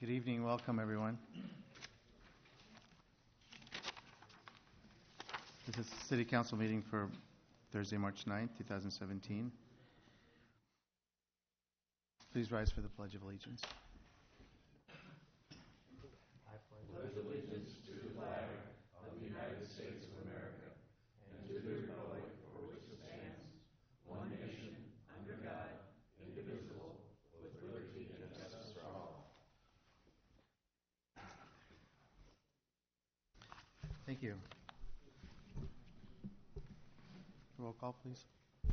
Good evening. Welcome, everyone. This is the City Council meeting for Thursday, March 9th, 2017. Please rise for the Pledge of Allegiance. Thank you. Roll call, please.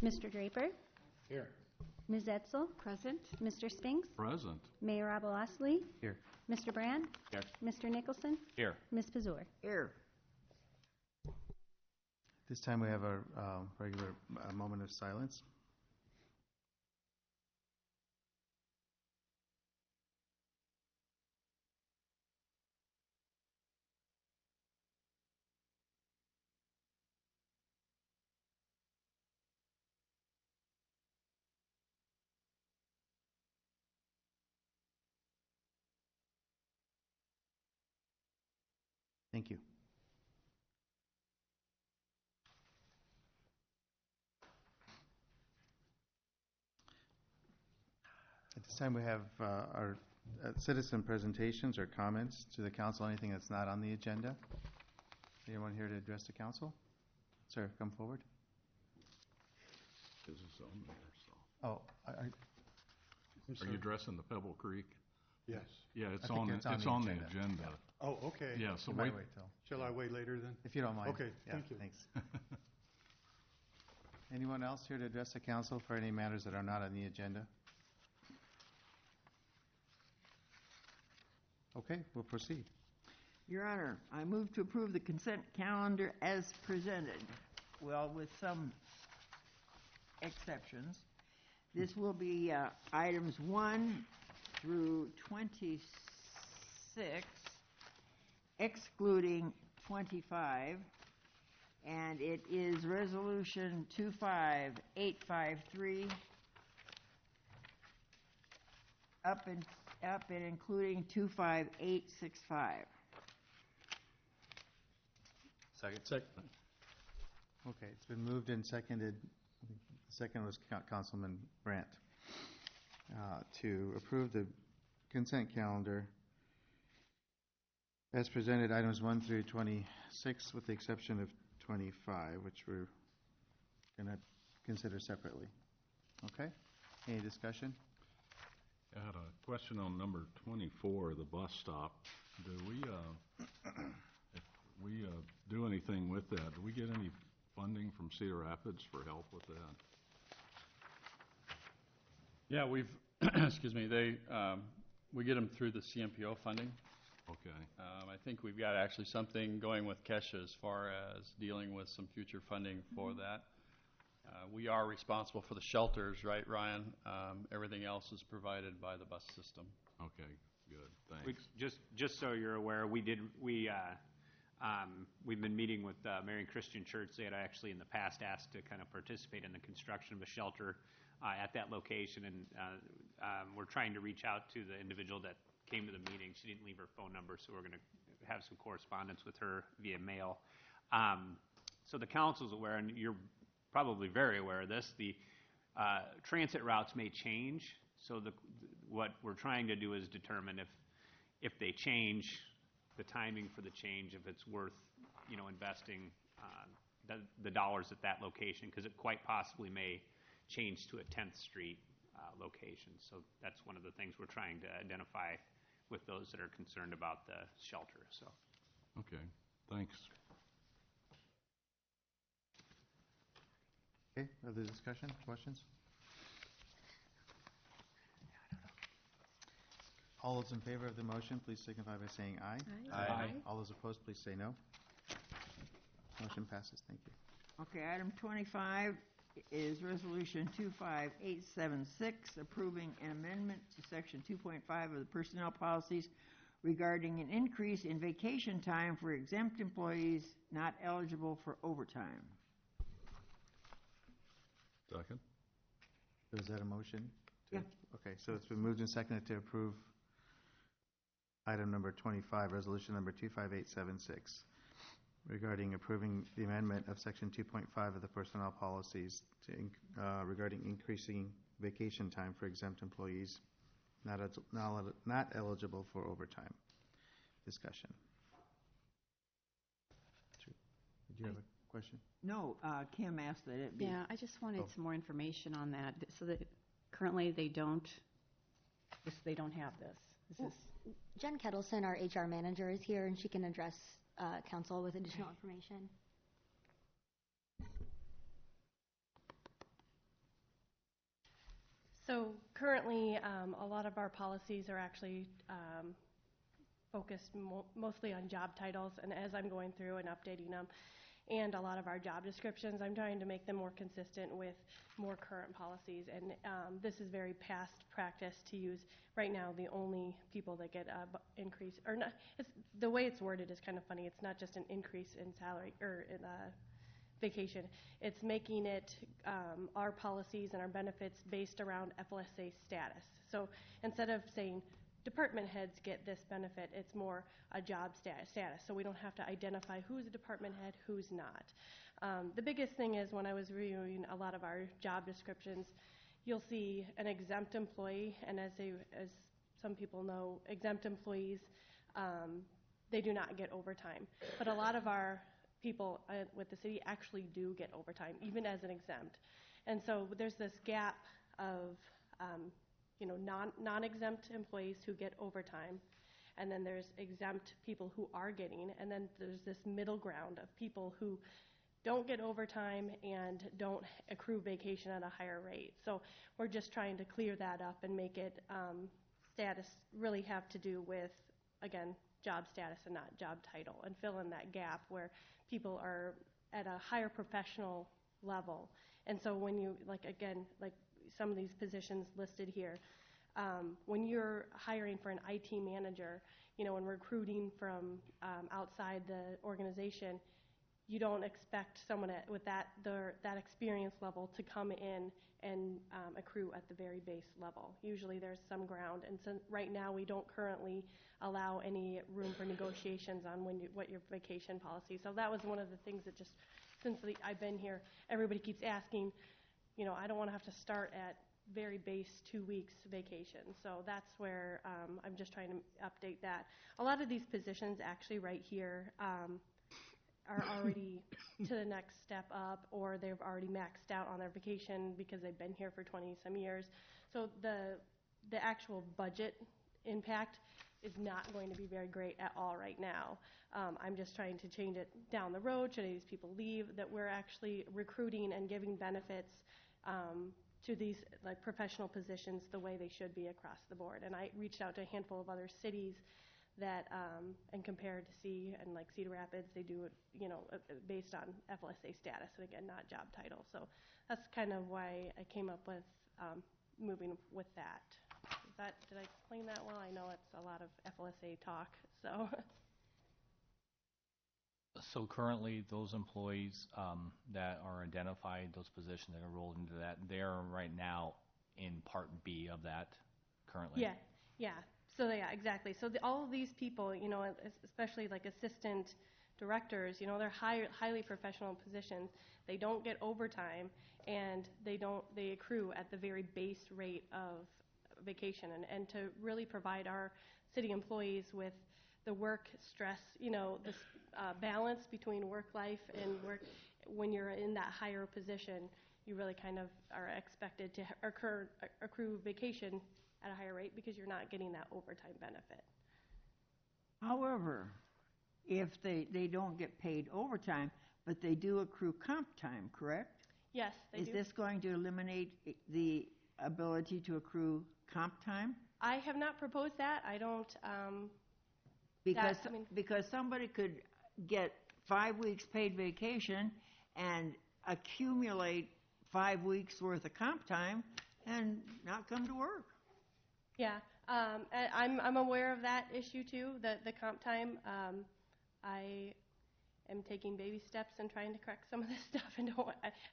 Mr. Draper? Here. Ms. Edsel? Present. Mr. Spinks? Present. Mayor Abelosley? Here. Mr. Brand? Here. Mr. Nicholson? Here. Ms. Pazur? Here. This time we have a regular moment of silence. Thank you. At this time, we have our citizen presentations or comments to the council, anything that's not on the agenda. Anyone here to address the council? Sir, come forward. This is on there, so. Oh, Are you addressing the Pebble Creek? Yes. Yeah, it's I think on, it's on it's the on the agenda. agenda. Oh, okay. Yeah, so you might wait. wait till, Shall I wait later then? if you don't mind. Okay, Yeah, thank you. Thanks. Anyone else here to address the council for any matters that are not on the agenda? Okay, we'll proceed. Your Honor, I move to approve the consent calendar as presented. Well, with some exceptions. This will be items 1 through 26, excluding 25, and it is Resolution 25853 up and including 25865. Second. Okay, it's been moved and seconded. The second was Councilman Brandt to approve the consent calendar as presented, items 1 through 26, with the exception of 25, which we're going to consider separately. Okay? Any discussion? I had a question on number 24, the bus stop. Do we, if we do anything with that, do we get any funding from Cedar Rapids for help with that? Yeah, we've, excuse me, we get them through the CMPO funding. Okay. I think we've got actually something going with Kesha as far as dealing with some future funding for that. We are responsible for the shelters, right, Ryan? Everything else is provided by the bus system. Okay, good, thanks. Just so you're aware, we've been meeting with Marion Christian Church. They had actually in the past asked to kind of participate in the construction of a shelter at that location, and we're trying to reach out to the individual that came to the meeting. She didn't leave her phone number, so we're going to have some correspondence with her via mail. So the council's aware, and you're probably very aware of this, the transit routes may change. So what we're trying to do is determine if they change, the timing for the change, if it's worth, investing the dollars at that location, because it quite possibly may change to a 10th Street location. So that's one of the things we're trying to identify with those that are concerned about the shelter. So. Okay, thanks. Okay, other discussion, questions? All those in favor of the motion, please signify by saying aye. Aye. All those opposed, please say no. Motion passes. Thank you. Okay, item 25 is Resolution 25876, approving an amendment to Section 2.5 of the Personnel Policies regarding an increase in vacation time for exempt employees not eligible for overtime. Second. Is that a motion? Yeah. Okay, so it's been moved and seconded to approve item number 25, resolution number 25876, regarding approving the amendment of section 2.5 of the personnel policies regarding increasing vacation time for exempt employees not eligible for overtime. Discussion. Did you have a question? No, Kim asked that it be. Yeah, I just wanted Oh. some more information on that, so that currently they don't have this. Is this, Jen Kettleson, our HR manager, is here, and she can address council with additional information. So currently, a lot of our policies are actually focused mostly on job titles, and as I'm going through and updating them, and a lot of our job descriptions, I'm trying to make them more consistent with more current policies. And this is very past practice to use. Right now, the only people that get increase, or not, the way it's worded is kind of funny. It's not just an increase in salary or in vacation. It's making it our policies and our benefits based around FLSA status. So instead of saying department heads get this benefit, it's more a job status. So we don't have to identify who's a department head, who's not. The biggest thing is when I was reviewing a lot of our job descriptions, you'll see an exempt employee, and as some people know, exempt employees, they do not get overtime. But a lot of our people with the city actually do get overtime, even as an exempt. And so there's this gap of non-exempt employees who get overtime, and then there's exempt people who are getting, and then there's this middle ground of people who don't get overtime and don't accrue vacation at a higher rate. So we're just trying to clear that up and make it status really have to do with, again, job status and not job title, and fill in that gap where people are at a higher professional level. And so when you, like some of these positions listed here, when you're hiring for an IT manager, and recruiting from outside the organization, you don't expect someone with that experience level to come in and accrue at the very base level. Usually there's some ground, and so right now we don't currently allow any room for negotiations on what your vacation policy. So that was one of the things that just since I've been here, everybody keeps asking. I don't want to have to start at very base 2 weeks vacation. So that's where I'm just trying to update that. A lot of these positions actually right here are already to the next step up, or they've already maxed out on their vacation because they've been here for 20-some years. So the actual budget impact is not going to be very great at all right now. I'm just trying to change it down the road should these people leave, that we're actually recruiting and giving benefits to these professional positions the way they should be across the board. And I reached out to a handful of other cities that and compared to see, and like Cedar Rapids, they do it based on FLSA status, and again, not job title. So that's kind of why I came up with moving with that. Did I explain that well? I know it's a lot of FLSA talk, so. So currently, those employees that are identified, those positions that are rolled into that, they're right now in Part B of that currently? Yeah. So yeah, exactly. So all of these people, especially like assistant directors, they're highly professional positions. They don't get overtime, and they accrue at the very base rate of vacation. And to really provide our city employees with the work stress, this balance between work life and work, when you're in that higher position, you really kind of are expected to accrue vacation at a higher rate because you're not getting that overtime benefit. However, if they don't get paid overtime, but they do accrue comp time, correct? Yes, they do. Is this going to eliminate the ability to accrue comp time? I have not proposed that. I don't. Because somebody could get 5 weeks paid vacation and accumulate 5 weeks worth of comp time and not come to work. Yeah, I'm aware of that issue too, the comp time. I am taking baby steps and trying to correct some of this stuff, and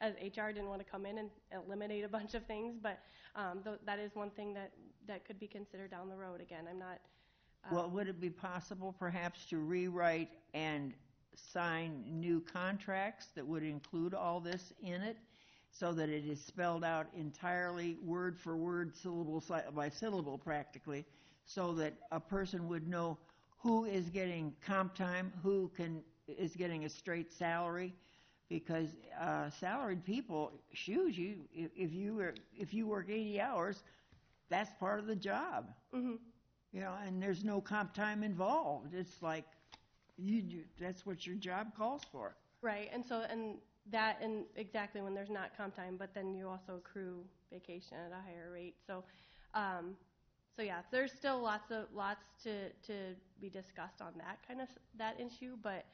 as HR didn't want to come in and eliminate a bunch of things, but that is one thing that could be considered down the road. Again, I'm not Well, would it be possible perhaps to rewrite and sign new contracts that would include all this in it so that it is spelled out entirely word for word, syllable by syllable practically, so that a person would know who is getting comp time, is getting a straight salary, because salaried people, shoot, if you work 80 hours, that's part of the job. Mm-hmm. You know, and there's no comp time involved. It's like that's what your job calls for. Right, and exactly when there's not comp time, but then you also accrue vacation at a higher rate. So yeah, there's still lots to be discussed on that issue, but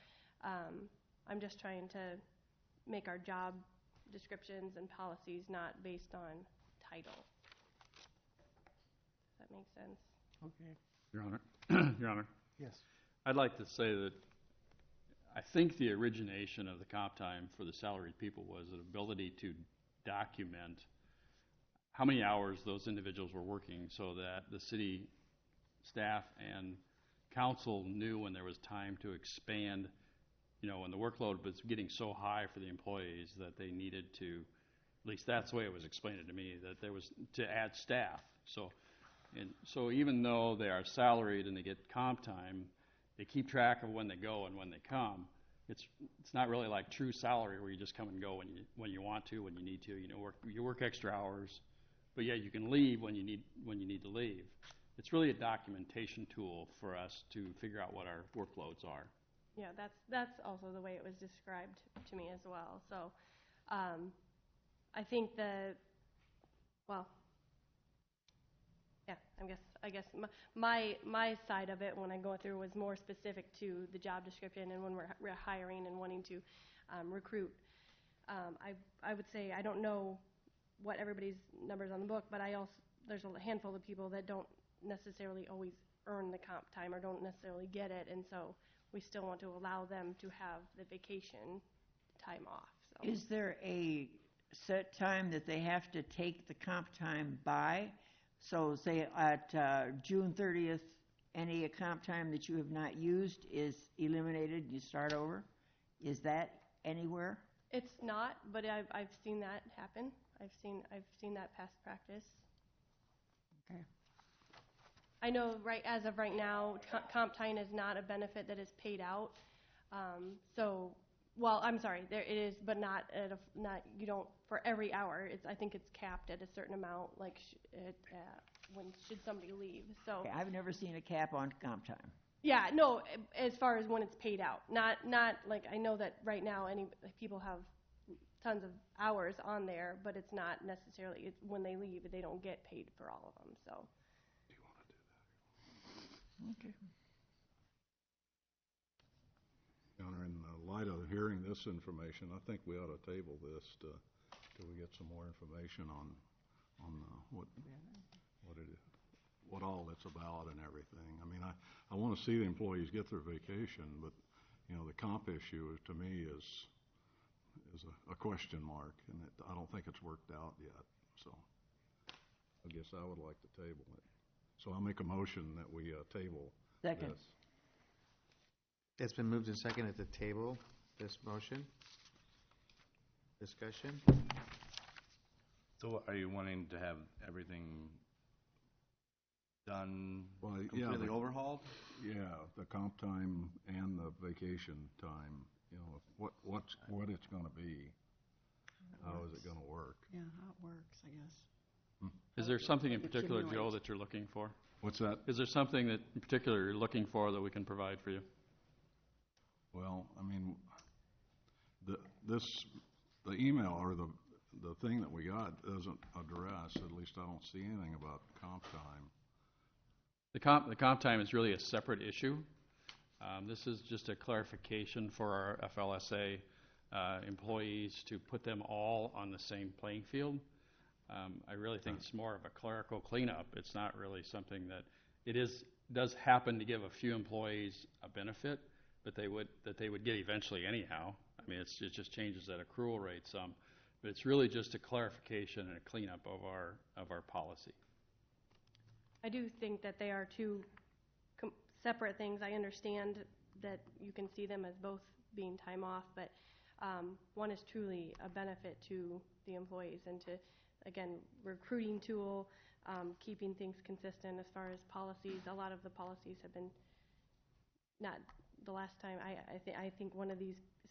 I'm just trying to make our job descriptions and policies not based on title. Does that make sense? Okay. Your Honor. Your Honor. Yes. I'd like to say that I think the origination of the comp time for the salaried people was an ability to document how many hours those individuals were working so that the city staff and council knew when there was time to expand, you know, when the workload was getting so high for the employees that they needed to, at least that's the way it was explained to me, that there was to add staff. So even though they are salaried and they get comp time, they keep track of when they go and when they come. It's not really like true salary where you just come and go when you want to, when you need to. You work extra hours, but yeah, you can leave when you need to leave. It's really a documentation tool for us to figure out what our workloads are. Yeah, that's also the way it was described to me as well. So I think I guess my side of it when I go through was more specific to the job description and when we're hiring and wanting to recruit. I would say I don't know what everybody's numbers on the book, but there's a handful of people that don't necessarily always earn the comp time or don't necessarily get it, and so we still want to allow them to have the vacation time off. So. Is there a set time that they have to take the comp time by? So say at June 30th, any comp time that you have not used is eliminated, you start over? Is that anywhere? It's not, but I've seen that happen. I've seen that past practice. Okay. I know as of right now, comp time is not a benefit that is paid out. I'm sorry, there it is, but not you don't for every hour. I think it's capped at a certain amount, like when should somebody leave. So Okay, I've never seen a cap on comp time. yeah, no, as far as when it's paid out, not like I know that right now people have tons of hours on there, but it's not necessarily when they leave they don't get paid for all of them. So. Do you want to do that? Okay. Your Honor, in light of hearing this information, I think we ought to table this till we get some more information on what all it's about and everything. I mean, I want to see the employees get their vacation, but the comp issue to me is a question mark, and I don't think it's worked out yet. So I guess I would like to table it. So I'll make a motion that we table Second. this. It's been moved and seconded to table this motion. Discussion? So are you wanting to have everything done, Well, completely overhauled? Yeah, the comp time and the vacation time, what it's going to be. How is it going to work? Yeah, how it works, I guess. Is there something in The particular, Joe, accumulate. that you're looking for? What's that? Is there something that in particular you're looking for that we can provide for you? Well, I mean, the email or the thing that we got doesn't address, at least I don't see anything about comp time. The comp time is really a separate issue. This is just a clarification for our FLSA employees to put them all on the same playing field. I really think it's more of a clerical cleanup. It's not really something that does happen to give a few employees a benefit, but they would get eventually anyhow. I mean, it just changes that accrual rate some, but it's really just a clarification and a cleanup of our policy. I do think that they are two separate things. I understand that you can see them as both being time off, but one is truly a benefit to the employees and to, again, recruiting tool, keeping things consistent as far as policies. A lot of the policies have been not the last time. I think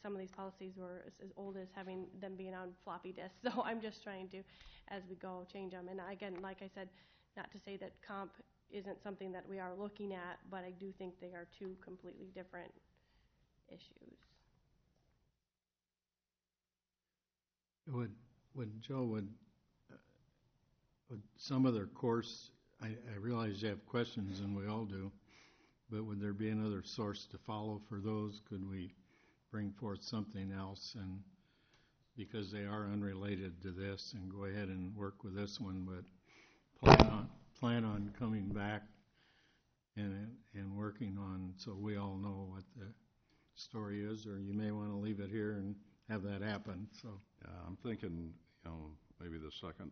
some of these policies were as old as having them being on floppy disks. So I'm just trying to, as we go, change them. And again, like I said, not to say that comp isn't something that we are looking at, but I do think they are two completely different issues. Would some other course, I realize you have questions and we all do, but would there be another source to follow for those? Could we bring forth something else, and because they are unrelated to this, and go ahead and work with this one, but plan on coming back and working on, so we all know what the story is, or you may want to leave it here and have that happen. So I'm thinking, maybe the second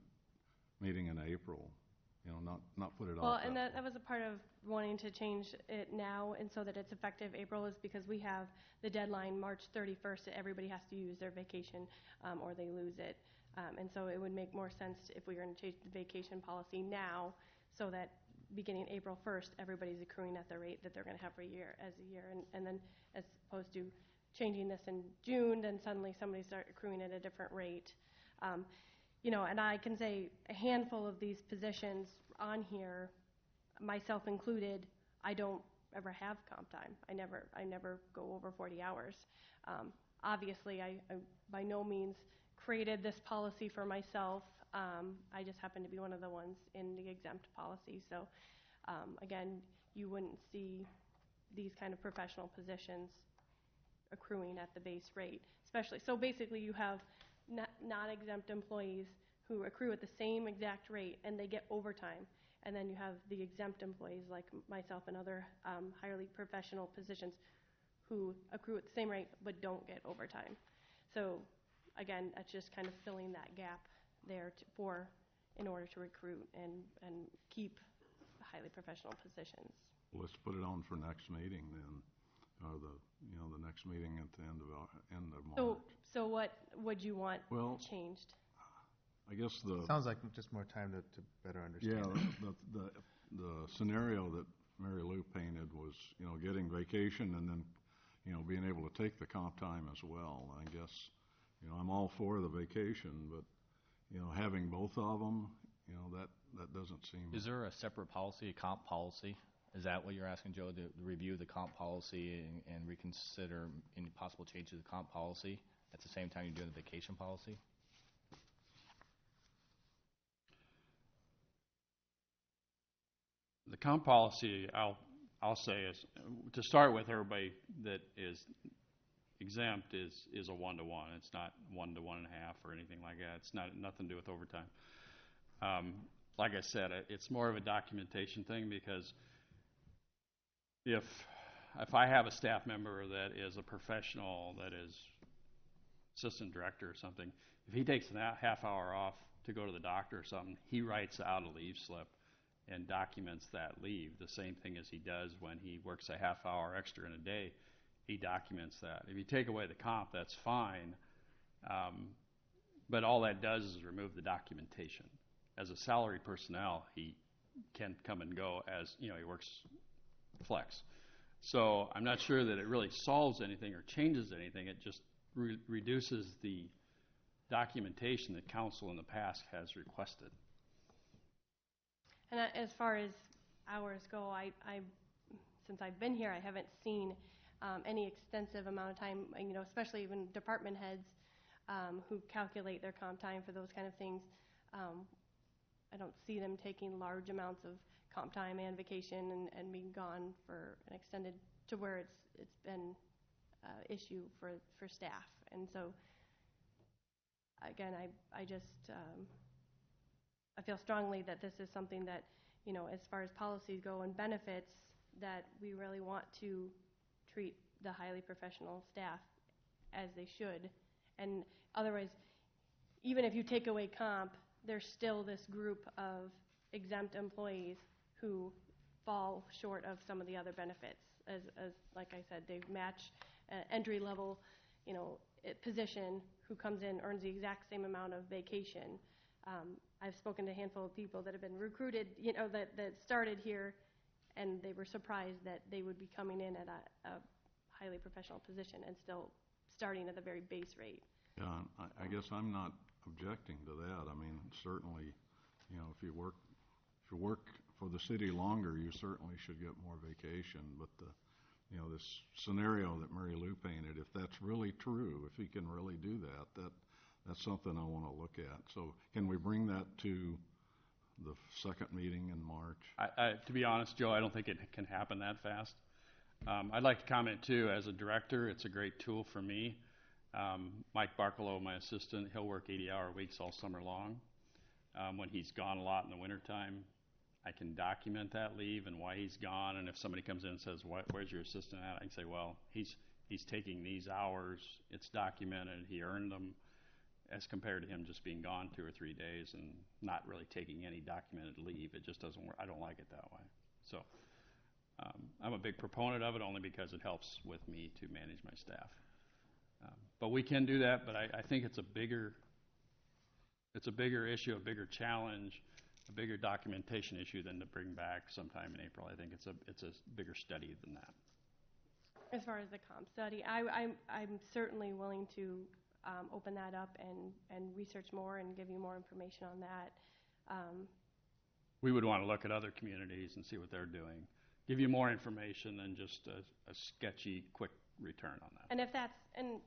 meeting in April, not put it off. Well, and that was a part of wanting to change it now, and so that it's effective April, is because we have the deadline March 31st that everybody has to use their vacation or they lose it. And so it would make more sense if we were going to change the vacation policy now, so that beginning April 1st, everybody's accruing at the rate that they're going to have for a year, and then as opposed to changing this in June, then suddenly somebody start accruing at a different rate. And I can say a handful of these positions on here, myself included, I don't ever have comp time. I never go over 40 hours. Obviously, I by no means created this policy for myself. I just happen to be one of the ones in the exempt policy. So, again, you wouldn't see these kind of professional positions accruing at the base rate, especially. So basically you have non-exempt employees who accrue at the same exact rate and they get overtime. And then you have the exempt employees like myself and other highly professional positions who accrue at the same rate but don't get overtime. So again, that's just kind of filling that gap there in order to recruit and keep highly professional positions. Let's put it on for next meeting then, or the next meeting at the end of March. So what would you want changed? I guess sounds like just more time to better understand. Yeah, the scenario that Mary Lou painted was, getting vacation and then, being able to take the comp time as well. I guess, I'm all for the vacation, but, having both of them, that doesn't seem. Is there a separate policy, a comp policy? Is that what you're asking, Joe, to review the comp policy and reconsider any possible change to the comp policy at the same time you're doing the vacation policy? The comp policy, I'll say, is to start with, everybody that is exempt is a 1-to-1. It's not 1 to 1.5 or anything like that. It's nothing to do with overtime. Like I said, it's more of a documentation thing, because if I have a staff member that is a professional, that is assistant director or something, if he takes a half hour off to go to the doctor or something, he writes out a leave slip and documents that leave. The same thing as he does when he works a half hour extra in a day, he documents that. If you take away the comp, that's fine, but all that does is remove the documentation. As a salary personnel, he can come and go as, he works flex. So I'm not sure that it really solves anything or changes anything. It just reduces the documentation that council in the past has requested. And as far as hours go, I since I've been here, I haven't seen any extensive amount of time, especially even department heads who calculate their comp time for those kind of things. I don't see them taking large amounts of comp time and vacation and being gone for an extended, to where it's been issue for staff. And so again, I just I feel strongly that this is something that, as far as policies go and benefits, that we really want to treat the highly professional staff as they should. And otherwise, even if you take away comp, there's still this group of exempt employees who fall short of some of the other benefits. As like I said, they match entry level, position who comes in, earns the exact same amount of vacation. I've spoken to a handful of people that have been recruited, that started here, and they were surprised that they would be coming in at a highly professional position and still starting at the very base rate. Yeah, I guess I'm not objecting to that. I mean, certainly, if you work for the city longer, you certainly should get more vacation. But this scenario that Mary Lou painted, if that's really true, if he can really do that's something I want to look at. So can we bring that to the second meeting in March? To be honest, Joe, I don't think it can happen that fast. I'd like to comment too, as a director, it's a great tool for me. Mike Barkalow, my assistant, he'll work 80-hour weeks all summer long. When he's gone a lot in the wintertime, I can document that leave and why he's gone. And if somebody comes in and says, where's your assistant at? I can say, well, he's taking these hours. It's documented. He earned them, as compared to him just being gone 2 or 3 days and not really taking any documented leave. It just doesn't work. I don't like it that way. So I'm a big proponent of it only because it helps with me to manage my staff. But we can do that, but I think it's a bigger issue, a bigger challenge, a bigger documentation issue than to bring back sometime in April. I think it's a bigger study than that. As far as the comp study, I'm certainly willing to open that up and research more and give you more information on that. We would want to look at other communities and see what they're doing. Give you more information than just a sketchy, quick return on that. And if that's, and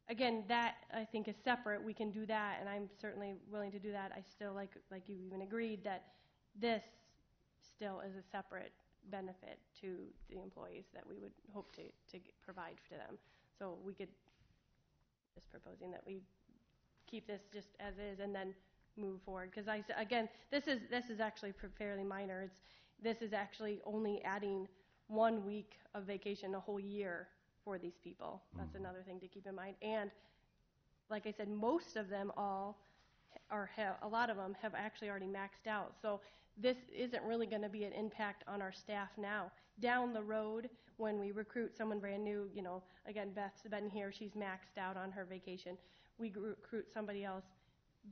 again, that I think is separate. We can do that, and I'm certainly willing to do that. I still, like you even agreed, that this still is a separate benefit to the employees that we would hope to provide to them. So we could, just proposing that we keep this just as is and then move forward. Because again, this is actually fairly minor. This is actually only adding 1 week of vacation a whole year for these people. That's another thing to keep in mind. And like I said, most of them a lot of them have actually already maxed out. So this isn't really going to be an impact on our staff now. Down the road, when we recruit someone brand new, again, Beth's been here, she's maxed out on her vacation. We recruit somebody else.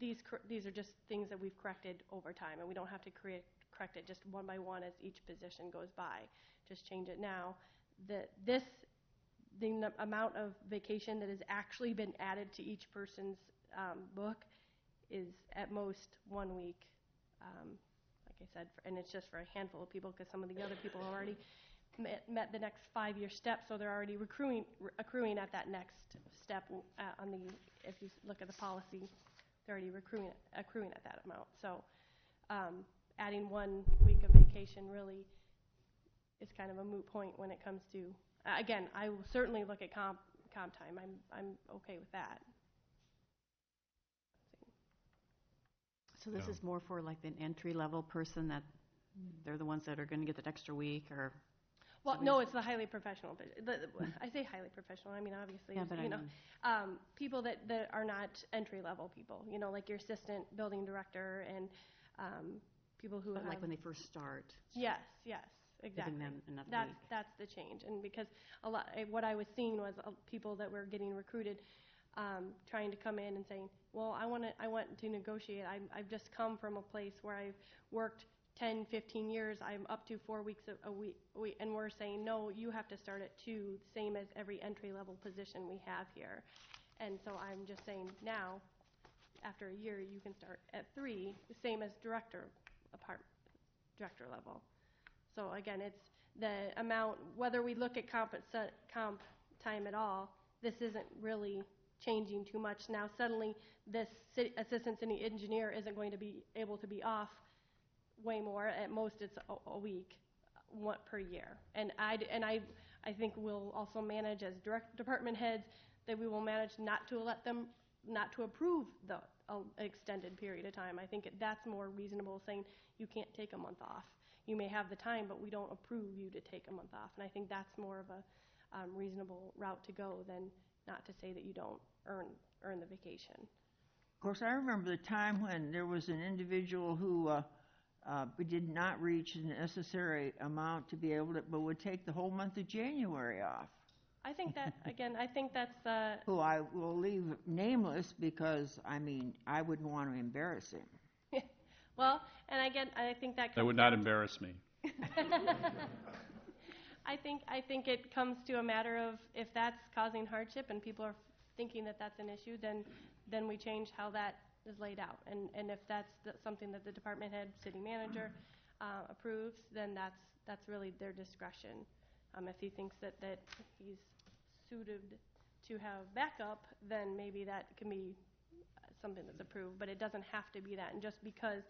These are just things that we've corrected over time, and we don't have to correct it just one by one as each position goes by. Just change it now. The amount of vacation that has actually been added to each person's book is at most 1 week, like I said, and it's just for a handful of people because some of the other people have already met the next 5-year step, so they're already accruing at that next step. If you look at the policy, they're already accruing at that amount. So adding 1 week of vacation really is kind of a moot point when it comes to. Again, I will certainly look at comp time. I'm okay with that. So this is more for like an entry-level person that they're the ones that are going to get that extra week, or? Well, no, it's the highly professional. I say highly professional. I mean, obviously, yeah, people that are not entry-level people. Like your assistant building director and people who have. Like when they first start. Yes, exactly. Giving them another week. That's the change, and because what I was seeing was people that were getting recruited, trying to come in and saying, well, I want to negotiate. I've just come from a place where I've worked 10, 15 years. I'm up to 4 weeks a week, and we're saying, no, you have to start at 2, same as every entry-level position we have here. And so I'm just saying now, after a year, you can start at 3, the same as director level. So again, it's the amount, whether we look at comp time at all, this isn't really changing too much. Now suddenly this assistant city engineer isn't going to be able to be off way more. At most it's a week, one per year. And I think we'll also manage as department heads that we will manage not to approve the extended period of time. I think that's more reasonable, saying you can't take a month off. You may have the time, but we don't approve you to take a month off. And I think that's more of a reasonable route to go than not to say that you don't earn the vacation. Of course, I remember the time when there was an individual who but did not reach the necessary amount to be able to, but would take the whole month of January off. I think that, again, I think that's, Who I will leave nameless because, I mean, I wouldn't want to embarrass him. well, and again, I think that That would not embarrass me. I think it comes to a matter of if that's causing hardship and people are thinking that that's an issue, then we change how that is laid out. And if that's something that the department head, city manager approves, then that's really their discretion. If he thinks that he's suited to have backup, then maybe that can be something that's approved, but it doesn't have to be that. And just because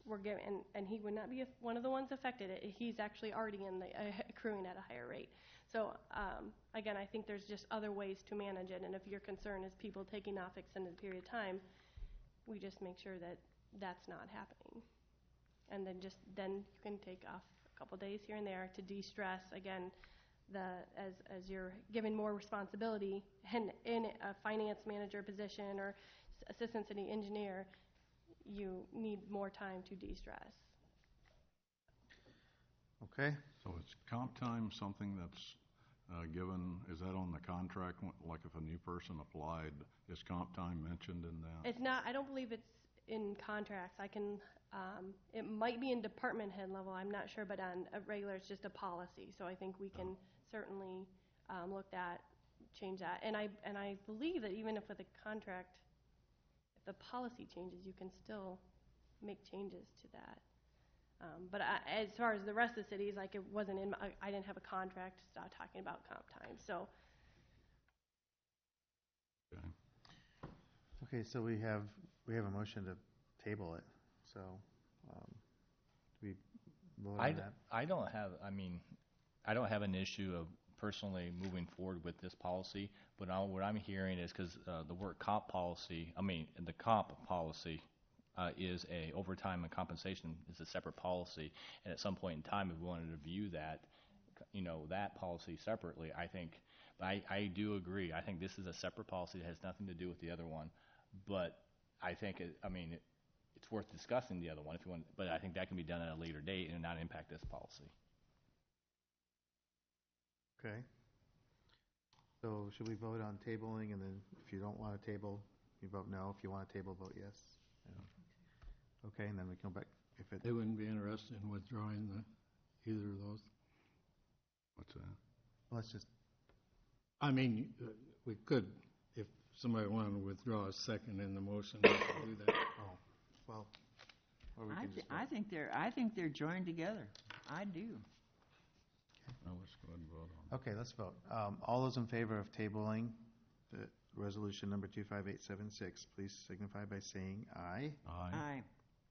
we're giving, and he would not be one of the ones affected, he's actually already in the accruing at a higher rate. So again, I think there's just other ways to manage it, and if your concern is people taking off extended period of time, we just make sure that that's not happening. And then you can take off a couple days here and there to de-stress. Again, as you're given more responsibility and in a finance manager position or assistant city engineer, you need more time to de-stress. Okay. So is comp time something that's given, is that on the contract? Like if a new person applied, is comp time mentioned in that? It's not, I don't believe it's in contracts. It might be in department head level, I'm not sure, but on a regular, it's just a policy. So I think we can certainly look at, change that. And I believe that even if with a contract, if the policy changes, you can still make changes to that. But as far as the rest of the cities, like it wasn't in, I didn't have a contract to start talking about comp time. So. Okay. Okay, so we have a motion to table it. So, do we vote on that? I don't have an issue of personally moving forward with this policy, but what I'm hearing is because the word comp policy, the comp policy is a overtime and compensation is a separate policy, and at some point in time, if we wanted to view that, that policy separately, I think, I do agree. I think this is a separate policy that has nothing to do with the other one, but I think, it's worth discussing the other one if you want, but I think that can be done at a later date and not impact this policy. Okay. So should we vote on tabling, and then if you don't want to table, you vote no. If you want to table, vote yes. Yeah. Okay, and then we come back if it. They wouldn't be interested in withdrawing either of those. What's that? Well, let's just. We could, if somebody wanted to withdraw a second in the motion, we could do that. Oh, well. Or we can just vote. I think they're joined together. I do. Well, let's go ahead and vote on it. Okay, let's vote. All those in favor of tabling the resolution number 25876, please signify by saying aye. Aye.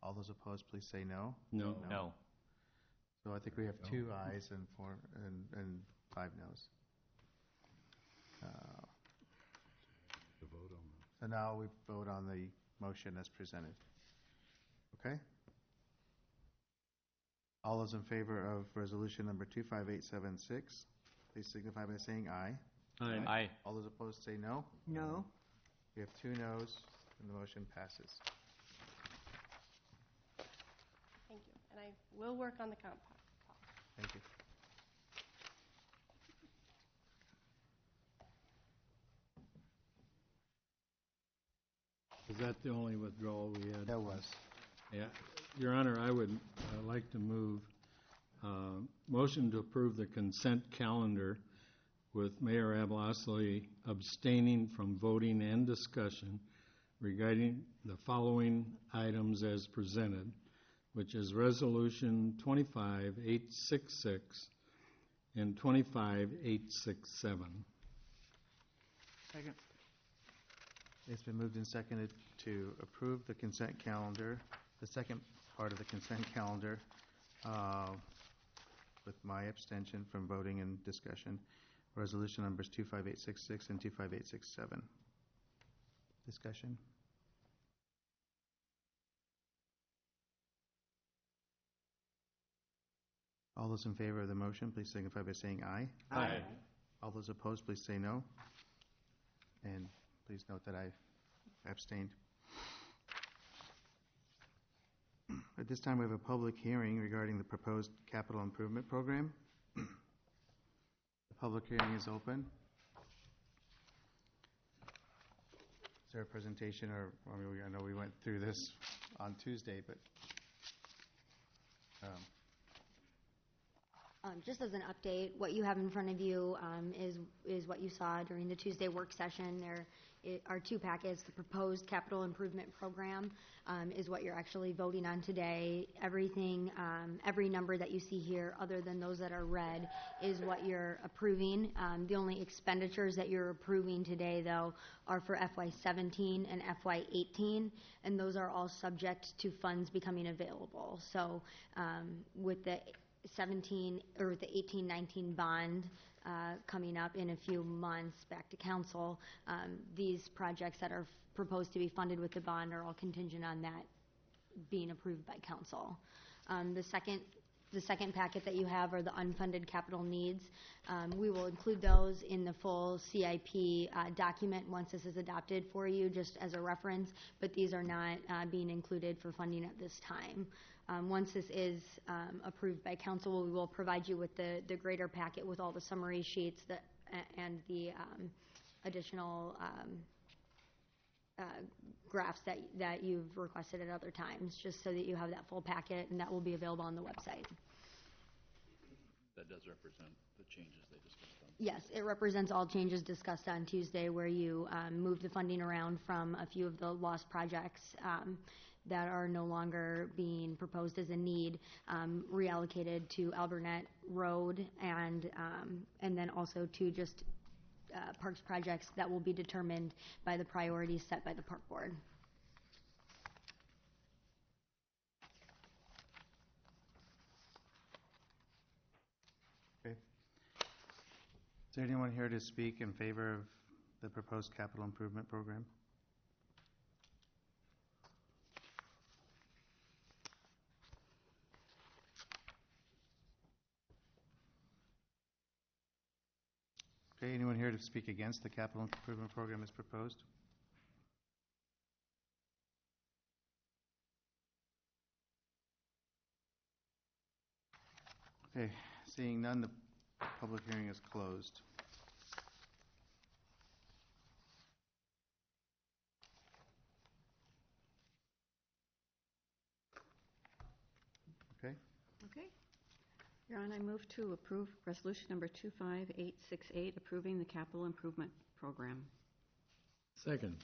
All those opposed, please say no. No. No. So I think we have 2 ayes and 5 noes. To vote on that. So now we vote on the motion as presented. Okay? All those in favor of resolution number 25876, please signify by saying aye. Aye. All those opposed say no. No. We have 2 noes, and the motion passes. Thank you. And I will work on the comp policy. Thank you. Is that the only withdrawal we had? That was. Yeah. Your Honor, I would like to move motion to approve the consent calendar with Mayor Ablashley abstaining from voting and discussion regarding the following items as presented, which is Resolution 25866 and 25867. Second. It's been moved and seconded to approve the consent calendar, the second part of the consent calendar, with my abstention from voting and discussion. Resolution numbers 25866 and 25867. Discussion? All those in favor of the motion, please signify by saying aye. Aye. All those opposed, please say no. And please note that I abstained. At this time, we have a public hearing regarding the proposed capital improvement program. The public hearing is open. Is there a presentation, or, I mean, I know we went through this on Tuesday, but Just as an update, what you have in front of you is what you saw during the Tuesday work session. There are two packets. The proposed capital improvement program is what you're actually voting on today. Everything, every number that you see here, other than those that are red, is what you're approving. The only expenditures that you're approving today, though, are for FY17 and FY18, and those are all subject to funds becoming available. So with the 17 or the 18-19 bond coming up in a few months back to council, these projects that are proposed to be funded with the bond are all contingent on that being approved by council. The second packet that you have are the unfunded capital needs. We will include those in the full CIP document once this is adopted for you, just as a reference, but these are not being included for funding at this time. Once this is approved by council, we will provide you with the greater packet with all the summary sheets and the additional graphs that you've requested at other times, just so that you have that full packet, and that will be available on the website. That does represent the changes they discussed on. Yes, it represents all changes discussed on Tuesday, where you moved the funding around from a few of the lost projects that are no longer being proposed as a need, reallocated to Albernet Road, and then also to just parks projects that will be determined by the priorities set by the park board. okay. Is there anyone here to speak in favor of the proposed capital improvement program? Okay, anyone here to speak against the capital improvement program as proposed? Okay, seeing none, the public hearing is closed. Okay, Okay. Your Honor, I move to approve resolution number 25868, approving the capital improvement program. Second.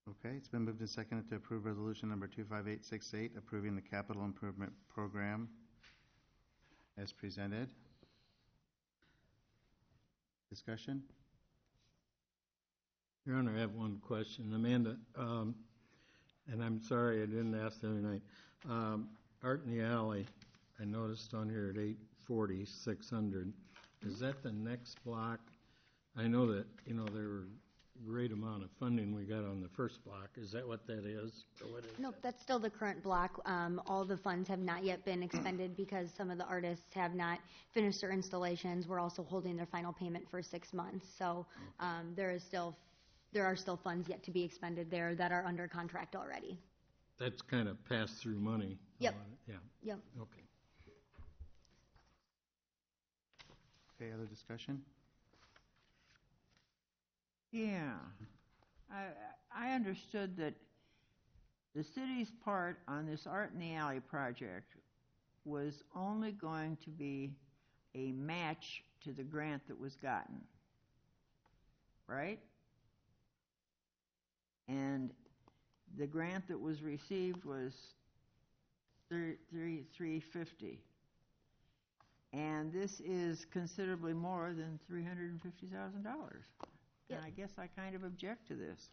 okay, it's been moved and seconded to approve resolution number 25868, approving the capital improvement program as presented. Discussion? Your Honor, I have one question. Amanda, and I'm sorry I didn't ask the other night. Art in the Alley, I noticed on here at 840, 600. Is that the next block? I know that, there were a great amount of funding we got on the first block. Is that what that is? Or what is Nope, that? that's still the current block. All the funds have not yet been expended because some of the artists have not finished their installations. We're also holding their final payment for 6 months. So there are still funds yet to be expended there that are under contract already. That's kind of pass-through money. Yep. Yeah. Yep. Okay. Okay, other discussion? Yeah. I understood that the city's part on this Art in the Alley project was only going to be a match to the grant that was gotten, right? And the grant that was received was $350. And this is considerably more than $350,000. Yep. And I guess I kind of object to this.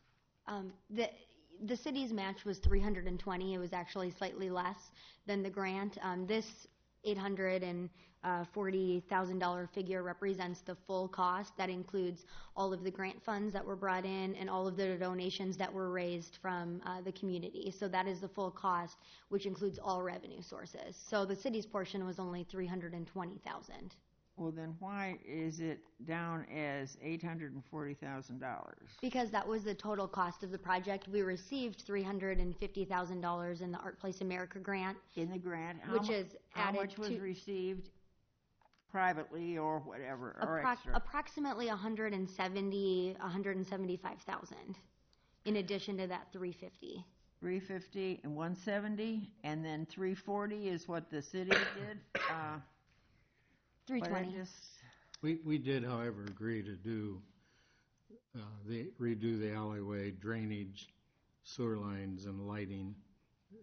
The city's match was $320. It was actually slightly less than the grant. This $840,000 figure represents the full cost. That includes all of the grant funds that were brought in and all of the donations that were raised from the community. So that is the full cost, which includes all revenue sources. So the city's portion was only $320,000. Well, then why is it down as $840,000? Because that was the total cost of the project. We received $350,000 in the Art Place America grant, In the grant, which is how added much was to received privately or whatever, or extra? approximately 175,000 in addition to that 350. 350 and 170, and then 340 is what the city did? 320. We did, however, agree to do, redo the alleyway, drainage, sewer lines, and lighting,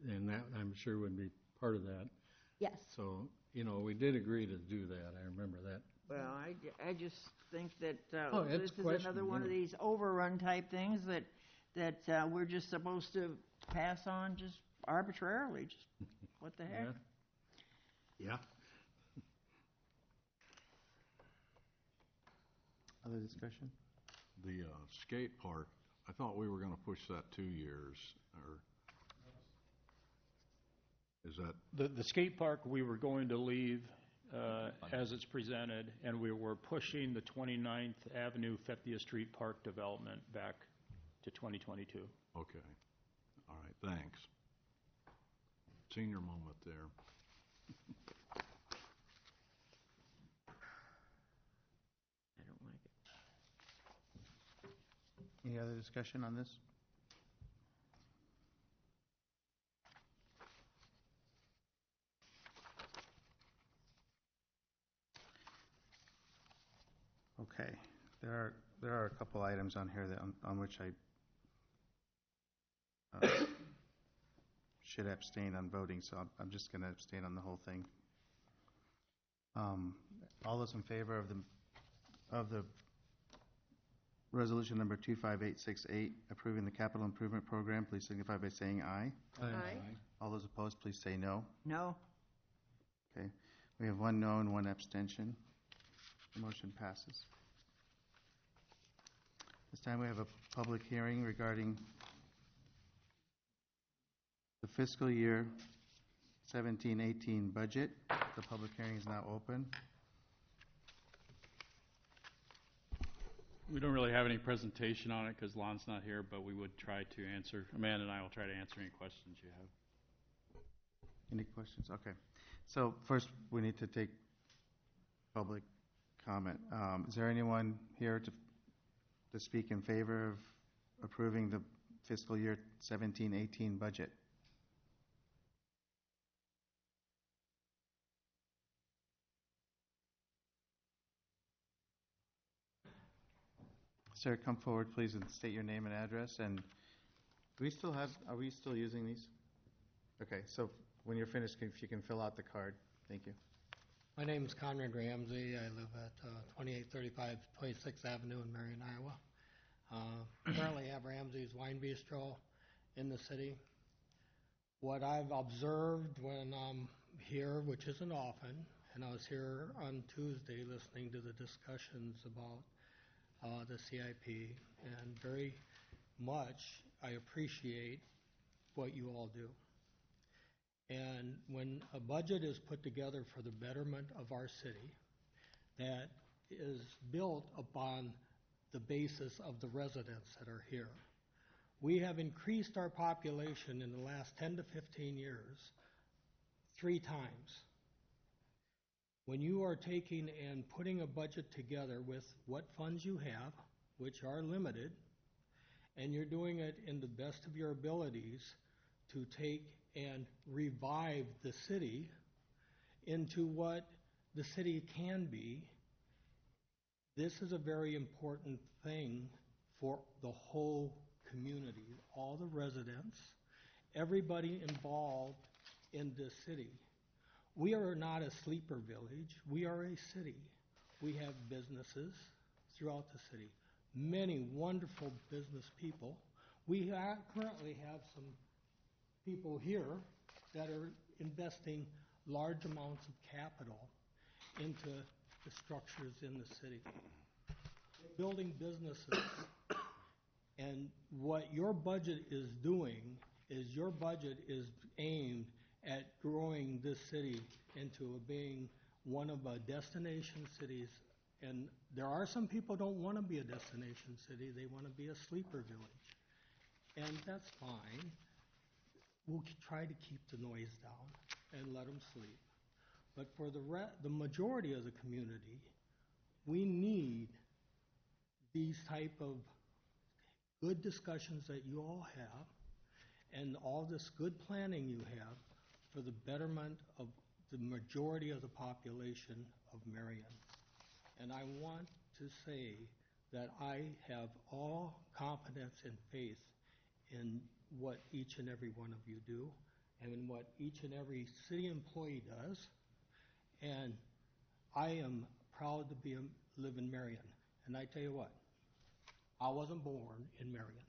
and that, I'm sure, would be part of that. Yes. So, we did agree to do that, I remember that. Well, I just think that Oh, this it's is question, another one of yeah. these overrun type things that we're just supposed to pass on just arbitrarily, just what the heck? Yeah. Other discussion? The skate park, I thought we were going to push that 2 years, or is that, The skate park, we were going to leave as it's presented, and we were pushing the 29th Avenue 50th Street Park development back to 2022. okay. All right, thanks. Senior moment there. I don't like it. Any other discussion on this? Okay, there are a couple items on here that on which I should abstain on voting, so I'm just going to abstain on the whole thing. All those in favor of the resolution number 25868 approving the capital improvement program, please signify by saying aye. Aye. All those opposed, please say no. No? Okay, we have one no and one abstention. The motion passes. This time we have a public hearing regarding the fiscal year 17-18 budget. The public hearing is now open. We don't really have any presentation on it because Lon's not here, but we would try to answer, Amanda and I will try to answer any questions you have. Any questions? Okay. So first, we need to take public comment. Is there anyone here to speak in favor of approving the fiscal year 17-18 budget? Sir, come forward, please, and state your name and address. And are we still using these? Okay, so when you're finished, if you can fill out the card. Thank you. My name is Conrad Ramsey. I live at 2835 26th Avenue in Marion, Iowa. Currently have Ramsey's Wine Bistro in the city. What I've observed when I'm here, which isn't often, and I was here on Tuesday listening to the discussions about the CIP, and very much I appreciate what you all do. And when a budget is put together for the betterment of our city that is built upon the basis of the residents that are here, we have increased our population in the last 10 to 15 years 3 times. When you are taking and putting a budget together with what funds you have, which are limited, and you're doing it in the best of your abilities to take and revive the city into what the city can be, this is a very important thing for the whole community, all the residents, everybody involved in this city. We are not a sleeper village. We are a city. We have businesses throughout the city, many wonderful business people. We currently have some people here that are investing large amounts of capital into the structures in the city. They're building businesses. And what your budget is doing is your budget is aimed at growing this city into being one of our destination cities, and there are some people don't want to be a destination city, they want to be a sleeper village. And that's fine. We'll try to keep the noise down and let them sleep. But for the majority of the community, we need these type of good discussions that you all have and all this good planning you have for the betterment of the majority of the population of Marion. And I want to say that I have all confidence and faith in what each and every one of you do and in what each and every city employee does. And I am proud to live in Marion. And I tell you what, I wasn't born in Marion,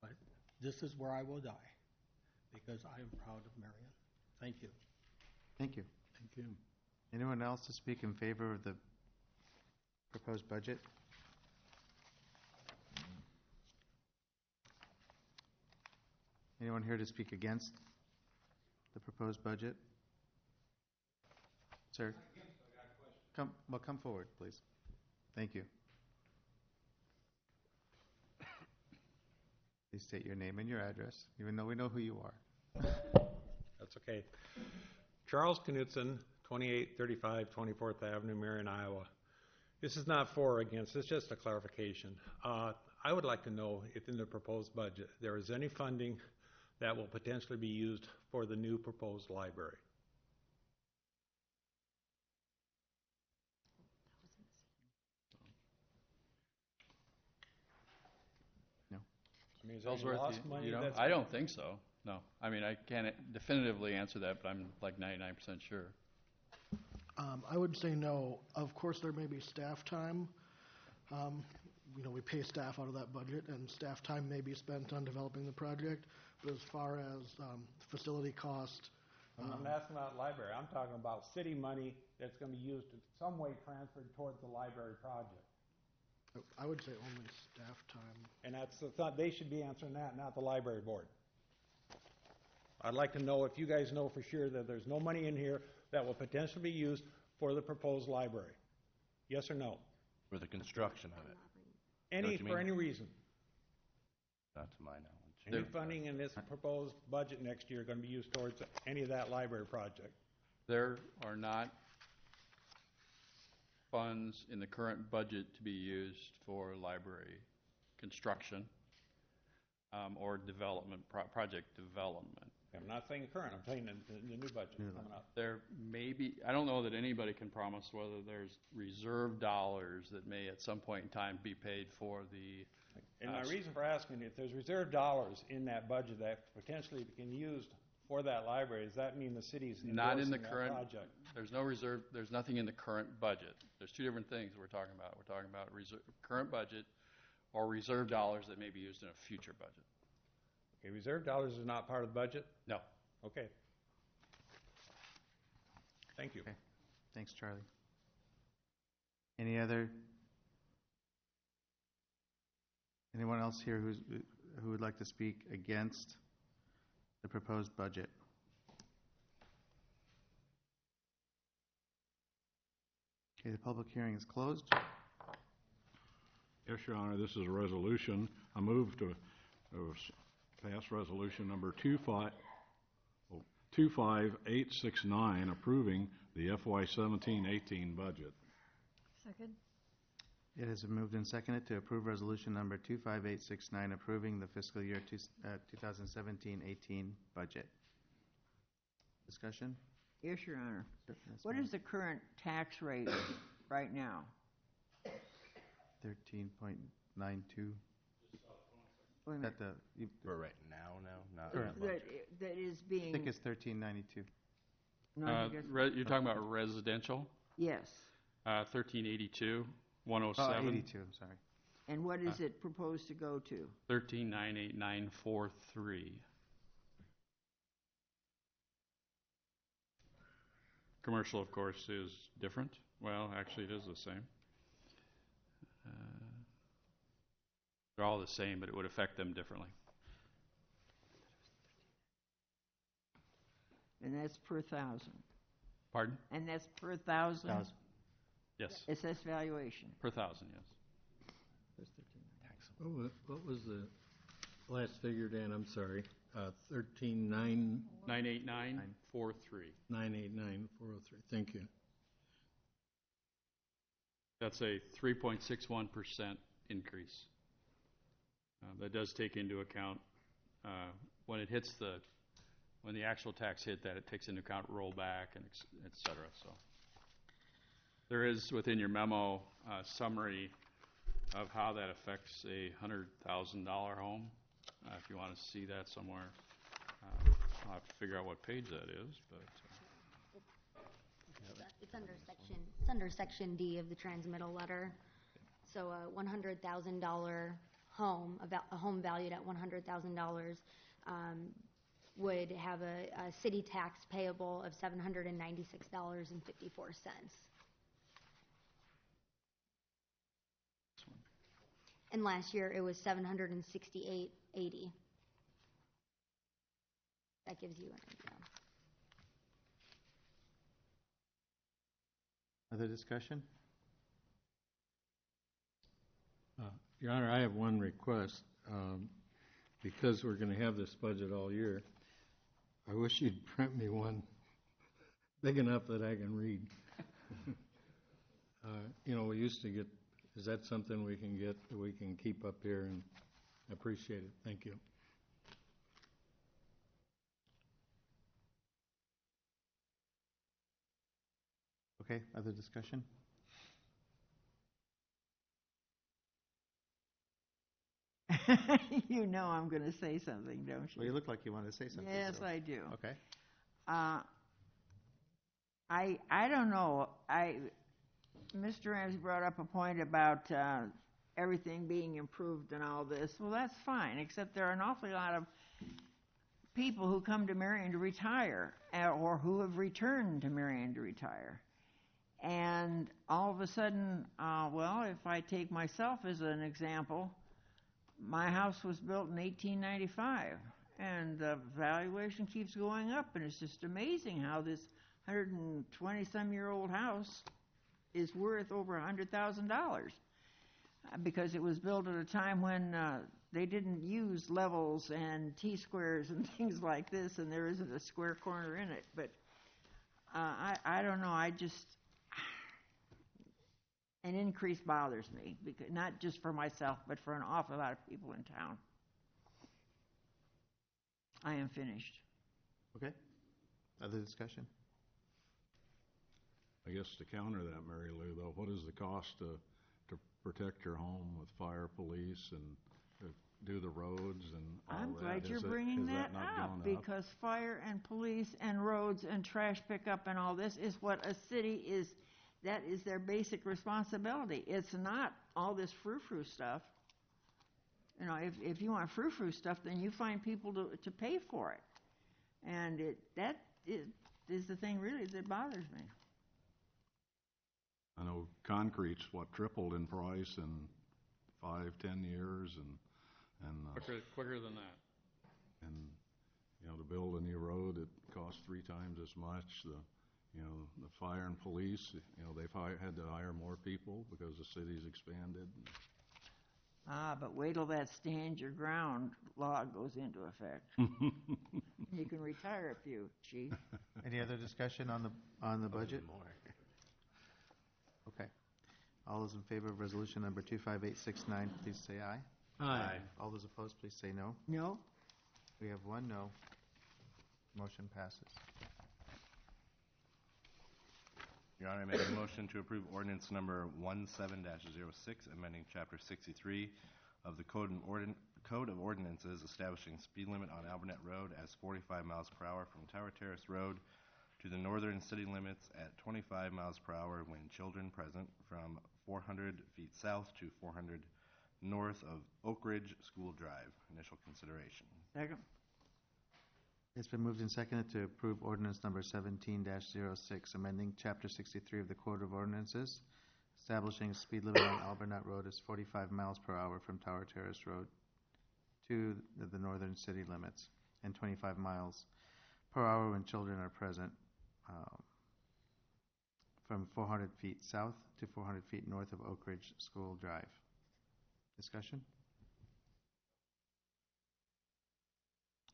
but this is where I will die because I am proud of Marion. Thank you. Thank you. Thank you. Anyone else to speak in favor of the proposed budget? Anyone here to speak against the proposed budget? Sir? Come forward, please. Thank you. Please state your name and your address, even though we know who you are. That's okay. Charles Knutson, 2835 24th Avenue, Marion, Iowa. This is not for or against, it's just a clarification. I would like to know if in the proposed budget there is any funding that will potentially be used for the new proposed library. No. I mean, is there any Ellsworth, lost money that's... I don't think so. No. I mean, I can't definitively answer that, but I'm like 99% sure. I would say no. Of course, there may be staff time. We pay staff out of that budget, and staff time may be spent on developing the project. But as far as facility cost, I'm not asking about library. I'm talking about city money that's going to be used in some way transferred towards the library project. I would say only staff time. And that's the thought. They should be answering that, not the library board. I'd like to know if you guys know for sure that there's no money in here that will potentially be used for the proposed library. Yes or no? For the construction of it. For any reason. Not to my knowledge. Any funding in this proposed budget next year going to be used towards any of that library project? There are not funds in the current budget to be used for library construction or development, project development. I'm not saying current, I'm saying the new budget coming up. There may be, I don't know that anybody can promise whether there's reserve dollars that may at some point in time be paid for the... And my reason for asking, if there's reserve dollars in that budget that potentially can be used for that library, does that mean the city's not in the that current project? There's no reserve, there's nothing in the current budget. There's two different things we're talking about. We're talking about current budget or reserve dollars that may be used in a future budget. Okay, reserve dollars is not part of the budget? No. Okay. Thank you. Okay. Thanks, Charlie. Anyone else here who would like to speak against the proposed budget? Okay, the public hearing is closed. Yes, Your Honor, this is a resolution. I move to pass resolution number 25869 approving the FY17-18 budget. Second. It has been moved and seconded to approve resolution number 25869 approving the fiscal year 2017-18 budget. Discussion? Yes, Your Honor. Yes, What ma'am. is the current tax rate right now? 13.92. Wait a minute. For right now, not Current. That is I being... think it's 1392. No, I think it's- You're talking about residential? Yes. 1382, 107. 82, sorry. And what is it proposed to go to? 1398943. Commercial, of course, is different. Well, actually, it is the same. They're all the same, but it would affect them differently. And that's per thousand. Pardon? And that's per thousand? Yes, Assessed valuation. per thousand, yes. What was the last figure, Dan? I'm sorry. 13,989,403. 98943. Thank you. That's a 3.61% increase. That does take into account when it hits when the actual tax hit that, it takes into account rollback and et cetera. So there is within your memo summary of how that affects a $100,000 home. If you want to see that somewhere, I'll have to figure out what page that is, but. It's under section D of the transmittal letter. So a $100,000 home, a home valued at $100,000, would have a city tax payable of $796.54. And last year it was $768.80. That gives you an idea. Other discussion? Your Honor, I have one request. Because we're going to have this budget all year, I wish you'd print me one big enough that I can read. We used to get, is that something we can get, that we can keep up here? And I appreciate it. Thank you. Okay, other discussion? You know I'm going to say something, don't you? Well, you look like you want to say something. Yes, so. I do. Okay. I don't know. Mr. Ramsey brought up a point about everything being improved and all this. Well, that's fine, except there are an awfully lot of people who come to Marion to retire or who have returned to Marion to retire. And all of a sudden, if I take myself as an example, my house was built in 1895, and the valuation keeps going up, and it's just amazing how this 120-some-year-old house is worth over $100,000 because it was built at a time when they didn't use levels and T-squares and things like this, and there isn't a square corner in it. But I don't know. An increase bothers me, because not just for myself, but for an awful lot of people in town. I am finished. Okay. Other discussion? I guess to counter that, Mary Lou, though, what is the cost to protect your home with fire, police, and to do the roads and all I'm that? glad you're Has bringing that not up, gone up? because fire and police and roads and trash pickup and all this is what a city is. That is their basic responsibility. It's not all this frou-frou stuff. If you want frou-frou stuff, then you find people to pay for it. And that is the thing really that bothers me. I know concrete's tripled in price in 5-10 years, and Quicker than that. And to build a new road, it costs 3 times as much. The fire and police, they've had to hire more people because the city's expanded. But wait till that stand your ground law goes into effect. You can retire a few, Chief. Any other discussion on the budget? Okay. All those in favor of resolution number 25869, please say aye. Aye. All those opposed, please say no. No? We have one no. Motion passes. Your Honor, I make a motion to approve ordinance number 17-06, amending Chapter 63 of the Code of Ordinances, establishing speed limit on Albernet Road as 45 miles per hour from Tower Terrace Road to the northern city limits at 25 miles per hour when children present, from 400 feet south to 400 north of Oak Ridge School Drive. Initial consideration. Second. It's been moved and seconded to approve ordinance number 17-06, amending Chapter 63 of the Code of Ordinances, establishing a speed limit on Albernet Road as 45 miles per hour from Tower Terrace Road to the northern city limits, and 25 miles per hour when children are present. from 400 feet south to 400 feet north of Oak Ridge School Drive. Discussion?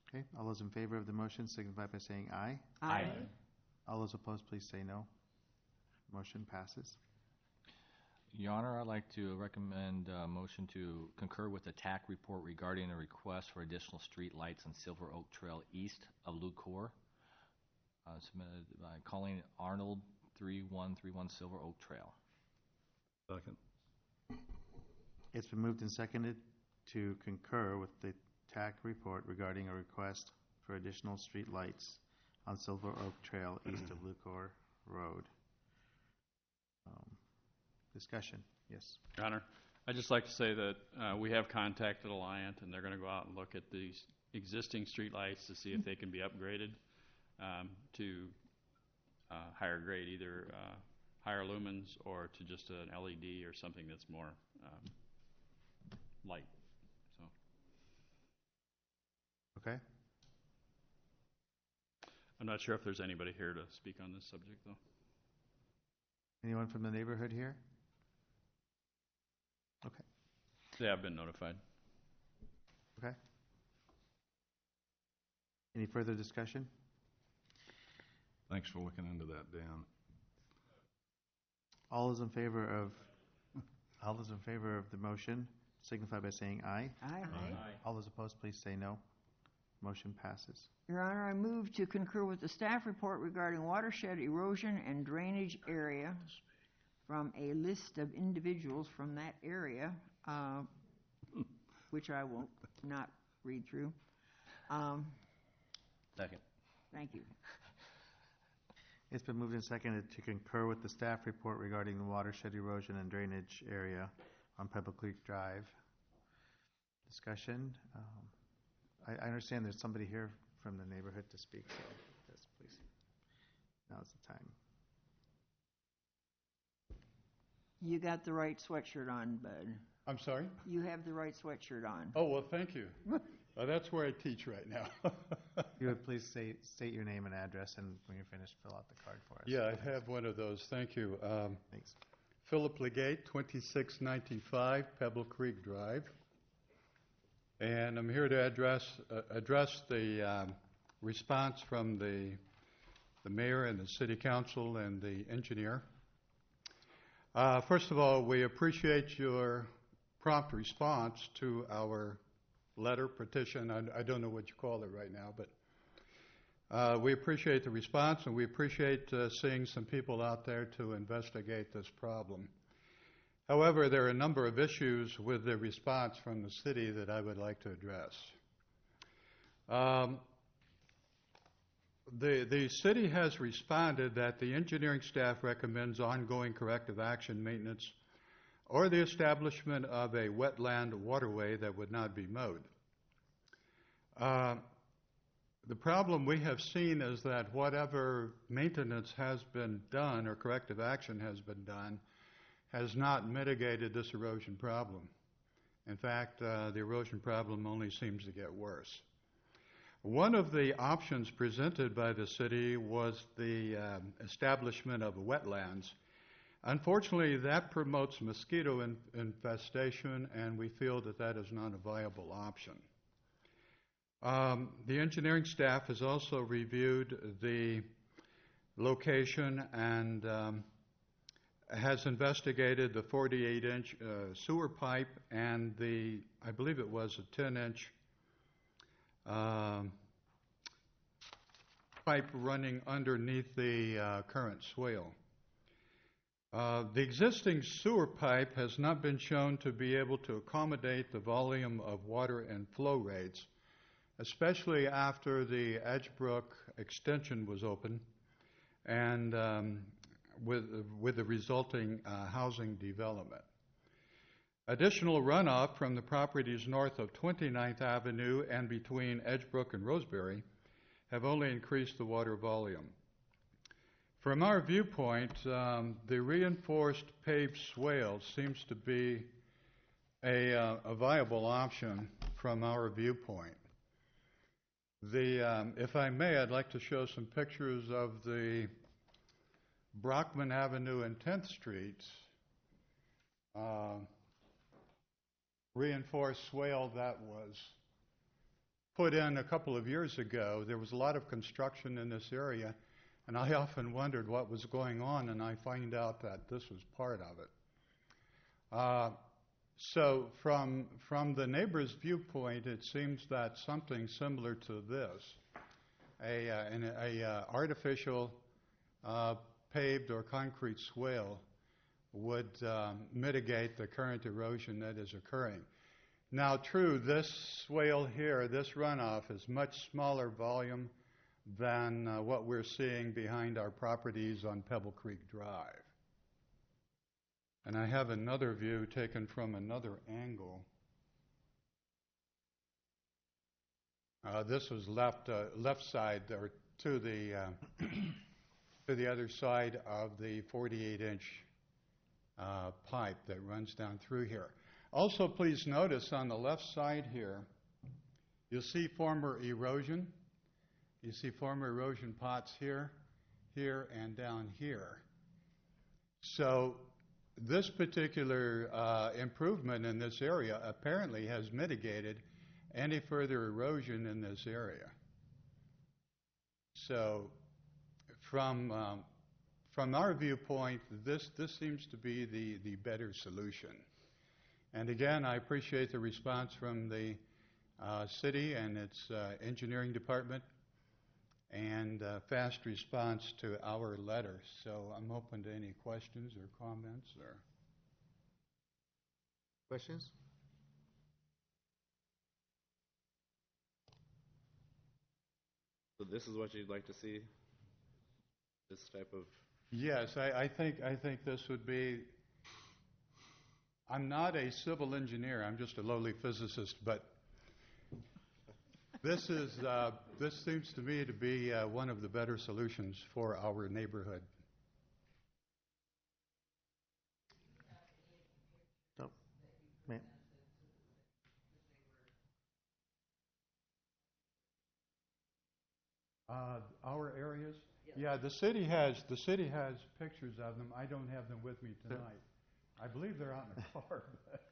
Okay, all those in favor of the motion signify by saying aye. Aye. All those opposed, please say no. Motion passes. Your Honor, I'd like to recommend a motion to concur with the TAC report regarding a request for additional street lights on Silver Oak Trail east of Lucor, submitted by Colleen Arnold, 3131 Silver Oak Trail. Second. It's been moved and seconded to concur with the TAC report regarding a request for additional street lights on Silver Oak Trail east of Lucor Road. Discussion, yes. Your Honor, I'd just like to say that we have contacted Alliant, and they're going to go out and look at these existing streetlights to see if they can be upgraded to higher grade, either higher lumens or to just an LED or something that's more light. So. Okay. I'm not sure if there's anybody here to speak on this subject, though. Anyone from the neighborhood here? Okay. They have been notified. Okay. Any further discussion? Thanks for looking into that, Dan. All those in favor of the motion signify by saying aye. Aye. All those opposed, please say no. Motion passes. Your Honor, I move to concur with the staff report regarding watershed erosion and drainage area from a list of individuals from that area, which I will not read through. Second. Thank you. It's been moved and seconded to concur with the staff report regarding the watershed erosion and drainage area on Pebble Creek Drive. Discussion. I understand there's somebody here from the neighborhood to speak, so yes, please. Now's the time. You got the right sweatshirt on, bud. I'm sorry? You have the right sweatshirt on. Oh, well, thank you. That's where I teach right now. You would please state your name and address, and when you're finished, fill out the card for us. Yeah, I have one of those. Thank you. Thanks. Philip Legate, 2695 Pebble Creek Drive. And I'm here to address the response from the mayor and the city council and the engineer. First of all, we appreciate your prompt response to our letter, petition. I don't know what you call it right now, but we appreciate the response, and we appreciate seeing some people out there to investigate this problem. However, there are a number of issues with the response from the city that I would like to address. The city has responded that the engineering staff recommends ongoing corrective action maintenance or the establishment of a wetland waterway that would not be mowed. The problem we have seen is that whatever maintenance has been done or corrective action has been done has not mitigated this erosion problem. In fact, the erosion problem only seems to get worse. One of the options presented by the city was the establishment of wetlands. Unfortunately, that promotes mosquito infestation, and we feel that that is not a viable option. The engineering staff has also reviewed the location and has investigated the 48-inch sewer pipe and I believe it was a 10-inch pipe running underneath the current swale. The existing sewer pipe has not been shown to be able to accommodate the volume of water and flow rates, especially after the Edgebrook extension was open and with the resulting housing development. Additional runoff from the properties north of 29th Avenue and between Edgebrook and Roseberry have only increased the water volume. From our viewpoint, the reinforced paved swale seems to be a viable option from our viewpoint. If I may, I'd like to show some pictures of the Brockman Avenue and 10th Streets, reinforced swale that was put in a couple of years ago. There was a lot of construction in this area, and I often wondered what was going on, and I find out that this was part of it. So from the neighbor's viewpoint, it seems that something similar to this, an artificial paved or concrete swale, would mitigate the current erosion that is occurring. Now, true, this swale here, this runoff, is much smaller volume than what we're seeing behind our properties on Pebble Creek Drive. And I have another view taken from another angle. This was left side, or to the other side of the 48-inch pipe that runs down through here. Also, please notice on the left side here, you'll see former erosion. You see former erosion pots here, here, and down here. So this particular improvement in this area apparently has mitigated any further erosion in this area. So from our viewpoint, this seems to be the better solution. And again, I appreciate the response from the city and its engineering department, and fast response to our letter. So I'm open to any questions or comments or Questions? So this is what you'd like to see? This type of... Yes, I think this would be. I'm not a civil engineer. I'm just a lowly physicist, but this seems to me to be one of the better solutions for our neighborhood. No, ma'am. Our areas? Yeah, the city has pictures of them. I don't have them with me tonight. I believe they're out in the car. That's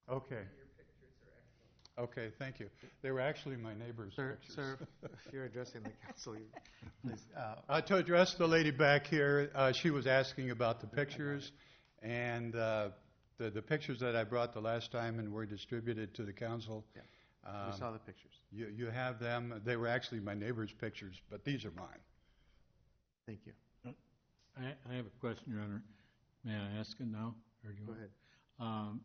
okay. Okay. Your pictures are excellent. Okay, thank you. They were actually my neighbor's Sir, pictures. if you're addressing the council, please. To address the lady back here, she was asking about the pictures, and the pictures that I brought the last time and were distributed to the council. Yeah. We saw the pictures. You have them. They were actually my neighbor's pictures, but these are mine. Thank you. I have a question, Your Honor. May I ask it now? Or do you Go want- ahead.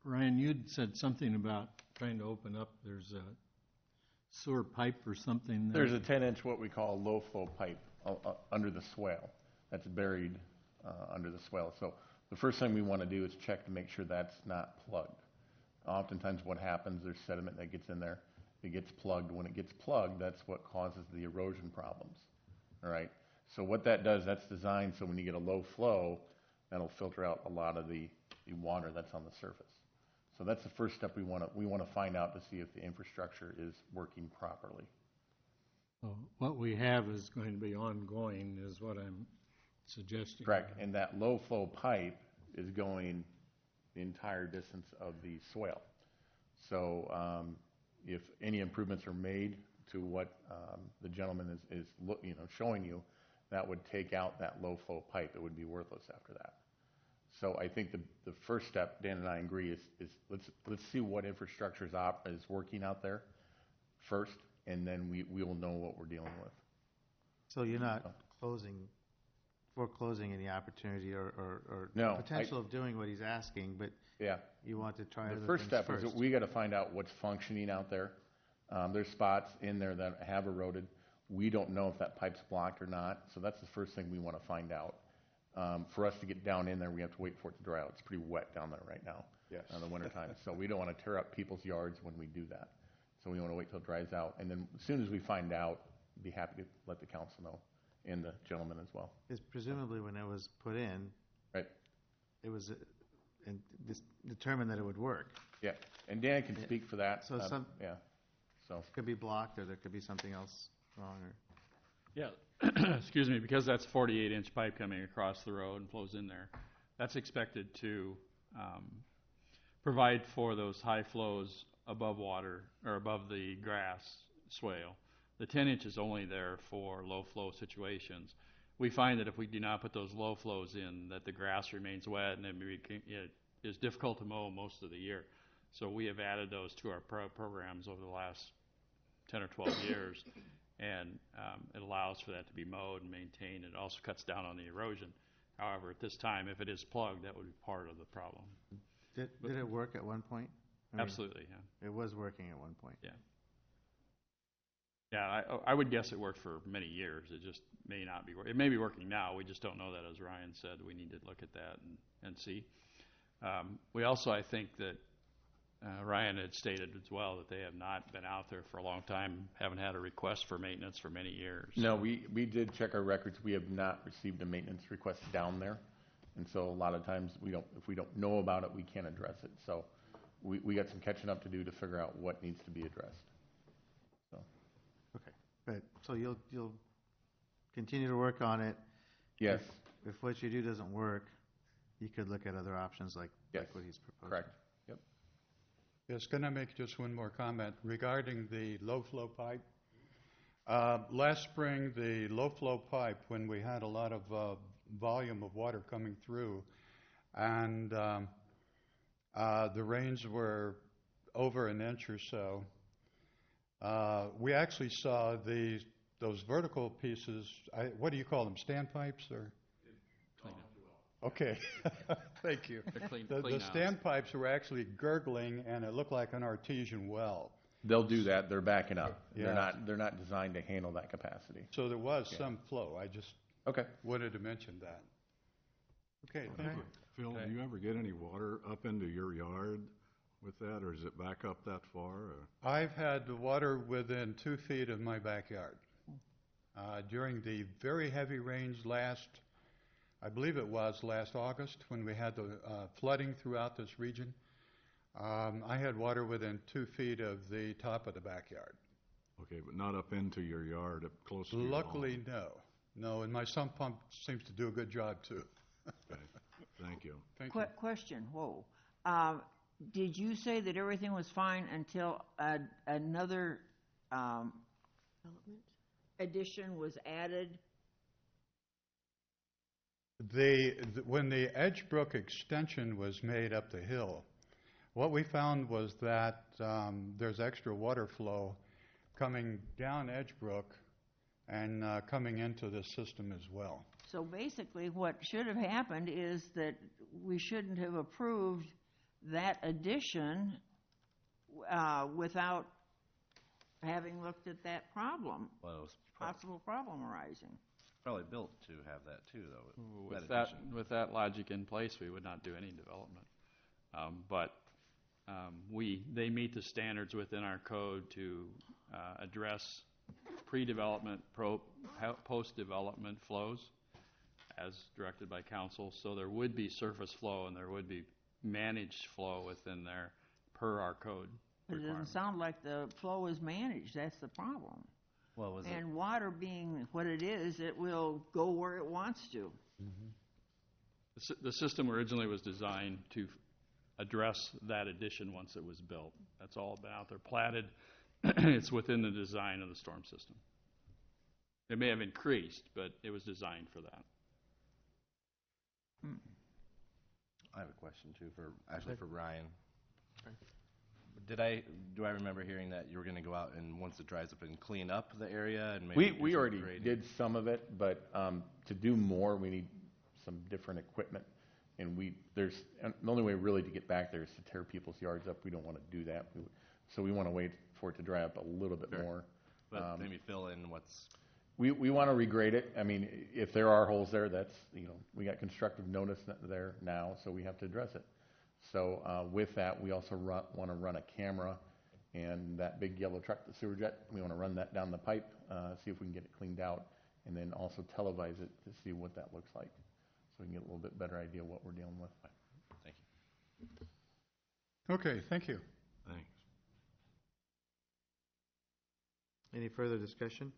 Ryan, you'd said something about trying to open up. There's a sewer pipe or something there. There's a 10-inch what we call low-flow pipe under the swale that's buried under the swale. So the first thing we want to do is check to make sure that's not plugged. Oftentimes what happens, there's sediment that gets in there. It gets plugged. When it gets plugged, that's what causes the erosion problems. All right? So what that does, that's designed so when you get a low flow, that'll filter out a lot of the water that's on the surface. So that's the first step we want to find out to see if the infrastructure is working properly. So what we have is going to be ongoing, is what I'm suggesting. Correct. And that low flow pipe is going the entire distance of the swale. So if any improvements are made to what the gentleman is showing you, that would take out that low flow pipe. It would be worthless after that. So I think the first step, Dan and I agree, is let's see what infrastructure is working out there first, and then we will know what we're dealing with. So you're not foreclosing any opportunity or No, potential of doing what he's asking, but yeah, you want to try the other first things step first. is that we got to find out what's functioning out there. There's spots in there that have eroded. We don't know if that pipe's blocked or not, so that's the first thing we want to find out. For us to get down in there, we have to wait for it to dry out. It's pretty wet down there right now in the wintertime. So we don't want to tear up people's yards when we do that. So we want to wait till it dries out. And then as soon as we find out, be happy to let the council know and the gentleman as well. Because presumably when it was put in, right, it was determined that it would work. Yeah, and Dan can speak for that. So So it could be blocked, or there could be something else wrong. Yeah, excuse me, because that's 48-inch pipe coming across the road and flows in there. That's expected to provide for those high flows above water or above the grass swale. The 10-inch is only there for low flow situations. We find that if we do not put those low flows in, that the grass remains wet and it is difficult to mow most of the year. So we have added those to our programs over the last 10 or 12 years, and it allows for that to be mowed and maintained. It also cuts down on the erosion. However, at this time, if it is plugged, that would be part of the problem. Did it work at one point? I mean, Absolutely, yeah. It was working at one point. Yeah. Yeah, I would guess it worked for many years. It just may not be working. It may be working now. We just don't know that, as Ryan said. We need to look at that and see. We also, I think that Ryan had stated as well that they have not been out there for a long time, haven't had a request for maintenance for many years. No, we did check our records. We have not received a maintenance request down there. And so a lot of times if we don't know about it, we can't address it. So we got some catching up to do to figure out what needs to be addressed. So. Okay. But so you'll continue to work on it. Yes. If what you do doesn't work, you could look at other options like what he's proposing. Correct. Yep. Yes, can I make just one more comment regarding the low-flow pipe? Last spring, the low-flow pipe, when we had a lot of volume of water coming through, and the rains were over an inch or so, we actually saw those vertical pieces, what do you call them, standpipes? Or? Okay, thank you. The standpipes were actually gurgling, and it looked like an artesian well. They'll do that. They're backing up. Yeah. They're not designed to handle that capacity. So there was some flow. I just wanted to mention that. Okay, thank you. Phil, do you ever get any water up into your yard with that, or is it back up that far? Or? I've had the water within 2 feet of my backyard. During the very heavy rains I believe it was last August, when we had the flooding throughout this region, I had water within 2 feet of the top of the backyard. Okay, but not up into your yard, up close to your Luckily, home. no, and my sump pump seems to do a good job too. Okay, thank you. Thank you. Question, whoa. Did you say that everything was fine until another addition was added? When the Edgebrook extension was made up the hill, what we found was that there's extra water flow coming down Edgebrook and coming into the system as well. So basically what should have happened is that we shouldn't have approved that addition without having looked at that problem, possible problem arising. Probably built to have that too, though. With that logic in place, we would not do any development. They meet the standards within our code to address pre-development, post-development flows as directed by council. So there would be surface flow and there would be managed flow within there per our code. But it doesn't sound like the flow is managed. That's the problem. And water being what it is, it will go where it wants to. Mm-hmm. The system originally was designed to address that addition once it was built. That's all been out there platted. It's within the design of the storm system. It may have increased, but it was designed for that. I have a question too for Ryan. Do I remember hearing that you were going to go out and once it dries up and clean up the area and maybe we already did some of it, but to do more we need some different equipment, and the only way really to get back there is to tear people's yards up. We don't want to do that, so we want to wait for it to dry up a little bit more. But maybe fill in what's. We want to regrade it. I mean, if there are holes there, that's we got constructive notice there now, so we have to address it. So with that, we also want to run a camera, and that big yellow truck, the sewer jet, we want to run that down the pipe, see if we can get it cleaned out, and then also televise it to see what that looks like, so we can get a little bit better idea of what we're dealing with. Thank you. Okay, thank you. Thanks. Any further discussion?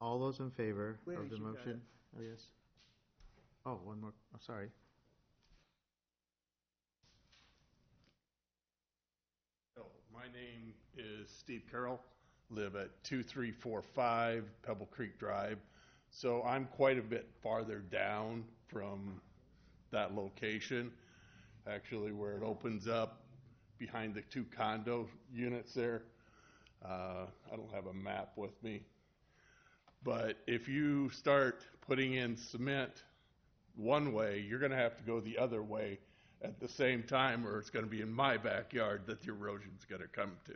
All those in favor Wait a of minute, the you got motion? Oh, yes. Oh, one more, oh, sorry. My name is Steve Carroll, live at 2345 Pebble Creek Drive. So I'm quite a bit farther down from that location, actually where it opens up behind the 2 condo units there. I don't have a map with me. But if you start putting in cement one way, you're going to have to go the other way at the same time, or it's going to be in my backyard that the erosion's going to come to,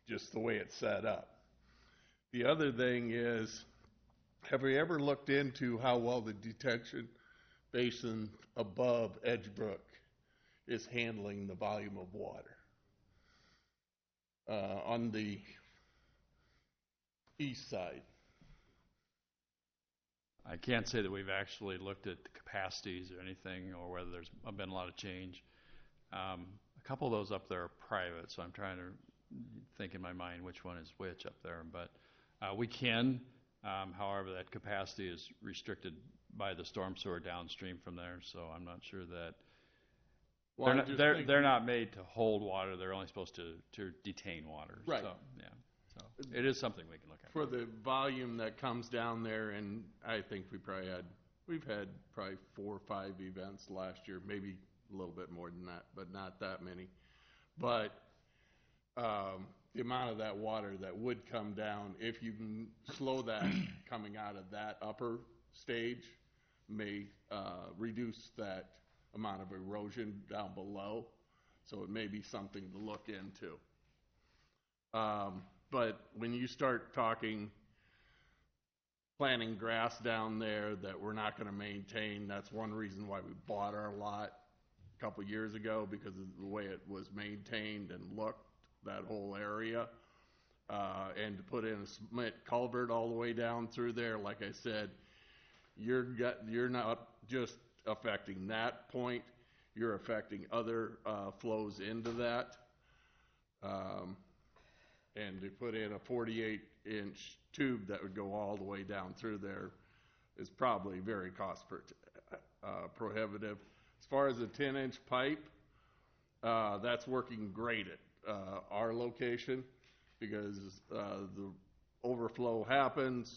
just the way it's set up. The other thing is, have we ever looked into how well the detention basin above Edgebrook is handling the volume of water? On the east side. I can't say that we've actually looked at the capacities or anything, or whether there's been a lot of change. A couple of those up there are private, so I'm trying to think in my mind which one is which up there. But we can, however, that capacity is restricted by the storm sewer downstream from there, so I'm not sure that. Well, they're not made to hold water. They're only supposed to detain water. Right. So, yeah. So it is something we can look at. For the volume that comes down there, and I think we've had probably 4 or 5 events last year, maybe a little bit more than that, but not that many. But the amount of that water that would come down, if you can slow that coming out of that upper stage, may reduce that amount of erosion down below. So it may be something to look into. But when you start talking planting grass down there that we're not going to maintain, that's one reason why we bought our lot a couple years ago, because of the way it was maintained and looked, that whole area. And to put in a cement culvert all the way down through there, like I said, you're not just affecting that point, you're affecting other flows into that. And to put in a 48-inch tube that would go all the way down through there is probably very cost prohibitive. As far as the 10-inch pipe, that's working great at our location, because the overflow happens,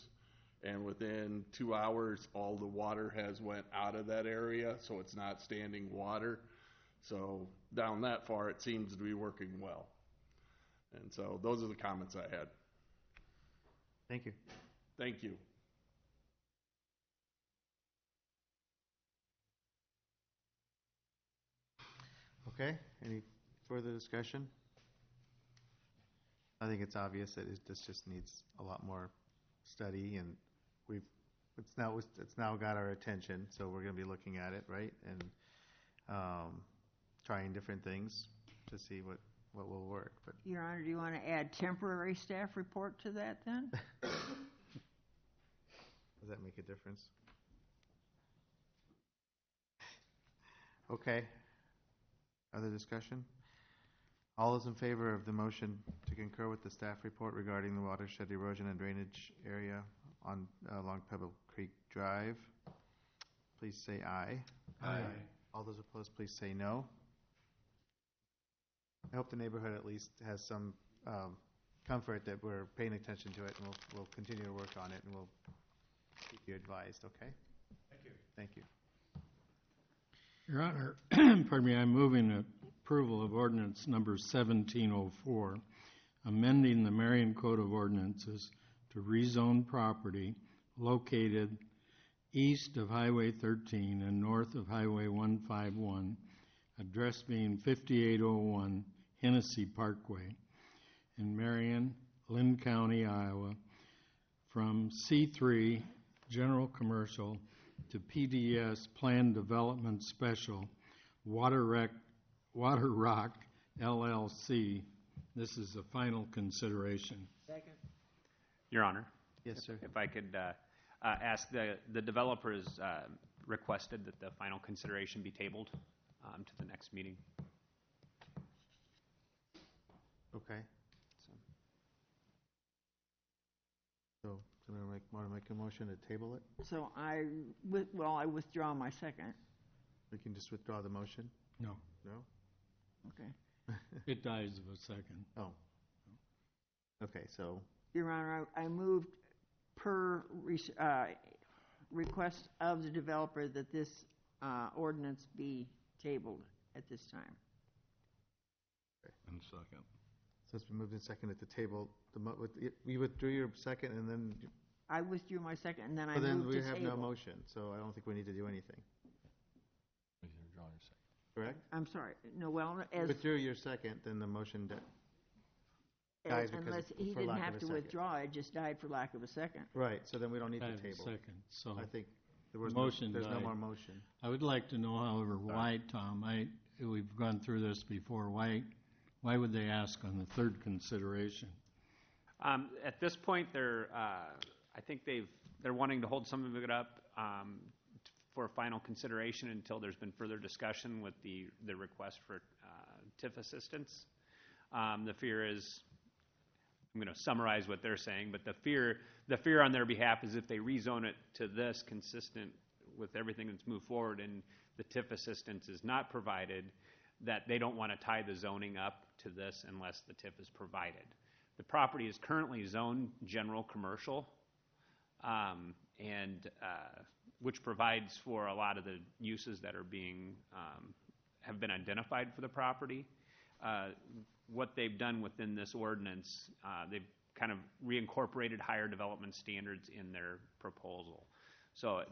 and within 2 hours all the water has went out of that area, so it's not standing water. So down that far it seems to be working well. And so those are the comments I had. Thank you. Thank you. Okay, any further discussion? I think it's obvious that this just needs a lot more study, and it's now got our attention, so we're going to be looking at it, right? And trying different things to see what will work. But Your Honor, do you want to add temporary staff report to that then? does that make a difference? Okay. Other discussion? All those in favor of the motion to concur with the staff report regarding the watershed erosion and drainage area along Pebble Creek Drive, please say aye. Aye. All those opposed, please say no. I hope the neighborhood at least has some comfort that we're paying attention to it, and we'll continue to work on it, and we'll keep you advised, okay? Thank you. Thank you. Your Honor, pardon me, I'm moving approval of ordinance number 1704, amending the Marion Code of Ordinances to rezone property located east of Highway 13 and north of Highway 151, address being 5801 Hennessy Parkway in Marion, Lynn County, Iowa, from C3 General Commercial to PDS Planned Development Special, Water Rock LLC. This is the final consideration. Second. Your Honor. Yes, sir. If I could ask, the developers requested that the final consideration be tabled to the next meeting. Okay. So, I'm going to make make a motion to table it? So I withdraw my second. We can just withdraw the motion? No, No? Okay. it dies of a second. Oh. Okay, so, Your Honor, I moved per request of the developer that this ordinance be tabled at this time. And second. so it's been moved and seconded to table. You withdrew your second and then, I withdrew my second, and then I but then moved we to have no table. motion, so I don't think we need to do anything. Withdraw your second. Correct? I'm sorry, no, well, as, Withdrew your second, then the motion dies because unless he for didn't lack of have a to second. withdraw, it just died for lack of a second. Right, so then we don't need to Dies of a table. second, so. I think there The was motion there's no died. more motion. I would like to know, however, why, Tom, we've gone through this before, why would they ask on the third consideration? At this point, I think they're wanting to hold some of it up for final consideration until there's been further discussion with the request for TIF assistance. The fear is, I'm going to summarize what they're saying, but the fear on their behalf is if they rezone it to this consistent with everything that's moved forward and the TIF assistance is not provided, that they don't want to tie the zoning up to this unless the TIF is provided. The property is currently zoned general commercial, which provides for a lot of the uses that are have been identified for the property. What they've done within this ordinance, they've kind of reincorporated higher development standards in their proposal. So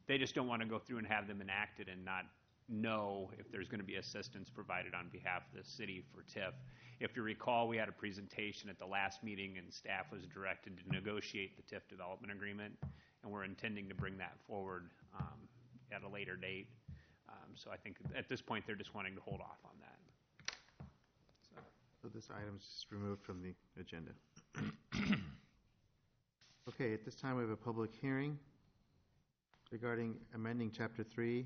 they just don't want to go through and have them enacted and not know if there's going to be assistance provided on behalf of the city for TIF. If you recall, we had a presentation at the last meeting and staff was directed to negotiate the TIF development agreement, and we're intending to bring that forward at a later date. So I think at this point they're just wanting to hold off on that. So this item is just removed from the agenda. Okay, at this time we have a public hearing regarding amending Chapter 3,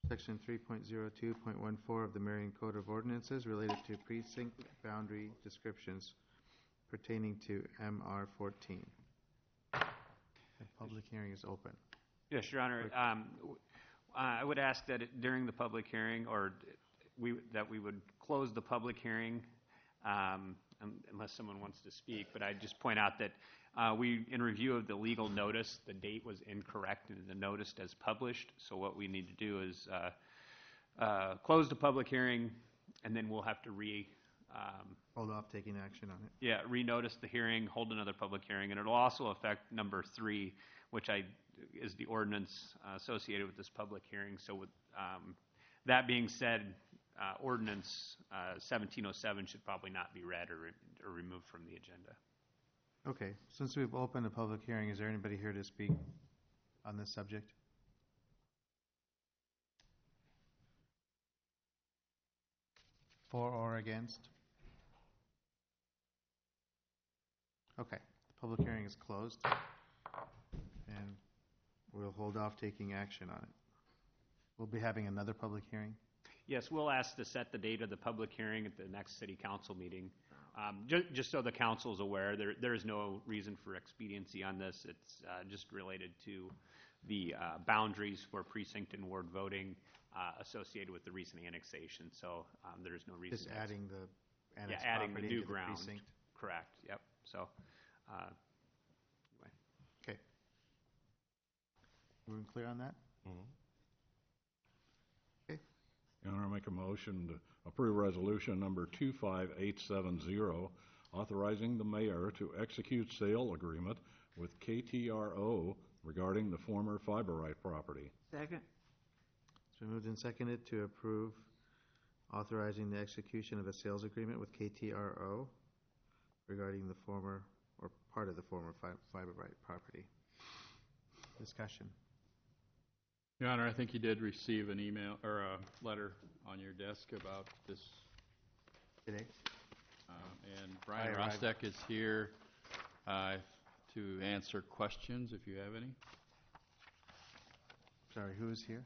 Section 3.02.14 of the Marion Code of Ordinances related to precinct boundary descriptions pertaining to MR 14. The public hearing is open. Yes, Your Honor. I would ask that during the public hearing, or that we would close the public hearing unless someone wants to speak. But I'd just point out that in review of the legal notice, the date was incorrect in the notice as published. So what we need to do is close the public hearing, and then we'll have to hold off taking action on it. Yeah, renotice the hearing, hold another public hearing, and it'll also affect number 3, which is the ordinance associated with this public hearing. So with that being said, ordinance 1707 should probably not be read or removed from the agenda. Okay, since we've opened a public hearing, is there anybody here to speak on this subject? For or against? Okay, the public hearing is closed, and we'll hold off taking action on it. We'll be having another public hearing? Yes, we'll ask to set the date of the public hearing at the next city council meeting. Just so the council is aware, there is no reason for expediency on this. It's just related to the boundaries for precinct and ward voting associated with the recent annexation. So there is no reason. Just adding the annexed adding the property new to the ground. precinct? Correct. Yep. So. Anyway. Okay. We're clear on that? Okay. Your Honor, I make a motion to approve resolution number 25870, authorizing the mayor to execute sale agreement with KTRO regarding the former Fiberite property. Second. It's been moved and seconded to approve authorizing the execution of a sales agreement with KTRO regarding the former, or part of the former Fiberite property. Discussion. Your Honor, I think you did receive an email or a letter on your desk about this. Today? And Brian Rostek is here to answer questions if you have any. Sorry, who is here?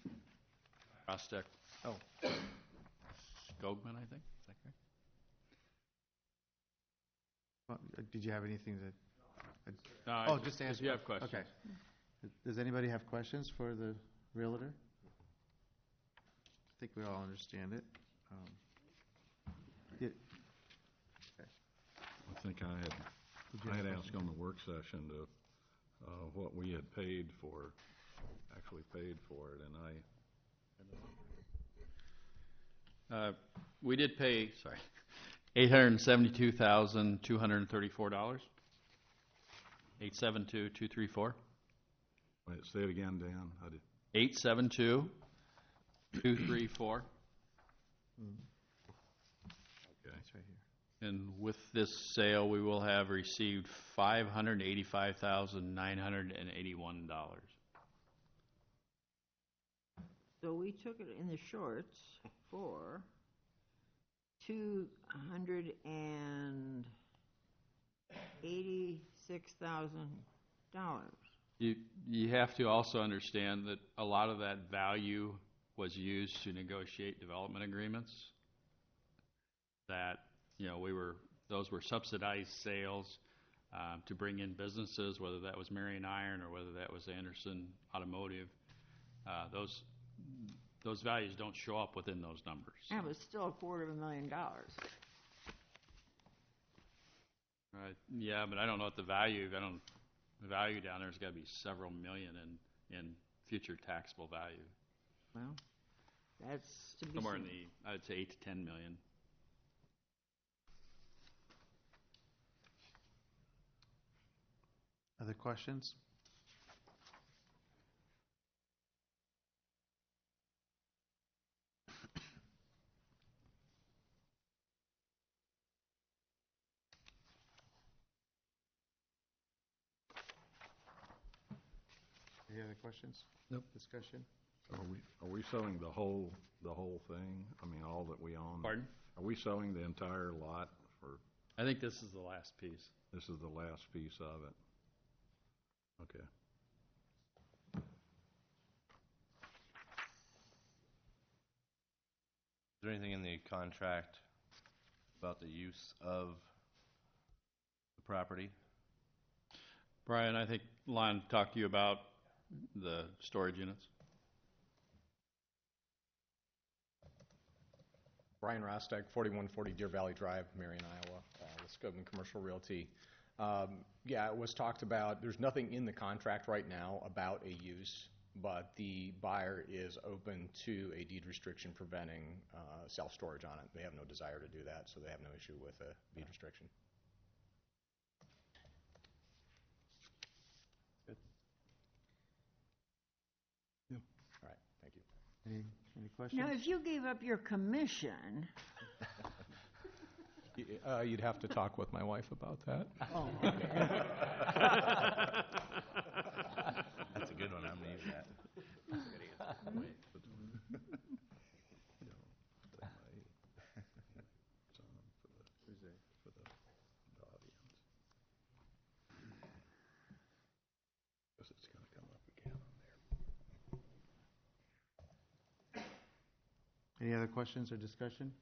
Rostek. Oh. Skogman, I think. Is that correct? Well, did you have anything to Oh, just answer. If you have questions. Okay. Does anybody have questions for the realtor? I think we all understand it. Yeah. Okay. I think I had asked on the work session to, what we had paid for, actually paid for it, and We did pay, sorry, $872,234. 872,234. wait, say it again, Dan. I did. 872,234. Okay. It's right here. And with this sale, we will have received $585,981. So we took it in the shorts for $286,000. You have to also understand that a lot of that value was used to negotiate development agreements. That, those were subsidized sales to bring in businesses, whether that was Marion Iron or whether that was Anderson Automotive. Those values don't show up within those numbers. That was still $250,000. Yeah, but I don't know what the value. The value down there's got to be several million in future taxable value. Well, that's to be Somewhere in seen. I'd say 8 to 10 million. Other questions? Any other questions? Nope. Discussion? Are we selling the whole thing? I mean, all that we own? Pardon? Are we selling the entire lot for? I think this is the last piece. This is the last piece of it. Okay. Is there anything in the contract about the use of the property? Brian, I think Lon talked to you about the storage units. Brian Rostek, 4140 Deer Valley Drive, Marion, Iowa, with Scobin Commercial Realty. Yeah, it was talked about. There's nothing in the contract right now about a use, but the buyer is open to a deed restriction preventing self-storage on it. They have no desire to do that, so they have no issue with a deed restriction. Good. Yeah. All right, thank you. Any questions? Now, if you gave up your commission... You'd have to talk with my wife about that. Oh, okay. That's a good one. I'm going to use that. That's a good answer. Because it's going to come up again on there. Any other questions or discussion?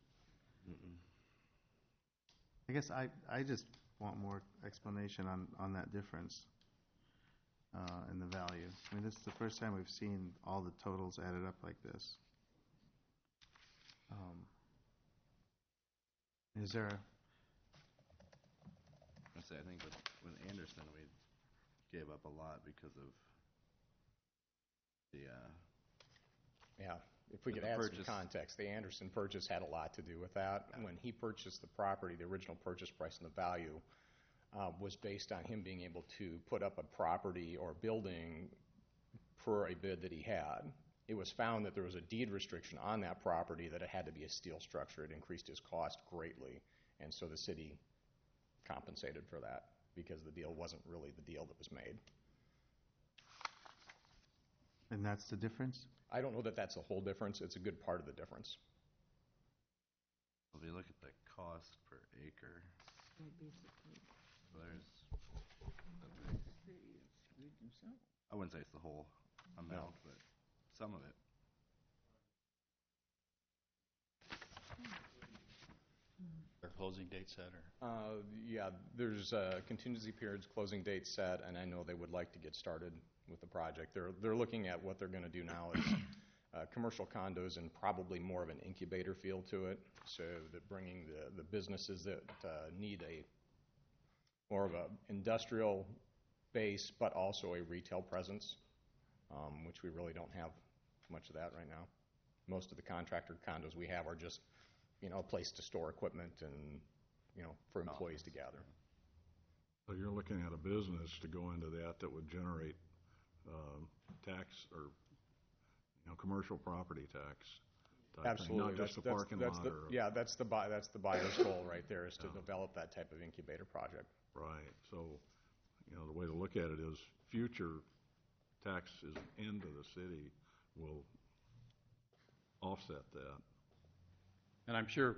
I guess I just want more explanation on that difference in the value. I mean, this is the first time we've seen all the totals added up like this. Is there I think with Anderson, we gave up a lot because of the Yeah, if we could add some context, the Anderson purchase had a lot to do with that. When he purchased the property, the original purchase price and the value was based on him being able to put up a property or building per a bid that he had. It was found that there was a deed restriction on that property that it had to be a steel structure. It increased his cost greatly, and so the city compensated for that because the deal wasn't really the deal that was made. And that's the difference? I don't know that that's a whole difference. It's a good part of the difference. If you look at the cost per acre, so I wouldn't say it's the whole amount, but some of it. closing date set, or? Yeah, there's contingency periods, closing date set, and I know they would like to get started with the project. They're looking at what they're going to do now is commercial condos and probably more of an incubator feel to it, so that bringing the businesses that need a more of a industrial base, but also a retail presence, which we really don't have much of that right now. Most of the contractor condos we have are just, a place to store equipment and, for employees to gather. So you're looking at a business to go into that would generate tax or, commercial property tax type thing, Absolutely. not just a parking lot or. Yeah, that's the buyer's goal right there, is to develop that type of incubator project. Right. So, the way to look at it is future taxes into the city will offset that. And I'm sure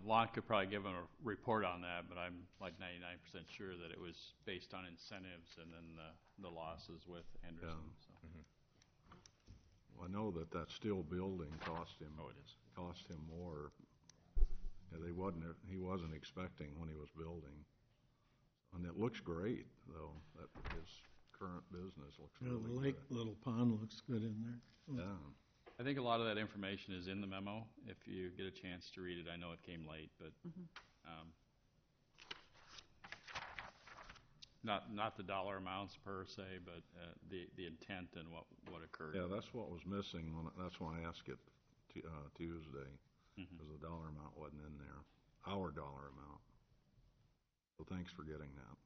Lon could probably give a report on that, but I'm like 99% sure that it was based on incentives and then the losses with Anderson. Yeah. So. Well, I know that steel building cost him. Oh, it is. Cost him more. Yeah, he wasn't expecting when he was building. And it looks great, though. That his current business looks really The lake, good. little pond looks good in there. Yeah. I think a lot of that information is in the memo. If you get a chance to read it, I know it came late, but not the dollar amounts per se, but the intent and what occurred. Yeah, that's what was missing. That's why I asked it Tuesday, because the dollar amount wasn't in there, our dollar amount. So thanks for getting that.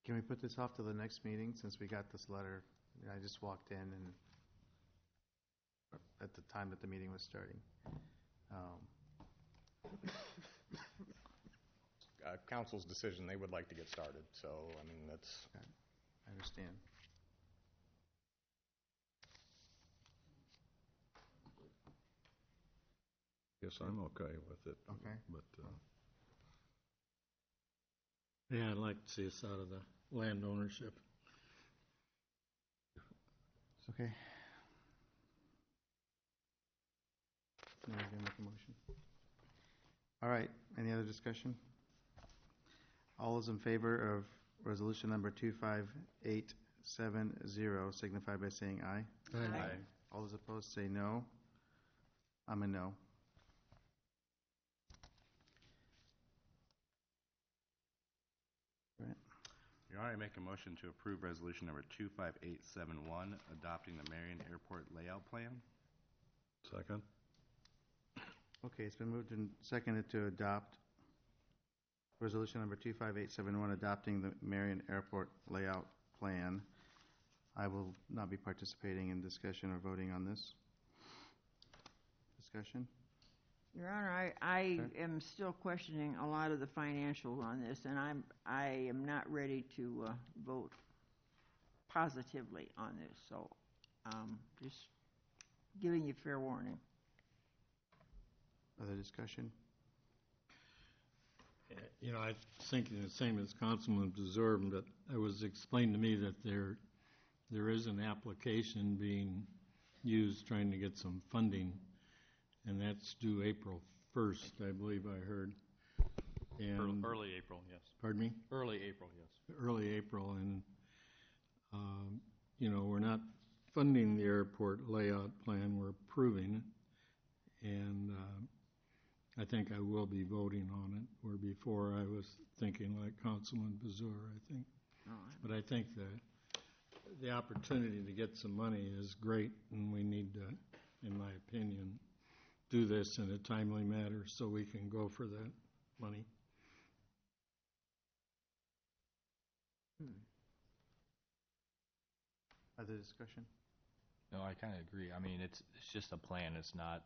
Can we put this off to the next meeting, since we got this letter? I just walked in and at the time that the meeting was starting. Council's decision, they would like to get started, so, that's... I understand. Guess I'm okay with it. Okay. But, Yeah, I'd like to see us out of the land ownership. It's okay. Now you're going to make a motion. All right, any other discussion? All those in favor of resolution number 25870 signify by saying aye. Aye. Aye. All those opposed say no. I'm a no. Right. Your Honor, I make a motion to approve resolution number 25871, adopting the Marion Airport layout plan. second? Okay, it's been moved and seconded to adopt resolution number 25871, adopting the Marion Airport layout plan. I will not be participating in discussion or voting on this. Discussion? Your Honor, I am still questioning a lot of the financials on this, and I am not ready to vote positively on this, so just giving you fair warning. Other discussion? I was thinking the same as Councilman Desorb, but it was explained to me that there is an application being used trying to get some funding, and that's due April 1st, I believe I heard. And Early April, yes. Pardon me? Early April, yes. Early April, and we're not funding the airport layout plan, we're approving it, and I think I will be voting on it, where before I was thinking like Councilman Bazur, I think. But I think the opportunity to get some money is great, and we need to, in my opinion, do this in a timely manner so we can go for that money. Other discussion? No, I kind of agree. It's just a plan. It's not,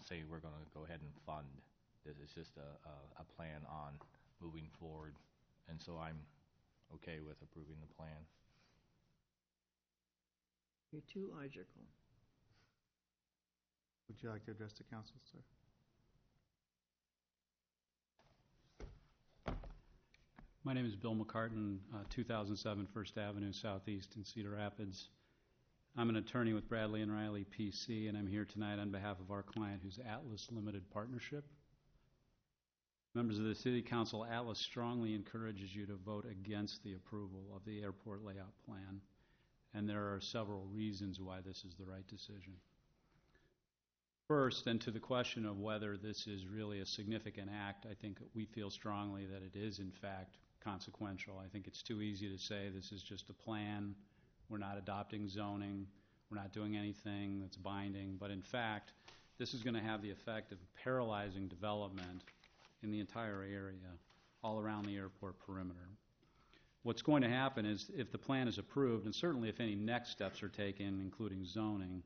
say we're going to go ahead and fund. It's just a plan on moving forward. And so I'm okay with approving the plan. You're too logical. Would you like to address the council, sir? My name is Bill McCartan, 2007 First Avenue Southeast in Cedar Rapids. I'm an attorney with Bradley and Riley PC, and I'm here tonight on behalf of our client, who's Atlas Limited Partnership. Members of the City Council, Atlas strongly encourages you to vote against the approval of the airport layout plan, and there are several reasons why this is the right decision. First, and to the question of whether this is really a significant act, I think we feel strongly that it is, in fact, consequential. I think it's too easy to say this is just a plan, we're not adopting zoning, we're not doing anything that's binding, but in fact, this is going to have the effect of paralyzing development in the entire area, all around the airport perimeter. What's going to happen is, if the plan is approved, and certainly if any next steps are taken, including zoning,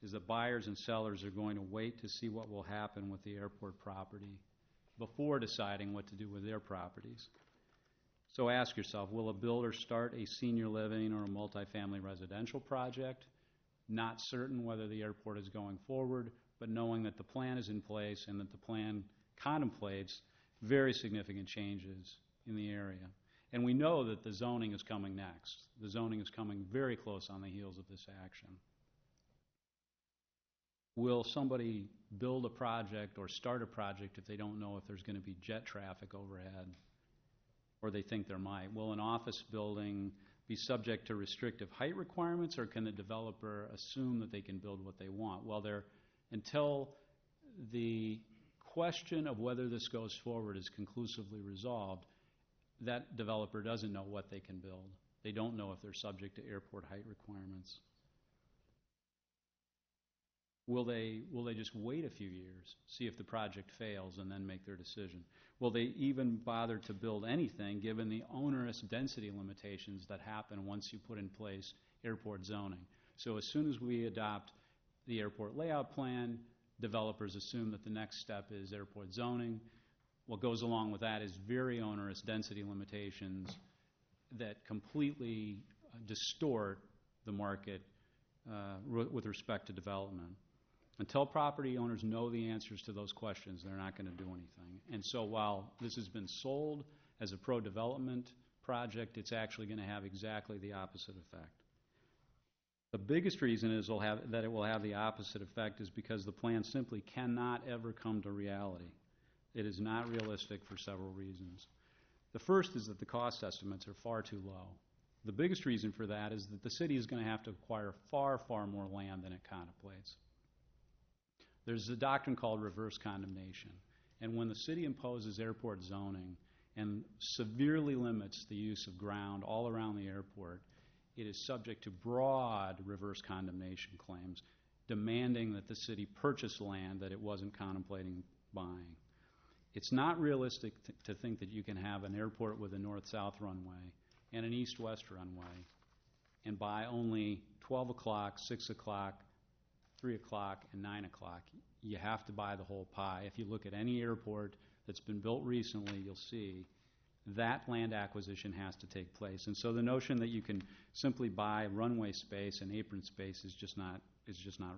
is that buyers and sellers are going to wait to see what will happen with the airport property before deciding what to do with their properties. So ask yourself, will a builder start a senior living or a multifamily residential project, not certain whether the airport is going forward, but knowing that the plan is in place and that the plan contemplates very significant changes in the area? And we know that the zoning is coming next. The zoning is coming very close on the heels of this action. Will somebody build a project or start a project if they don't know if there's going to be jet traffic overhead, or they think there might? Will an office building be subject to restrictive height requirements, or can the developer assume that they can build what they want? Well, until the question of whether this goes forward is conclusively resolved, that developer doesn't know what they can build. They don't know if they're subject to airport height requirements. Will they just wait a few years, see if the project fails, and then make their decision? Will they even bother to build anything given the onerous density limitations that happen once you put in place airport zoning? So as soon as we adopt the airport layout plan, developers assume that the next step is airport zoning. What goes along with that is very onerous density limitations that completely distort the market with respect to development. Until property owners know the answers to those questions, they're not going to do anything. And so while this has been sold as a pro-development project, it's actually going to have exactly the opposite effect. The biggest reason that it will have the opposite effect is because the plan simply cannot ever come to reality. It is not realistic for several reasons. The first is that the cost estimates are far too low. The biggest reason for that is that the city is going to have to acquire far, far more land than it contemplates. There's a doctrine called reverse condemnation, and when the city imposes airport zoning and severely limits the use of ground all around the airport, it is subject to broad reverse condemnation claims demanding that the city purchase land that it wasn't contemplating buying. It's not realistic to think that you can have an airport with a north-south runway and an east-west runway and buy only 12 o'clock, 6 o'clock, 3 o'clock, and 9 o'clock. You have to buy the whole pie. If you look at any airport that's been built recently, you'll see that land acquisition has to take place. And so the notion that you can simply buy runway space and apron space is just not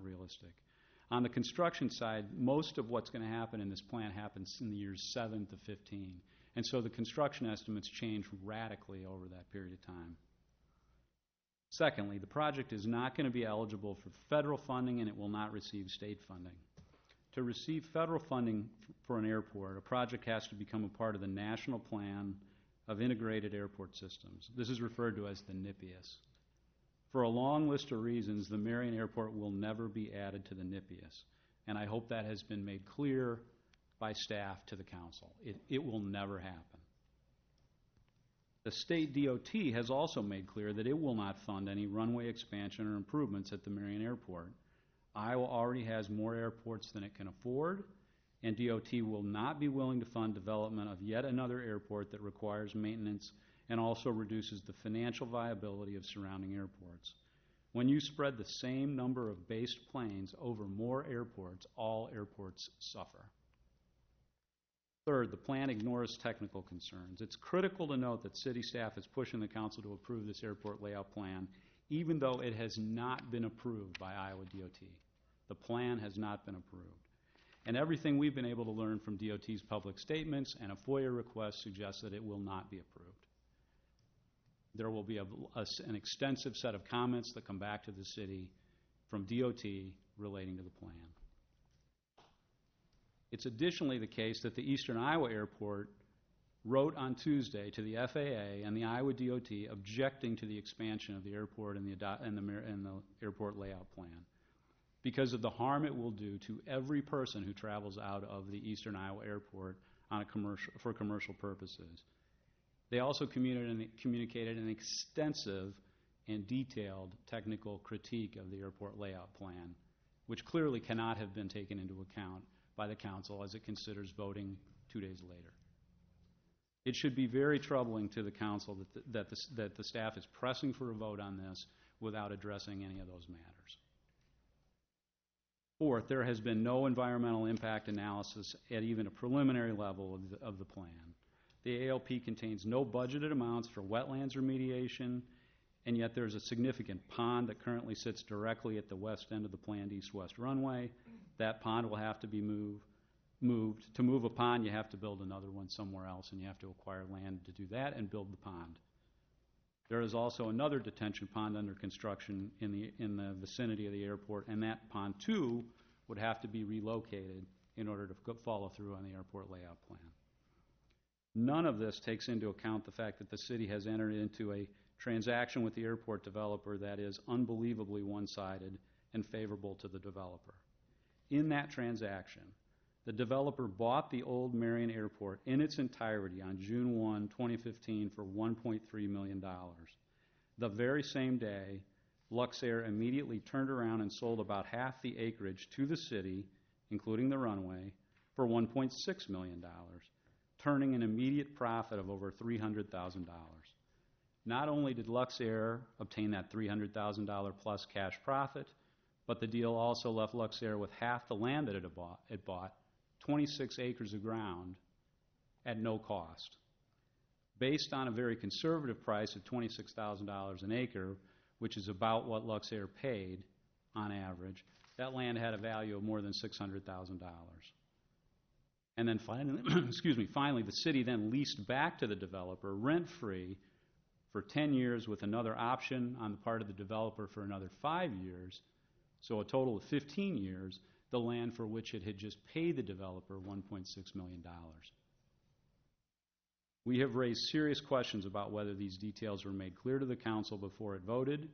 realistic. On the construction side, most of what's going to happen in this plan happens in the years 7 to 15. And so the construction estimates change radically over that period of time. Secondly, the project is not going to be eligible for federal funding, and it will not receive state funding. To receive federal funding for an airport, a project has to become a part of the National Plan of Integrated Airport Systems. This is referred to as the NIPIAS. For a long list of reasons, the Marion Airport will never be added to the NIPIAS, and I hope that has been made clear by staff to the council. It will never happen. The state DOT has also made clear that it will not fund any runway expansion or improvements at the Marion Airport. Iowa already has more airports than it can afford, and DOT will not be willing to fund development of yet another airport that requires maintenance and also reduces the financial viability of surrounding airports. When you spread the same number of based planes over more airports, all airports suffer. Third, the plan ignores technical concerns. It's critical to note that city staff is pushing the council to approve this airport layout plan, even though it has not been approved by Iowa DOT. The plan has not been approved. And everything we've been able to learn from DOT's public statements and a FOIA request suggests that it will not be approved. There will be an extensive set of comments that come back to the city from DOT relating to the plan. It's additionally the case that the Eastern Iowa Airport wrote on Tuesday to the FAA and the Iowa DOT objecting to the expansion of the airport and the airport layout plan because of the harm it will do to every person who travels out of the Eastern Iowa Airport on for commercial purposes. They also communicated an extensive and detailed technical critique of the airport layout plan, which clearly cannot have been taken into account by the council as it considers voting 2 days later. It should be very troubling to the council that the staff is pressing for a vote on this without addressing any of those matters. Fourth, there has been no environmental impact analysis at even a preliminary level of the plan. The ALP contains no budgeted amounts for wetlands remediation, and yet there's a significant pond that currently sits directly at the west end of the planned east-west runway. That pond will have to be moved. To move a pond, you have to build another one somewhere else, and you have to acquire land to do that and build the pond. There is also another detention pond under construction in the vicinity of the airport, and that pond, too, would have to be relocated in order to follow through on the airport layout plan. None of this takes into account the fact that the city has entered into a transaction with the airport developer that is unbelievably one-sided and favorable to the developer. In that transaction, the developer bought the old Marion Airport in its entirety on June 1, 2015 for $1.3 million. The very same day, Luxair immediately turned around and sold about half the acreage to the city, including the runway, for $1.6 million, turning an immediate profit of over $300,000. Not only did Luxair obtain that $300,000 plus cash profit, but the deal also left Luxair with half the land that it bought, 26 acres of ground, at no cost. Based on a very conservative price of $26,000 an acre, which is about what Luxair paid on average, that land had a value of more than $600,000. And then finally, the city then leased back to the developer rent-free for 10 years with another option on the part of the developer for another 5 years, so a total of 15 years, the land for which it had just paid the developer $1.6 million. We have raised serious questions about whether these details were made clear to the council before it voted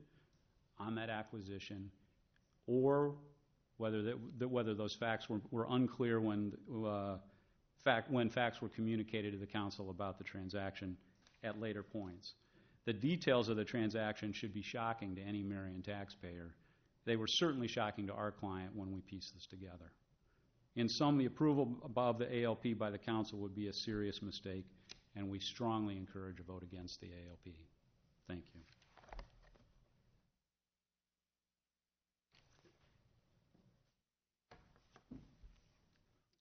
on that acquisition, or whether those facts were unclear when facts were communicated to the council about the transaction at later points. The details of the transaction should be shocking to any Marion taxpayer. They were certainly shocking to our client when we pieced this together. In sum, the approval of the ALP by the council would be a serious mistake, and we strongly encourage a vote against the ALP. Thank you.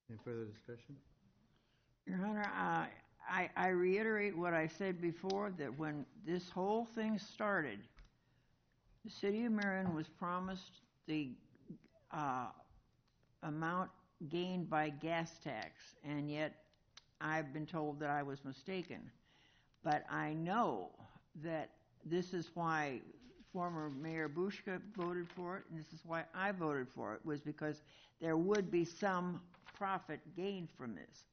Any further discussion? Your Honor, I reiterate what I said before, that when this whole thing started, the city of Marion was promised the amount gained by gas tax, and yet I've been told that I was mistaken. But I know that this is why former Mayor Bushka voted for it, and this is why I voted for it, was because there would be some profit gained from this.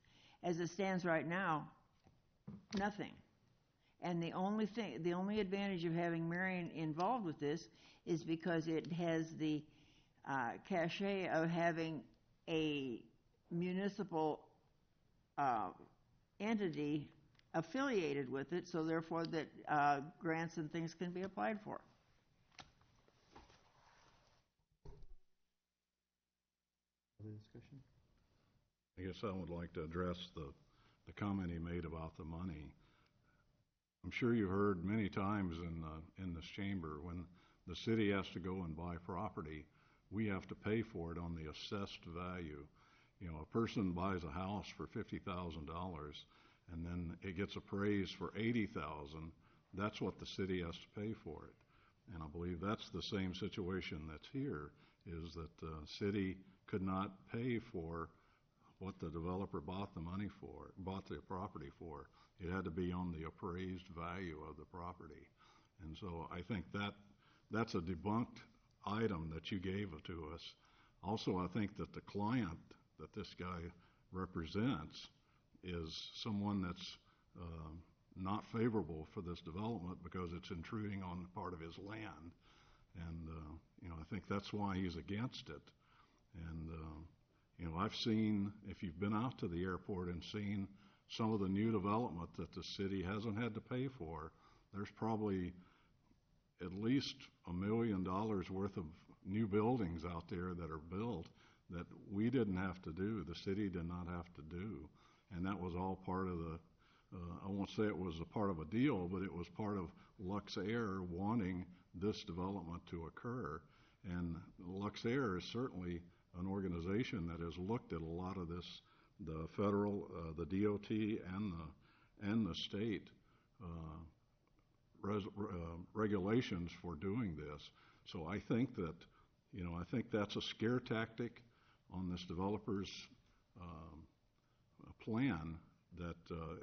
As it stands right now, nothing. And the only advantage of having Marion involved with this is because it has the cachet of having a municipal entity affiliated with it, so therefore that grants and things can be applied for. Other discussion? I guess I would like to address the comment he made about the money. I'm sure you heard many times in this chamber, when the city has to go and buy property, we have to pay for it on the assessed value. You know, a person buys a house for $50,000 and then it gets appraised for $80,000. That's what the city has to pay for it. And I believe that's the same situation that's here, is that the city could not pay for what the developer bought the money for, bought the property for. It had to be on the appraised value of the property. And so I think that's a debunked item that you gave to us. Also, I think that the client that this guy represents is someone that's not favorable for this development because it's intruding on part of his land. And, I think that's why he's against it. And, I've seen, if you've been out to the airport and seen some of the new development that the city hasn't had to pay for, there's probably at least $1 million worth of new buildings out there that are built that we didn't have to do, the city did not have to do. And that was all part of the, I won't say it was a part of a deal, but it was part of Luxair wanting this development to occur. And Luxair is certainly an organization that has looked at a lot of this, the federal, the DOT and the state regulations for doing this. So I think that, I think that's a scare tactic on this developer's plan that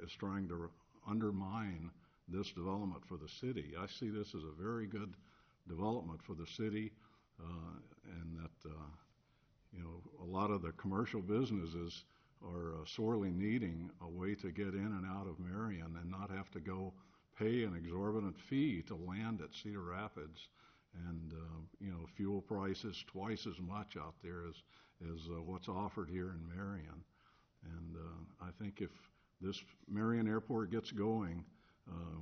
is trying to undermine this development for the city. I see this as a very good development for the city, and that, a lot of the commercial businesses are sorely needing a way to get in and out of Marion and not have to go pay an exorbitant fee to land at Cedar Rapids. And, fuel prices twice as much out there as what's offered here in Marion. And I think if this Marion Airport gets going,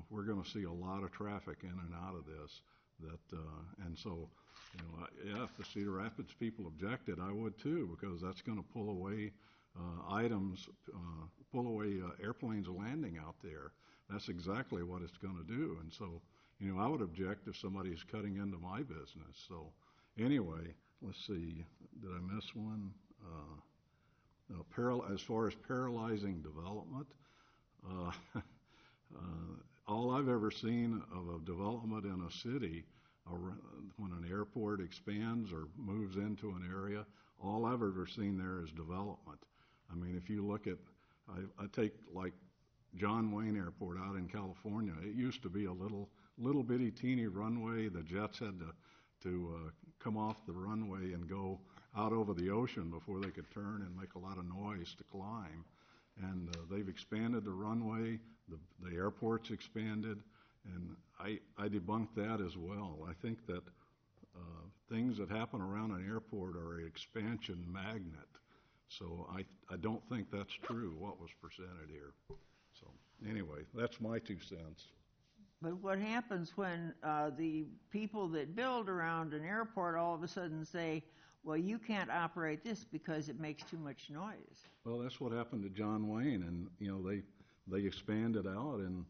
we're going to see a lot of traffic in and out of this. And so, yeah, if the Cedar Rapids people objected, I would too, because that's going to pull away airplanes landing out there. That's exactly what it's going to do. And so, I would object if somebody's cutting into my business. So anyway, let's see, did I miss one? As far as paralyzing development, all I've ever seen of a development in a city, when an airport expands or moves into an area, all I've ever seen there is development. I mean, if you look at, I take like John Wayne Airport out in California. It used to be a little bitty teeny runway. The jets had to come off the runway and go out over the ocean before they could turn and make a lot of noise to climb. And they've expanded the runway. The airport's expanded, and I debunk that as well. I think that things that happen around an airport are an expansion magnet. So I don't think that's true, what was presented here. So anyway, that's my 2 cents. But what happens when the people that build around an airport all of a sudden say, well, you can't operate this because it makes too much noise? Well, that's what happened to John Wayne, and they expanded out, and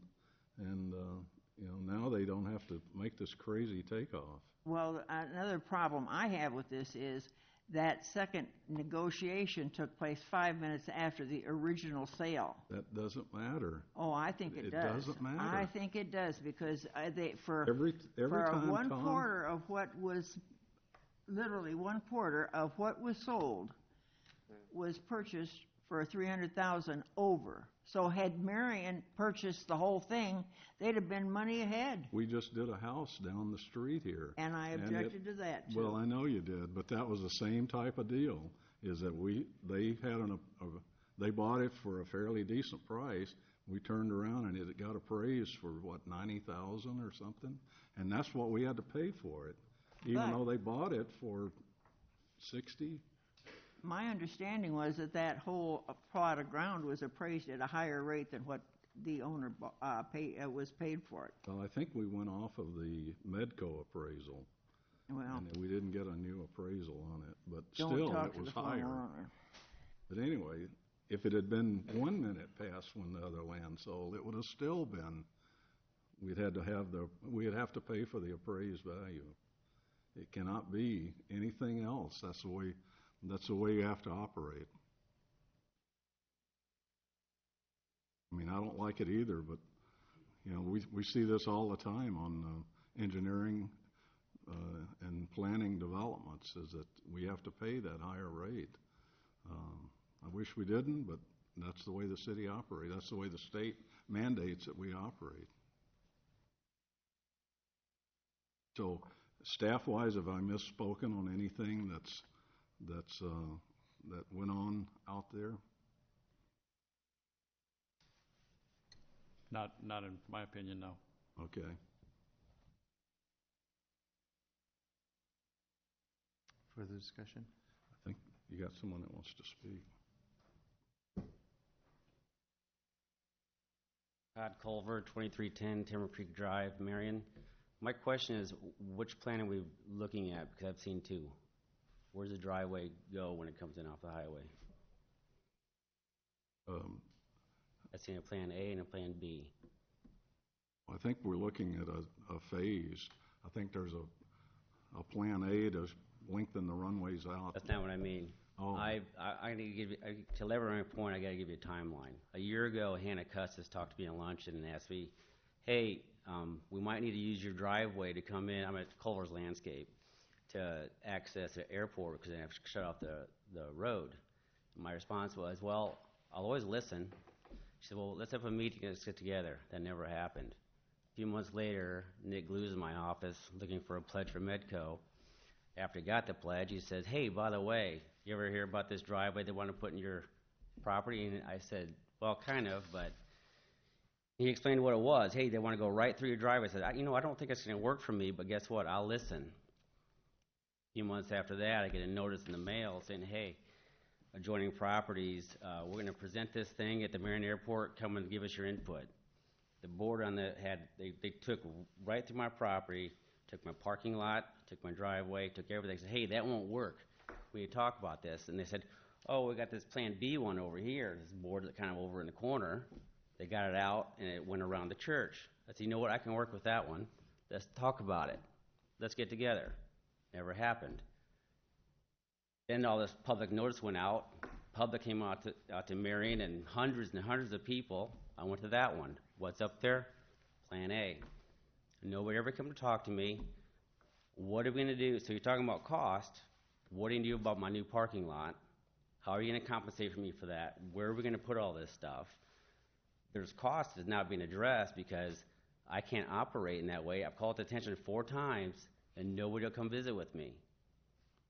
now they don't have to make this crazy takeoff. Well, another problem I have with this is that second negotiation took place 5 minutes after the original sale. That doesn't matter. Oh, I think it does. It doesn't matter. I think it does, because every time, one Tom, quarter of what was, literally 1/4 of what was sold was purchased for $300,000 over. So had Marion purchased the whole thing, they'd have been money ahead. We just did a house down the street here. And I objected to that, too. Well, I know you did, but that was the same type of deal, is that they bought it for a fairly decent price. We turned around and it got appraised for, $90,000 or something? And that's what we had to pay for it, even though they bought it for $60,000. My understanding was that whole plot of ground was appraised at a higher rate than what the owner was paid for it. Well, I think we went off of the Medco appraisal. Well, and we didn't get a new appraisal on it, but don't still talk it to was the former higher. owner. But anyway, if it had been 1 minute past when the other land sold, it would have still been, we'd have to pay for the appraised value. It cannot be anything else. That's the way you have to operate. I mean, I don't like it either, but we see this all the time on engineering and planning developments, is that we have to pay that higher rate. I wish we didn't, but that's the way the city operates. That's the way the state mandates that we operate. So, staff-wise, have I misspoken on anything that went on out there? Not in my opinion, no. Okay. Further discussion? I think you got someone that wants to speak. Todd Culver, 2310 Timber Creek Drive, Marion. My question is, which plan are we looking at? Because I've seen two. Where's the driveway go when it comes in off the highway? I've seen a plan A and a plan B. I think we're looking at a phase. I think there's a plan A to lengthen the runways out. That's not what I mean. Oh. I need to give you, to elaborate on my point, I got to give you a timeline. A year ago, Hannah Custis talked to me at lunch and asked me, hey, we might need to use your driveway to come in. I'm at Culver's Landscape to access the airport because they have to shut off the road. My response was, well, I'll always listen. She said, well, let's have a meeting and let's get together. That never happened. A few months later, Nick Glue's in my office looking for a pledge from Medco. After he got the pledge, he says, hey, by the way, you ever hear about this driveway they want to put in your property? And I said, well, kind of, but he explained what it was. Hey, they want to go right through your driveway. I said, I don't think it's going to work for me, but guess what? I'll listen. A few months after that, I get a notice in the mail saying, hey, adjoining properties, we're going to present this thing at the Marion Airport. Come and give us your input. The board on that they took right through my property, took my parking lot, took my driveway, took everything. Said, hey, that won't work. We need to talk about this. And they said, oh, we got this plan B one over here. This board that kind of over in the corner. They got it out, and it went around the church. I said, you know what? I can work with that one. Let's talk about it. Let's get together. Never happened. Then all this public notice went out. Public came out to Marion, and hundreds of people. I went to that one. What's up there? Plan A. Nobody ever come to talk to me. What are we going to do? So you're talking about cost. What do you do about my new parking lot? How are you going to compensate for me for that? Where are we going to put all this stuff? There's cost that's not being addressed because I can't operate in that way. I've called attention 4 times, and nobody will come visit with me.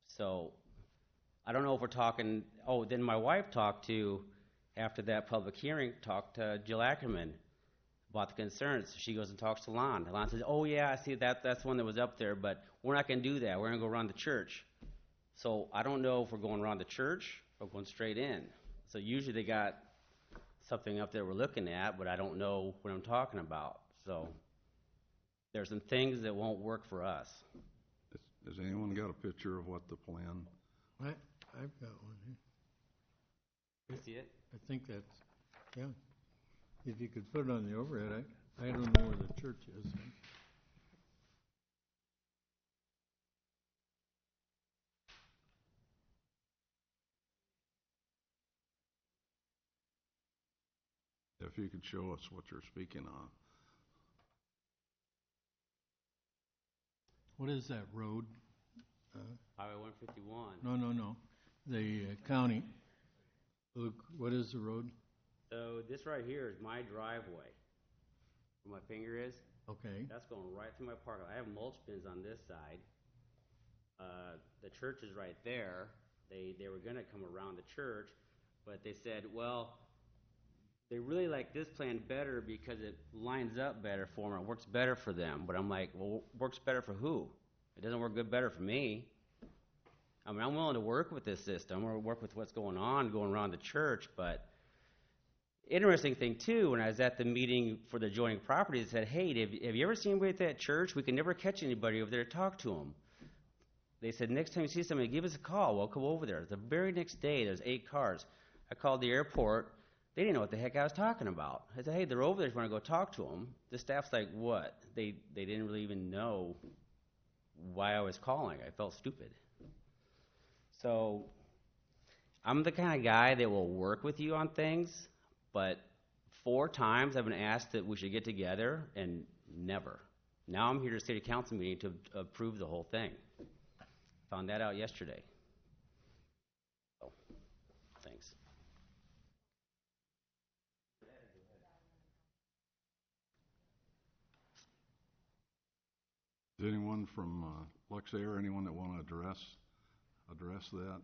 So I don't know if we're talking, then my wife talked to, after that public hearing, talked to Jill Ackerman about the concerns. She goes and talks to Lon. Lon says, oh yeah, I see that's one that was up there, but we're not going to do that. We're going to go around the church. So I don't know if we're going around the church or going straight in. So usually they got something up there we're looking at, but I don't know what I'm talking about. So there's some things that won't work for us. Has anyone got a picture of what the plan? I've got one here. You see it? I think that's, yeah. If you could put it on the overhead, I don't know where the church is. If you could show us what you're speaking on. What is that road? Highway 151. No. The county. Look, what is the road? So this right here is my driveway. Where my finger is. Okay. That's going right through my parking lot. I have mulch bins on this side. The church is right there. They were going to come around the church, but they said, well, they really like this plan better because it lines up better for them. It works better for them. But I'm like, well, works better for who? It doesn't work better for me. I mean, I'm willing to work with this system. I'm willing to work with what's going on, going around the church. But interesting thing, too, when I was at the meeting for the adjoining property, they said, hey, have you ever seen anybody at that church? We can never catch anybody over there to talk to them. They said, next time you see somebody, give us a call. We'll come over there. The very next day, there's 8 cars. I called the airport. They didn't know what the heck I was talking about. I said, hey, they're over there. If you want to go talk to them. The staff's like, what? They didn't really even know why I was calling. I felt stupid. So I'm the kind of guy that will work with you on things, but 4 times I've been asked that we should get together, and never. Now I'm here to city council meeting to approve the whole thing. Found that out yesterday. So, thanks. Is anyone from Luxair, anyone that want to address that?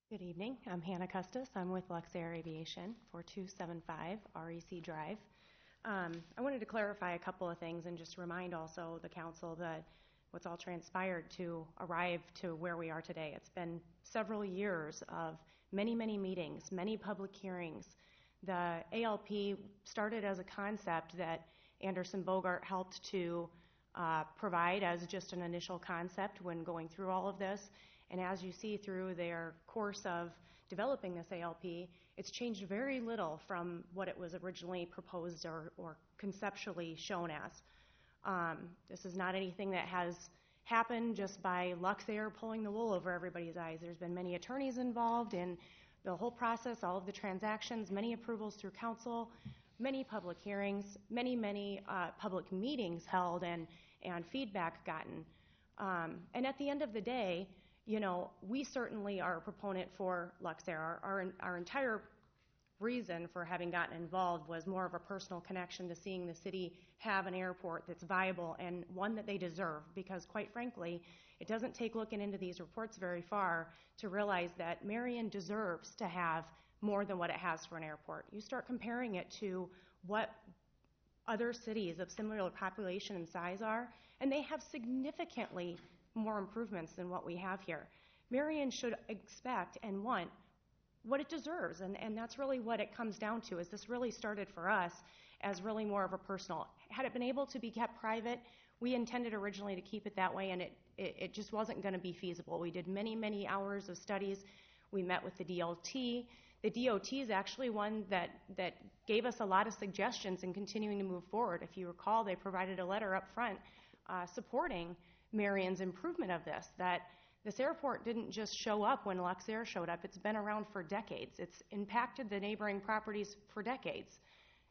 Good evening. I'm Hannah Custis. I'm with Luxair Aviation, 4275 REC Drive. I wanted to clarify a couple of things and just remind also the council that what's all transpired to arrive to where we are today. It's been several years of many, many meetings, many public hearings. The ALP started as a concept that Anderson Bogart helped to provide as just an initial concept when going through all of this. And as you see through their course of developing this ALP, it's changed very little from what it was originally proposed or conceptually shown as. This is not anything that has happened just by Luxair pulling the wool over everybody's eyes. There's been many attorneys involved in the whole process, all of the transactions, many approvals through council, many public hearings, many public meetings held and feedback gotten. And at the end of the day, you know, we certainly are a proponent for Luxair. Our entire reason for having gotten involved was more of a personal connection to seeing the city have an airport that's viable and one that they deserve, because quite frankly, it doesn't take looking into these reports very far to realize that Marion deserves to have more than what it has for an airport. You start comparing it to what other cities of similar population and size are, and they have significantly more improvements than what we have here. Marion should expect and want what it deserves, and that's really what it comes down to. Is this really started for us as really more of a personal. Had it been able to be kept private, we intended originally to keep it that way, and it just wasn't going to be feasible. We did many hours of studies. We met with the DOT. The DOT is actually one that gave us a lot of suggestions in continuing to move forward. If you recall, they provided a letter up front supporting Marion's improvement of this, that this airport didn't just show up when Luxair showed up. It's been around for decades. It's impacted the neighboring properties for decades.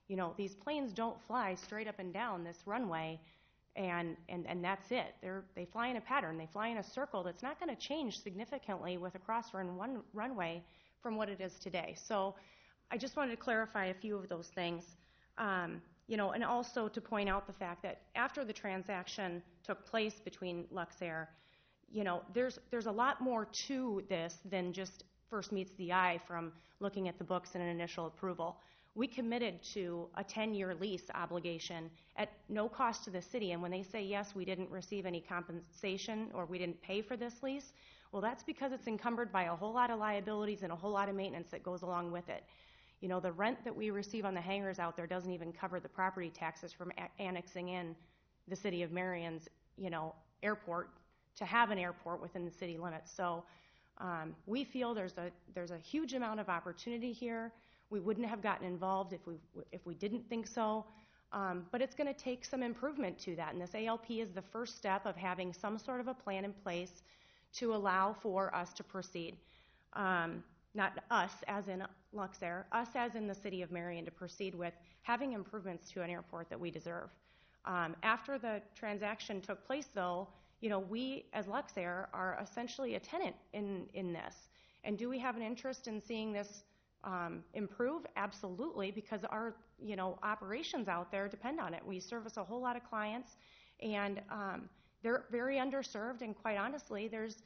You know, these planes don't fly straight up and down this runway and that's it. They fly in a pattern. They fly in a circle that's not going to change significantly with a cross-run runway from what it is today. So I just wanted to clarify a few of those things. You know, and also to point out the fact that after the transaction took place between Luxair, you know, there's a lot more to this than just first meets the eye from looking at the books and an initial approval. We committed to a 10-year lease obligation at no cost to the city, and when they say yes, we didn't receive any compensation or we didn't pay for this lease, well, that's because it's encumbered by a whole lot of liabilities and a whole lot of maintenance that goes along with it. You know, the rent that we receive on the hangars out there doesn't even cover the property taxes from annexing in the city of Marion's, you know, airport to have an airport within the city limits. So we feel there's a huge amount of opportunity here. We wouldn't have gotten involved if we didn't think so. But it's going to take some improvement to that. And this ALP is the first step of having some sort of a plan in place to allow for us to proceed. Not us as in Luxair, us as in the city of Marion to proceed with having improvements to an airport that we deserve. After the transaction took place though, you know, we as Luxair are essentially a tenant in this. And do we have an interest in seeing this improve? Absolutely, because our, you know, operations out there depend on it. We service a whole lot of clients and they're very underserved, and quite honestly, there's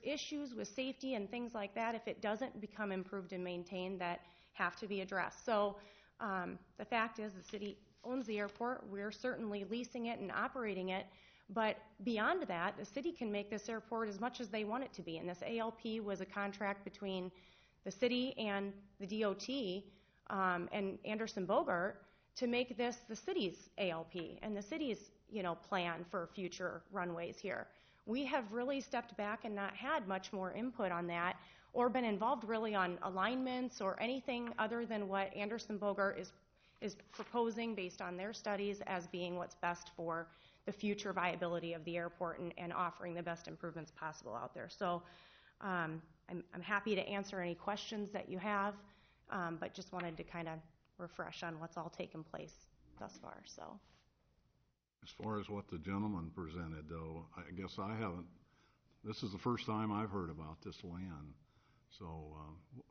issues with safety and things like that if it doesn't become improved and maintained that have to be addressed. So the fact is the city owns the airport. We're certainly leasing it and operating it. But beyond that, the city can make this airport as much as they want it to be. And this ALP was a contract between the city and the DOT and Anderson Bogart to make this the city's ALP and the city's, you know, plan for future runways here. We have really stepped back and not had much more input on that or been involved really on alignments or anything other than what Anderson Bogart is proposing based on their studies as being what's best for the future viability of the airport and offering the best improvements possible out there. So I'm happy to answer any questions that you have, but just wanted to kind of refresh on what's all taken place thus far. So. As far as what the gentleman presented, though, I guess I haven't, this is the first time I've heard about this land. So,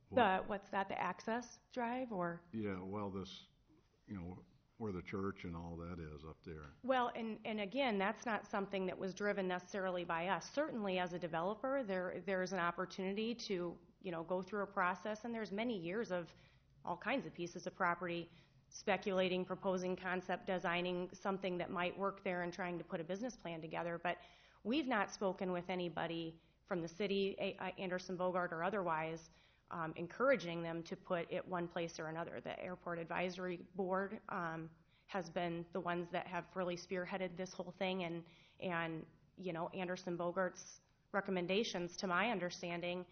What's that, the access drive, or? yeah, well, this, where the church and all that is up there. Well, and again, that's not something that was driven necessarily by us. Certainly, as a developer, there's an opportunity to, go through a process, and there's many years of all kinds of pieces of property, speculating, proposing concept, designing something that might work there and trying to put a business plan together. But we've not spoken with anybody from the city, Anderson Bogart or otherwise, encouraging them to put it one place or another. The Airport Advisory Board has been the ones that have really spearheaded this whole thing, and Anderson Bogart's recommendations, to my understanding,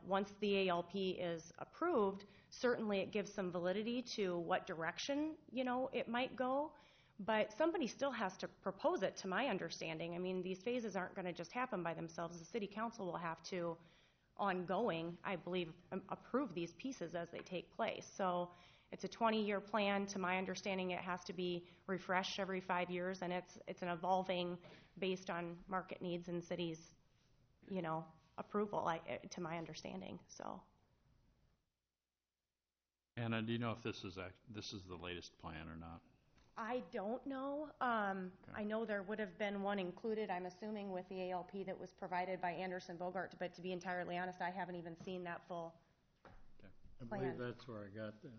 once the ALP is approved, certainly it gives some validity to what direction, it might go, but somebody still has to propose it, to my understanding. I mean, these phases aren't going to just happen by themselves. The city council will have to, ongoing, I believe, approve these pieces as they take place. So it's a 20-year plan. To my understanding, it has to be refreshed every 5 years, and it's an evolving based on market needs and cities, approval, to my understanding. So. Anna, do you know if this is the latest plan or not? I don't know. I know there would have been one included, I'm assuming, with the ALP that was provided by Anderson Bogart, but to be entirely honest, I haven't even seen that full I believe that's where I got that.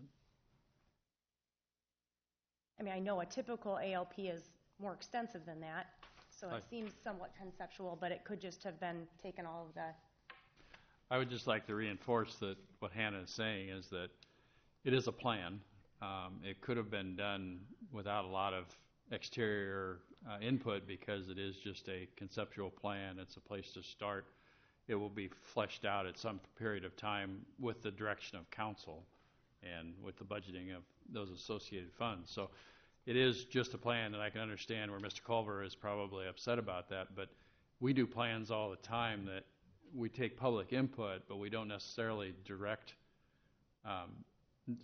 I mean, I know a typical ALP is more extensive than that, so it seems somewhat conceptual, but it could just have been taken all of the... I would just like to reinforce that what Hannah is saying is that it is a plan. It could have been done without a lot of exterior input because it is just a conceptual plan. It's a place to start. It will be fleshed out at some period of time with the direction of council and with the budgeting of those associated funds. So it is just a plan, and I can understand where Mr. Culver is probably upset about that, but we do plans all the time that we take public input, but we don't necessarily direct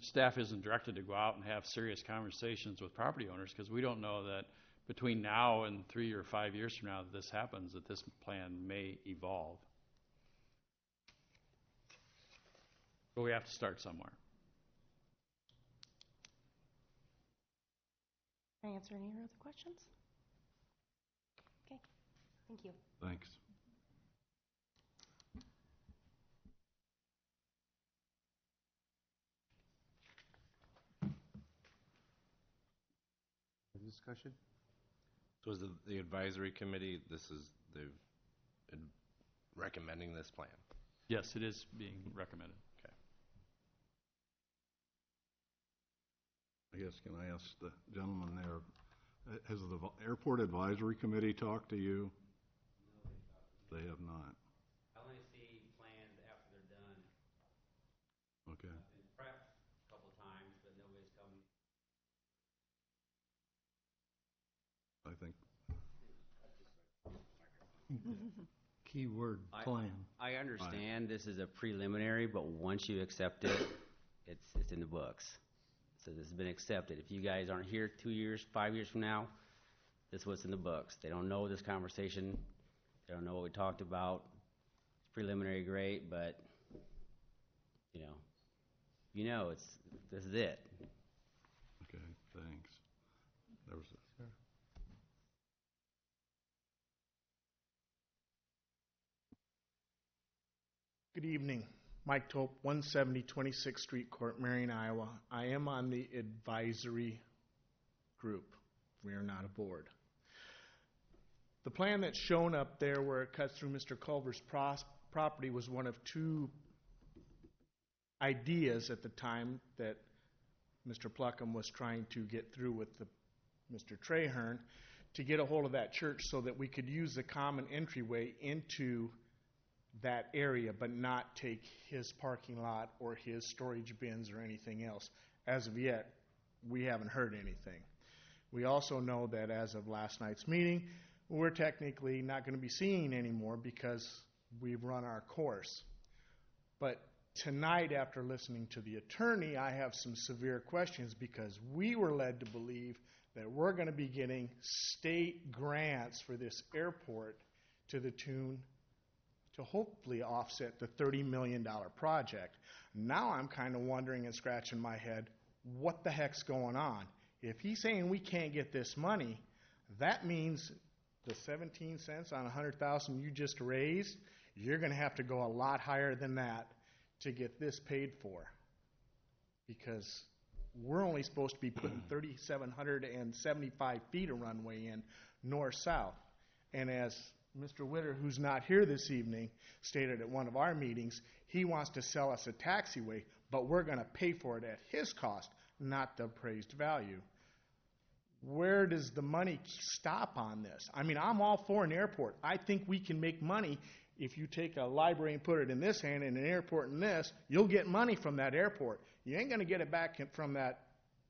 staff isn't directed to go out and have serious conversations with property owners because we don't know that between now and 3 or 5 years from now that this happens, that this plan may evolve. But we have to start somewhere. Can I answer any other questions? Okay, thank you. Thanks. Discussion? So is the advisory committee, they're recommending this plan? Yes, it is being recommended. Okay. I guess, can I ask the gentleman there, has the Airport Advisory Committee talked to you? No, they have not. I only see plans after they're done. Okay. Been prepped a couple times, but nobody's come. I think. Keyword plan. I understand this is a preliminary, but once you accept it, it's in the books. So this has been accepted. If you guys aren't here 2 years, 5 years from now, this is what's in the books. They don't know this conversation. They don't know what we talked about. It's preliminary, great, but this is it. Okay, thanks. There was Good evening. Mike Tope, 170 26th Street Court, Marion, Iowa. I am on the advisory group. We are not a board. The plan that's shown up there where it cuts through Mr. Culver's property was one of two ideas at the time that Mr. Pluckham was trying to get through with Mr. Trahern to get a hold of that church so that we could use the common entryway into that area but not take his parking lot or his storage bins or anything else. As of yet, we haven't heard anything. We also know that as of last night's meeting, we're technically not going to be seeing anymore because we've run our course. But tonight, after listening to the attorney, I have some severe questions because we were led to believe that we're going to be getting state grants for this airport to the tune to hopefully offset the $30 million project. Now I'm kind of wondering and scratching my head, what the heck's going on? If he's saying we can't get this money, that means the 17 cents on 100,000 you just raised, you're going to have to go a lot higher than that to get this paid for. Because we're only supposed to be putting 3,775 feet of runway in north-south. And as Mr. Witter, who's not here this evening, stated at one of our meetings, he wants to sell us a taxiway, but we're going to pay for it at his cost, not the appraised value. Where does the money stop on this? I mean, I'm all for an airport. I think we can make money if you take a library and put it in this hand and an airport in this. You'll get money from that airport. You ain't going to get it back from that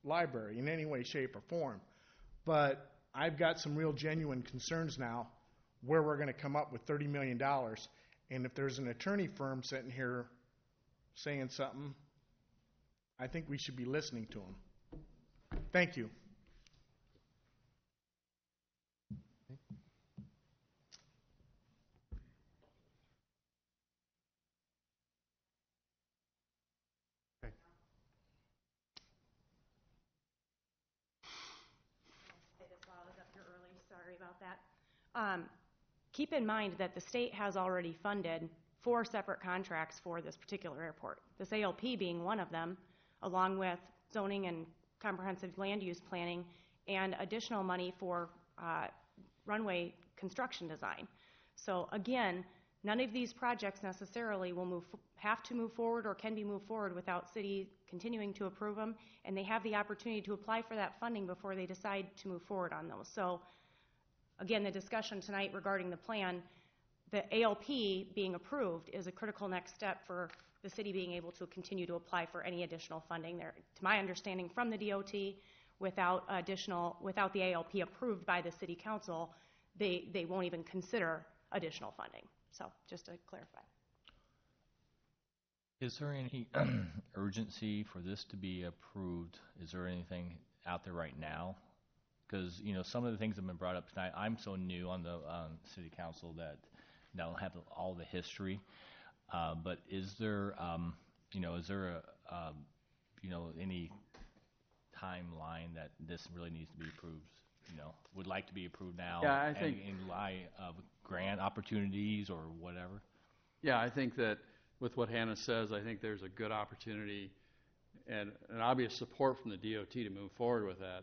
library in any way, shape, or form. But I've got some real genuine concerns now where we're going to come up with $30 million. And if there's an attorney firm sitting here saying something, I think we should be listening to them. Thank you. Sorry about that. Keep in mind that the state has already funded 4 separate contracts for this particular airport, this ALP being one of them, along with zoning and comprehensive land use planning and additional money for runway construction design. So again, none of these projects necessarily will have to move forward or can be moved forward without city continuing to approve them, and they have the opportunity to apply for that funding before they decide to move forward on those. So again, the discussion tonight regarding the plan, the ALP being approved is a critical next step for the city being able to continue to apply for any additional funding there. To my understanding from the DOT, without the ALP approved by the city council, they won't even consider additional funding. So just to clarify. Is there any urgency for this to be approved? Is there anything out there right now? Because, you know, some of the things that have been brought up tonight, I'm so new on the city council that I don't have all the history. But is there, any timeline that this really needs to be approved? You know, would like to be approved now? Yeah, I think in light of grant opportunities or whatever. Yeah, I think that with what Hannah says, I think there's a good opportunity and an obvious support from the DOT to move forward with that.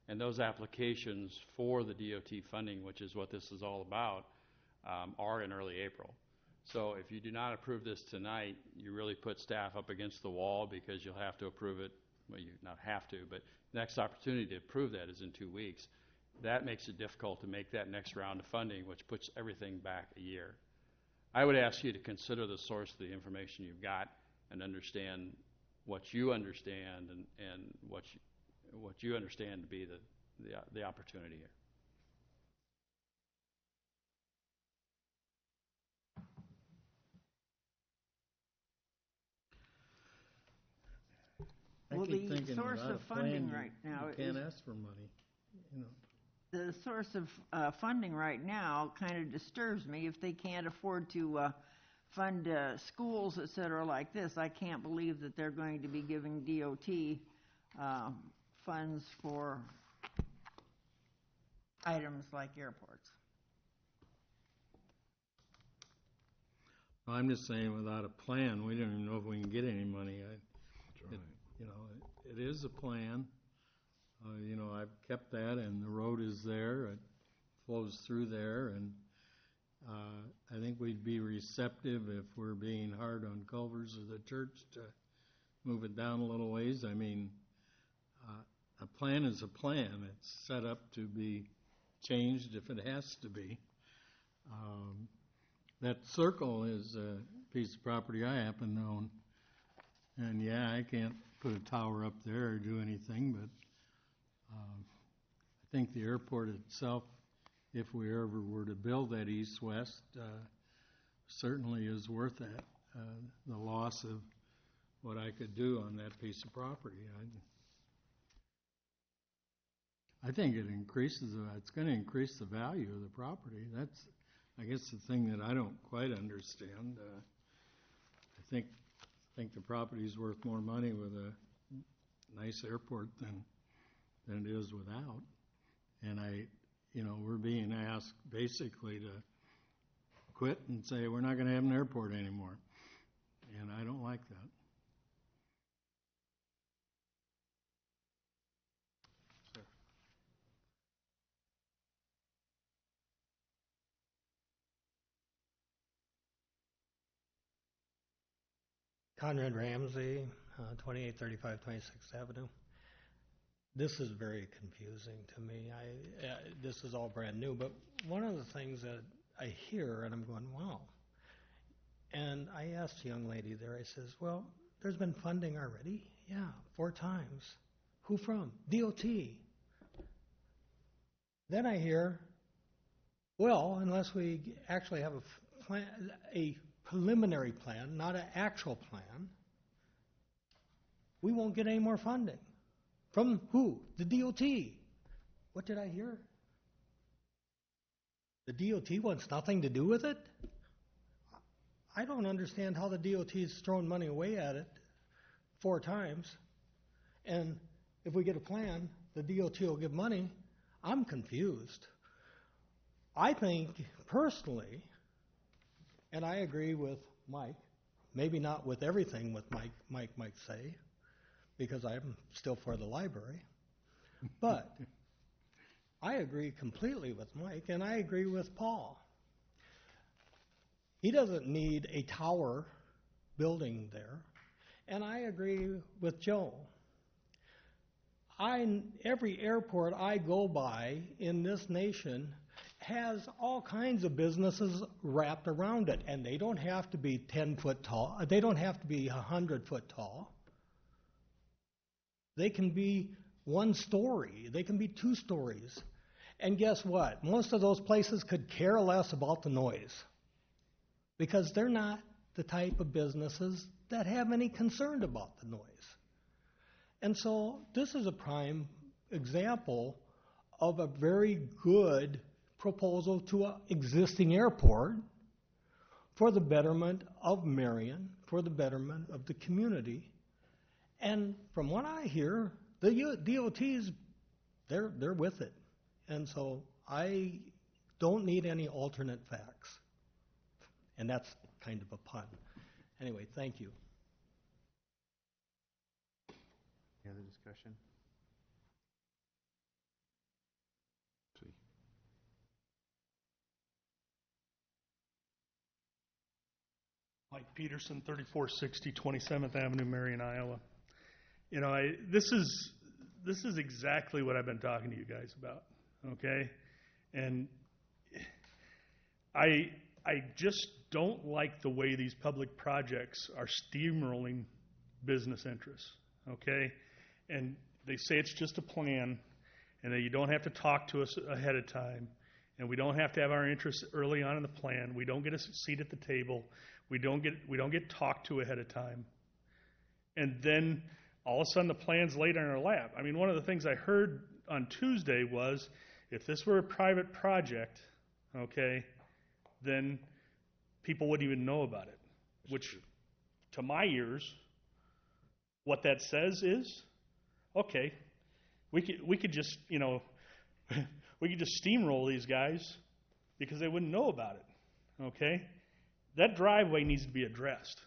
And those applications for the DOT funding, which is what this is all about, are in early April. So if you do not approve this tonight, you really put staff up against the wall because you'll have to approve it. Well, you not have to, but the next opportunity to approve that is in 2 weeks. That makes it difficult to make that next round of funding, which puts everything back a year. I would ask you to consider the source of the information you've got and understand what you understand and what you understand to be the opportunity here. Well, the source of funding right now you can't ask for money, you know. The source of funding right now kind of disturbs me. If they can't afford to fund schools, et cetera, like this, I can't believe that they're going to be giving DOT funds for items like airports. I'm just saying, without a plan, we don't even know if we can get any money. It is a plan. I've kept that, and the road is there. It flows through there, and I think we'd be receptive if we're being hard on Culvers or the church to move it down a little ways. I mean, a plan is a plan. It's set up to be changed if it has to be. That circle is a piece of property I happen to own. And yeah, I can't put a tower up there or do anything, but I think the airport itself, if we ever were to build that east-west, certainly is worth that, the loss of what I could do on that piece of property. I think it's going to increase the value of the property. I guess the thing that I don't quite understand, I think the property's worth more money with a nice airport than it is without. And we're being asked basically to quit and say, we're not going to have an airport anymore. And I don't like that. Conrad Ramsey, 2835 26th Avenue. This is very confusing to me. This is all brand new, but one of the things that I hear, and I'm going, wow. And I asked the young lady there, I says, well, there's been funding already? Yeah, 4 times. Who from? DOT. Then I hear, well, unless we actually have a plan, a preliminary plan, not an actual plan, we won't get any more funding. From who? The DOT. What did I hear? The DOT wants nothing to do with it? I don't understand how the DOT is throwing money away at it 4 times, and if we get a plan, the DOT will give money. I'm confused. I think, personally, and I agree with Mike, maybe not with everything what Mike might say, because I'm still for the library, but I agree completely with Mike, and I agree with Paul. He doesn't need a tower building there, and I agree with Joe. Every airport I go by in this nation has all kinds of businesses wrapped around it, and they don't have to be 10 foot tall. They don't have to be 100 foot tall. They can be 1 story. They can be 2 stories. And guess what? Most of those places could care less about the noise because they're not the type of businesses that have any concern about the noise. And so this is a prime example of a very good proposal to an existing airport for the betterment of Marion, for the betterment of the community. And from what I hear, the DOTs, they're with it. And so I don't need any alternate facts. And that's kind of a pun. Anyway, thank you. Any other discussion? Mike Peterson, 3460 27th Avenue, Marion, Iowa. This is exactly what I've been talking to you guys about, okay? And I just don't like the way these public projects are steamrolling business interests, okay? And they say it's just a plan, and that you don't have to talk to us ahead of time, and we don't have to have our interests early on in the plan. We don't get a seat at the table. We don't get talked to ahead of time. And then all of a sudden the plan's laid on our lap. I mean, one of the things I heard on Tuesday was if this were a private project, okay, then people wouldn't even know about it. Which, to my ears, what that says is, okay, we could just, we could just steamroll these guys because they wouldn't know about it, okay? That driveway needs to be addressed,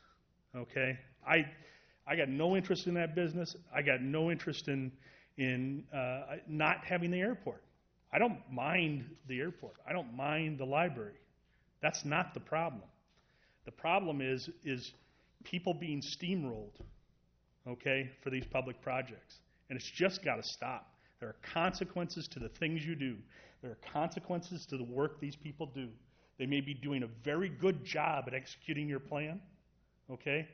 okay? I got no interest in that business. I got no interest in not having the airport. I don't mind the airport. I don't mind the library. That's not the problem. The problem is people being steamrolled, okay, for these public projects. And it's just got to stop. There are consequences to the things you do. There are consequences to the work these people do. They may be doing a very good job at executing your plan, okay?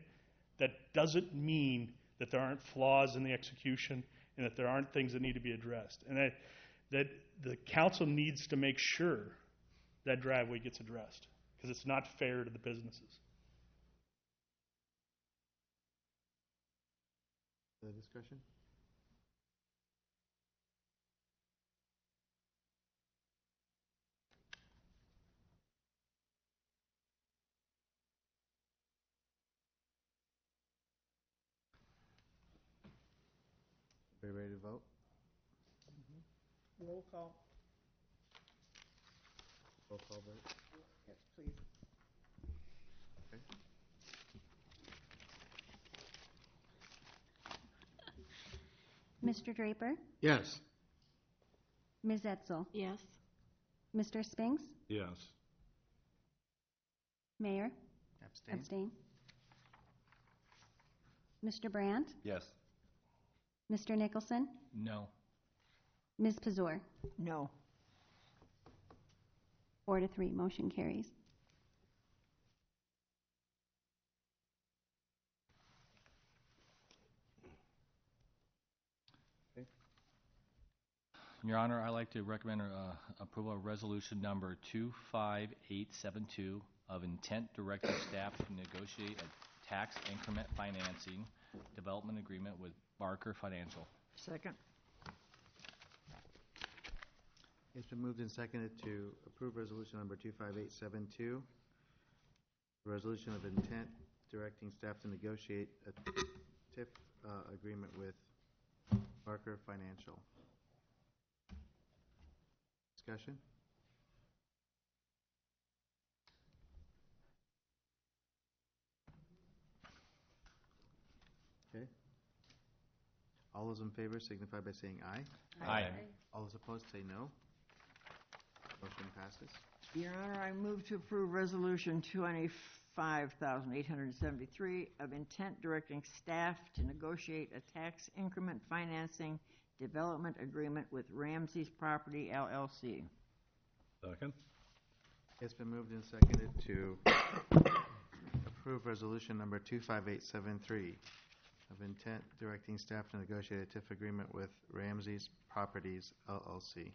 That doesn't mean that there aren't flaws in the execution and that there aren't things that need to be addressed. And that the council needs to make sure that driveway gets addressed because it's not fair to the businesses. The discussion? ready to vote? Roll call. Roll call vote. Yes, please. Okay. Mr. Draper, Yes. Ms. Etzel, Yes. Mr. Spinks, Yes. Mayor, Abstain? abstain. Mr. Brandt, Yes. Mr. Nicholson, No. Ms. Pazor. No. 4-3, motion carries. Your Honor, I'd like to recommend approval of resolution number 25872 of intent directing staff to negotiate a tax increment financing development agreement with Barker Financial. Second. It's been moved and seconded to approve resolution number 25872, resolution of intent directing staff to negotiate a TIF agreement with Barker Financial. Discussion? Okay. All those in favor signify by saying aye. Aye. All those opposed say no. Motion passes. Your Honor, I move to approve Resolution 25,873 of intent directing staff to negotiate a tax increment financing development agreement with Ramsey's Property LLC. Second? It's been moved and seconded to approve resolution number 25873 of intent directing staff to negotiate a TIF agreement with Ramsey's Properties LLC.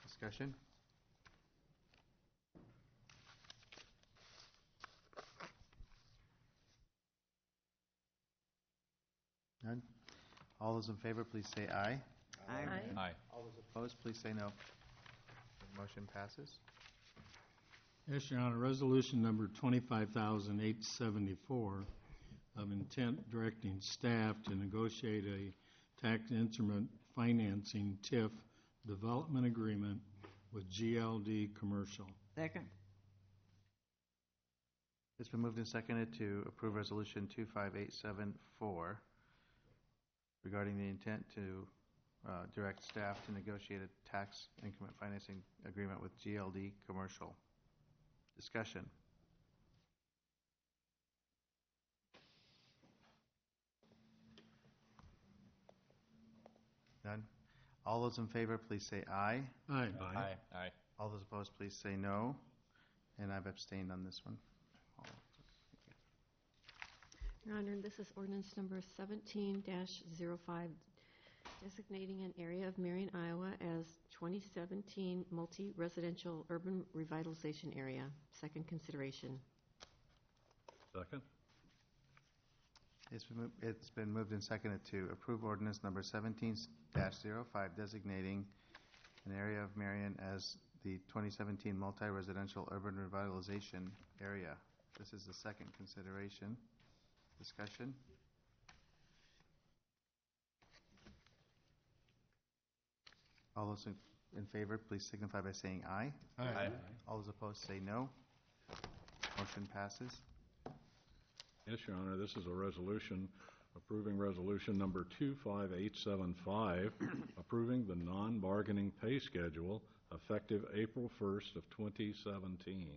Discussion? None? All those in favor, please say aye. Aye. Aye. All those opposed, please say no. Motion passes. Yes, Your Honor, resolution number 25,874 of intent directing staff to negotiate a tax instrument financing TIF development agreement with GLD Commercial. Second. It's been moved and seconded to approve resolution 25874 regarding the intent to direct staff to negotiate a tax increment financing agreement with GLD Commercial. Discussion. None? All those in favor, please say aye. Aye. Aye. Aye. All those opposed, please say no. And I've abstained on this one. Your Honor, this is ordinance number 17-05, designating an area of Marion, Iowa as 2017 multi-residential urban revitalization area. Second consideration. Second? It's been moved and seconded to approve ordinance number 17-05 designating an area of Marion as the 2017 multi-residential urban revitalization area. This is the second consideration. Discussion? All those in favor, please signify by saying aye. Aye. All those opposed say no. Motion passes. Yes, Your Honor, this is a resolution approving resolution number 25875, approving the non-bargaining pay schedule effective April 1st of 2017.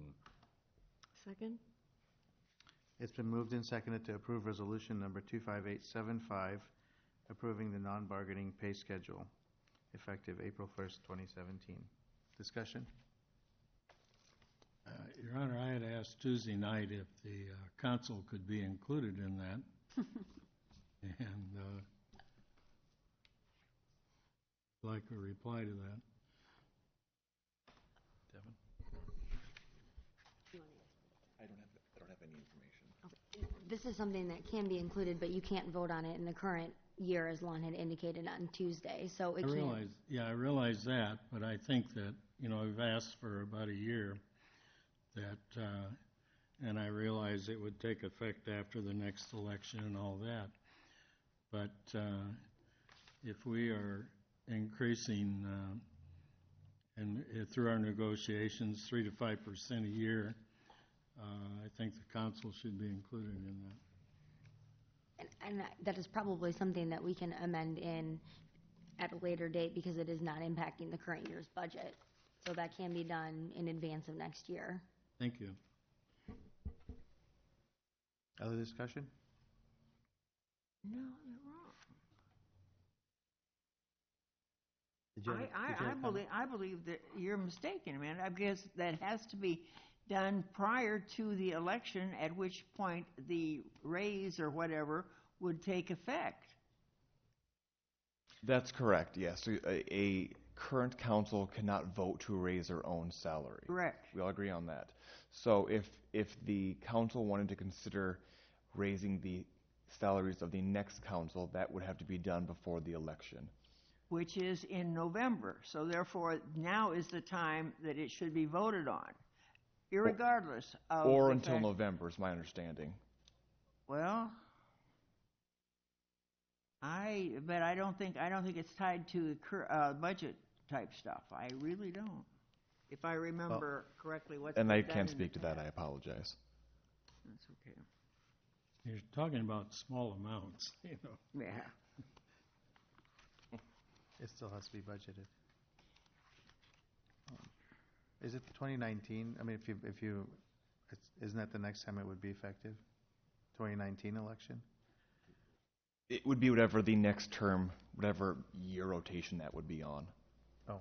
Second. It's been moved and seconded to approve resolution number 25875, approving the non-bargaining pay schedule effective April 1st, 2017. Discussion? Your Honor, I had asked Tuesday night if the council could be included in that. And like a reply to that. Devin? I don't have any information. This is something that can be included, but you can't vote on it in the current year, as Lon had indicated on Tuesday, so it can't. I realize that, but I think that, we've asked for about a year that, and I realize it would take effect after the next election and all that. But if we are increasing, and through our negotiations, 3 to 5% a year, I think the council should be included in that. And that is probably something that we can amend in at a later date because it is not impacting the current year's budget. So that can be done in advance of next year. Thank you. Other discussion? No, you're wrong. Did you have a comment? I believe that you're mistaken, man. I guess that has to be done prior to the election, at which point the raise or whatever would take effect. That's correct, yes. So a current council cannot vote to raise their own salary. Correct. We all agree on that. So if the council wanted to consider raising the salaries of the next council, that would have to be done before the election. Which is in November. So therefore, now is the time that it should be voted on, irregardless of Or the until fact- November is my understanding. Well, but I don't think it's tied to budget type stuff. I really don't. If I remember correctly, what's And been I done can't in speak the to that. I past. apologize. That's okay. You're talking about small amounts, you know. Yeah. It still has to be budgeted. Is it 2019? I mean, isn't that the next time it would be effective? 2019 election? It would be whatever the next term, whatever year rotation that would be on. Oh.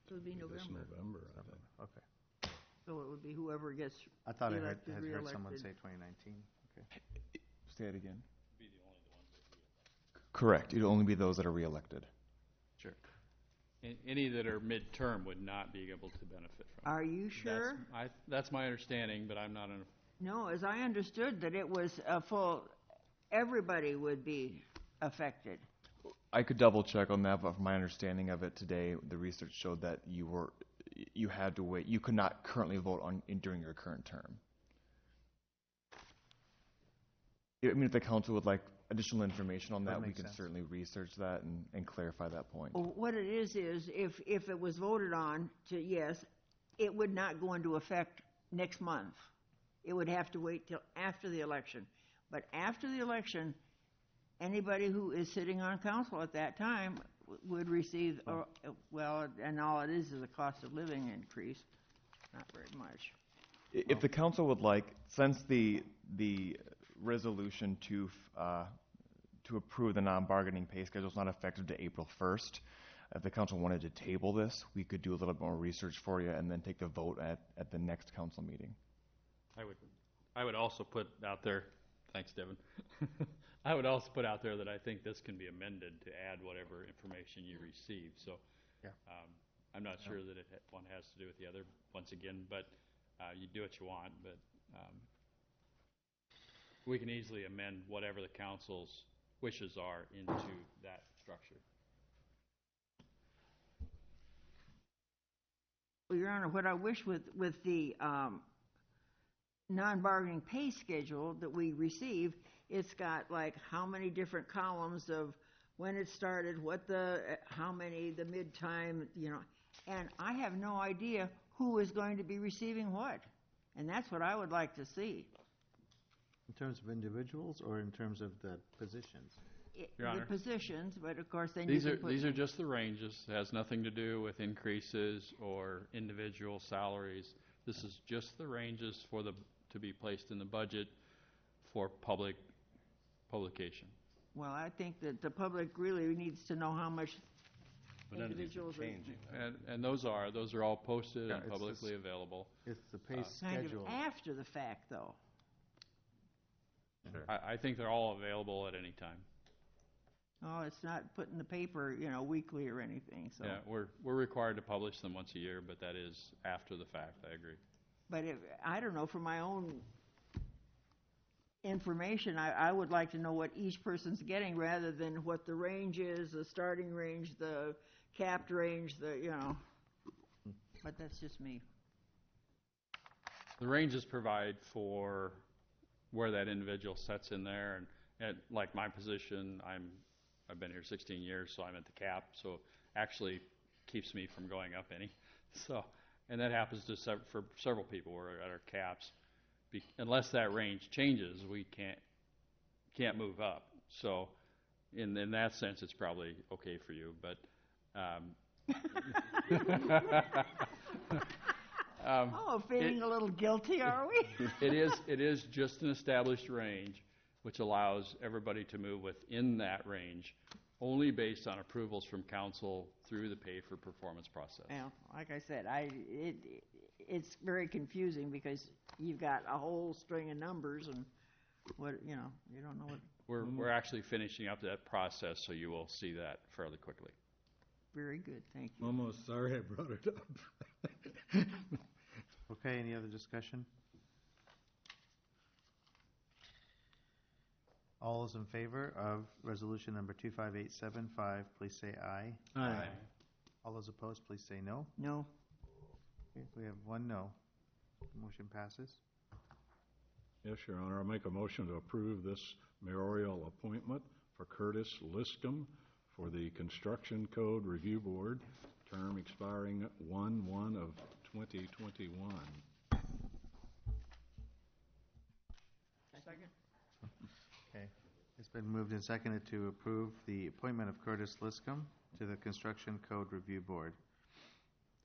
So it would be This November. November, I think. Okay. So it would be whoever gets I thought I had elected, heard reelected. someone say 2019. Okay. Say it again. Correct. It would only be those that are reelected. Sure. Any that are midterm would not be able to benefit from it. Are you sure? That's my understanding, but I'm not in a No, as I understood that it was a full, everybody would be affected. I could double check on that, but from my understanding of it today, the research showed that you had to wait. You could not currently vote during your current term. I mean, if the council would like additional information on that, we makes can sense. certainly research that and clarify that point. Well, what it is if it was voted on to yes, it would not go into effect next month. It would have to wait till after the election. But after the election, anybody who is sitting on council at that time would receive, and all it is a cost of living increase, not very much. If the council would like, since the resolution to approve the non-bargaining pay schedule is not effective to April 1st, if the council wanted to table this, we could do a little bit more research for you and then take the vote at the next council meeting. I would also put out there, thanks, Devin. I would also put out there that I think this can be amended to add whatever information you receive. So Yeah. I'm not sure that one has to do with the other, once again, but you do what you want. But we can easily amend whatever the council's wishes are into that structure. Well, Your Honor, what I wish with the non-bargaining pay schedule that we receive, it's got like how many different columns of when it started, how many, the mid-time, and I have no idea who is going to be receiving what. And that's what I would like to see. In terms of individuals or in terms of the positions? Your Honor. The positions, but of course then These you are can put... these are just the ranges. It has nothing to do with increases or individual salaries. This is just the ranges to be placed in the budget for publication. Well, I think that the public really needs to know how much individuals are changing. And those are all posted Yeah, and it's publicly this- available. It's the pay kind of schedule. after the fact, though. I think they're all available at any time. Oh, it's not put in the paper, weekly or anything, so. Yeah, we're required to publish them once a year, but that is after the fact. I agree. But I don't know, for my own information, I would like to know what each person's getting rather than what the range is, the starting range, the capped range, But that's just me. The ranges provide for where that individual sets in there, And like my position, I've been here 16 years, so I'm at the cap, so actually keeps me from going up any. So, and that happens to for several people. We're at our caps. Unless that range changes, we can't move up. So, in that sense, it's probably okay for you. But feeling a little guilty, are we? It is just an established range, which allows everybody to move within that range, only based on approvals from council through the pay for performance process. Yeah, like I said, it's very confusing because you've got a whole string of numbers and you don't know what. We're actually finishing up that process, so you will see that fairly quickly. Very good, thank you. Almost sorry I brought it up. Okay, any other discussion? All those in favor of resolution number 25875, please say aye. Aye. All those opposed, please say no. No. Okay, we have one no. Motion passes. Yes, Your Honor, I'll make a motion to approve this mayoral appointment for Curtis Liscomb for the Construction Code Review Board, term expiring 1/1 of 2021. Second. Okay. It's been moved and seconded to approve the appointment of Curtis Liscomb to the Construction Code Review Board.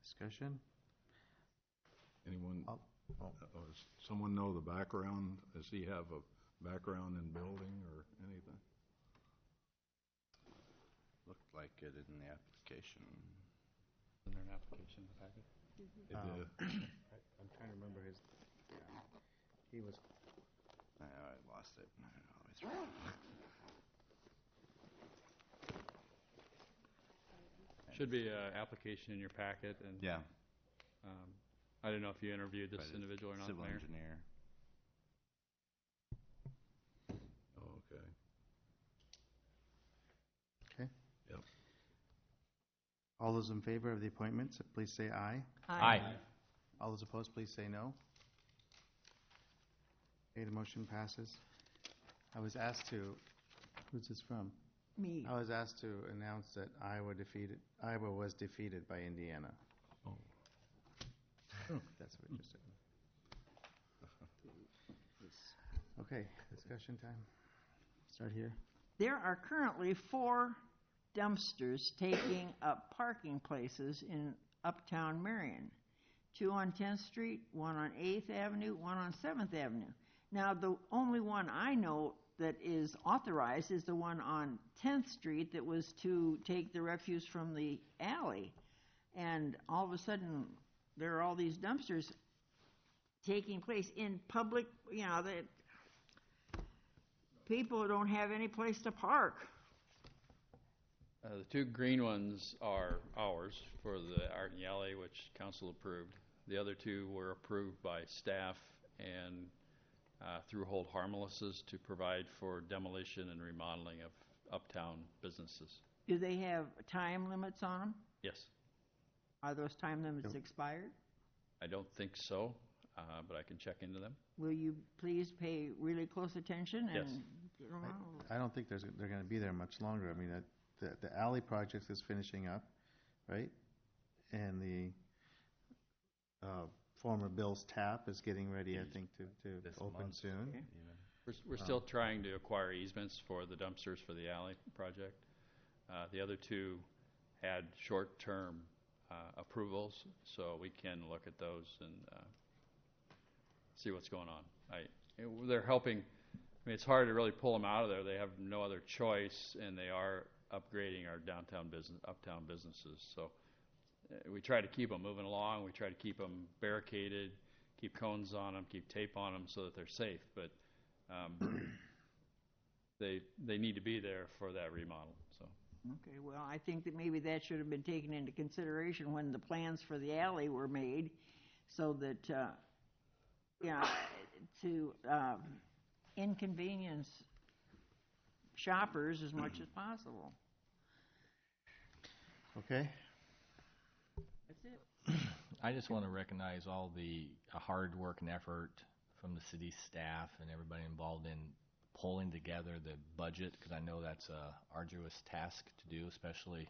Discussion? Anyone, does someone know the background? Does he have a background in building or anything? Looked like it in the application. Isn't there an application in the packet? I'm trying to remember his. He was. I lost it. Should be an application in your packet, and yeah. I don't know if you interviewed this individual or not. Civil Mayor. engineer. Oh, okay. Okay. Yep. All those in favor of the appointments, please say aye. Aye. All those opposed, please say no. Okay, the motion passes. I was asked to, who's this from? Me. I was asked to announce that Iowa was defeated by Indiana. Oh. That's what it just said. Okay, discussion time. Start here. There are currently 4 dumpsters taking up parking places in uptown Marion. 2 on 10th Street, 1 on 8th Avenue, 1 on 7th Avenue. Now, the only one I know that is authorized is the one on 10th Street that was to take the refuse from the alley. And all of a sudden, there are all these dumpsters taking place in public, that people don't have any place to park. The 2 green ones are ours for the Art and Alley, which council approved. The other 2 were approved by staff and through hold harmlesses to provide for demolition and remodeling of uptown businesses. Do they have time limits on them? Yes. Are those time limits expired? I don't think so, but I can check into them. Will you please pay really close attention? Yes. I don't think they're going to be there much longer. I mean, the alley project is finishing up, right? And the former Bill's Tap is getting ready, I think, to open soon. Okay. We're still trying to acquire easements for the dumpsters for the alley project. The other 2 had short-term approvals, so we can look at those and see what's going on. They're helping. I mean, it's hard to really pull them out of there. They have no other choice, and they are upgrading our uptown businesses. So we try to keep them moving along. We try to keep them barricaded, keep cones on them, keep tape on them so that they're safe. But they need to be there for that remodel. So. Okay, well, I think that maybe that should have been taken into consideration when the plans for the alley were made, so that to inconvenience shoppers as much as possible. Okay. That's it. I just want to recognize all the hard work and effort from the city staff and everybody involved in pulling together the budget, because I know that's a arduous task to do, especially,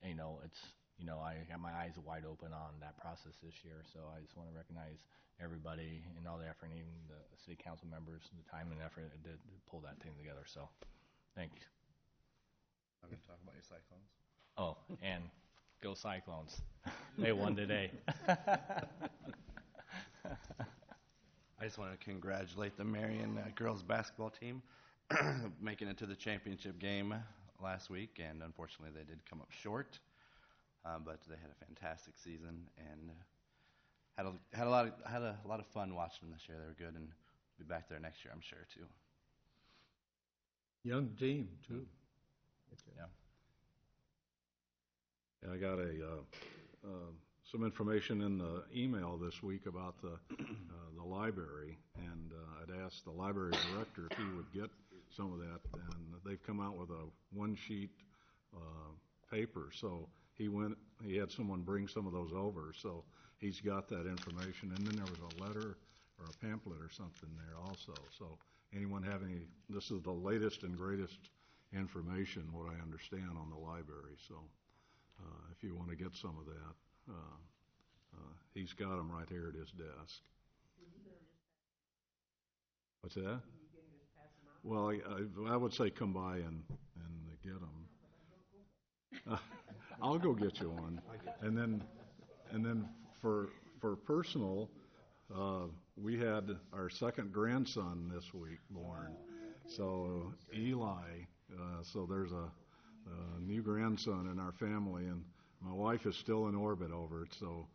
I got my eyes wide open on that process this year, so I just want to recognize everybody and all the effort, and even the city council members, the time and effort to pull that thing together, so thank you. I'm going to talk about your Cyclones. Oh, and go Cyclones. They won today. I just want to congratulate the Marion girls basketball team making it to the championship game last week, and unfortunately they did come up short, but they had a fantastic season and had a lot of fun watching them this year. They were good, and be back there next year, I'm sure, too. Young team, too. Yeah. Yeah, I got some information in the email this week about the library, and I'd asked the library director if he would get some of that, and they've come out with a one-sheet paper. So he had someone bring some of those over, so he's got that information. And then there was a letter or a pamphlet or something there also. So anyone have this is the latest and greatest information, what I understand, on the library. So if you want to get some of that, he's got them right here at his desk. What's that? Well, I would say come by and get them. I'll go get you one. And then for personal, we had our second grandson this week born. So Eli, so there's a new grandson in our family, and my wife is still in orbit over it. So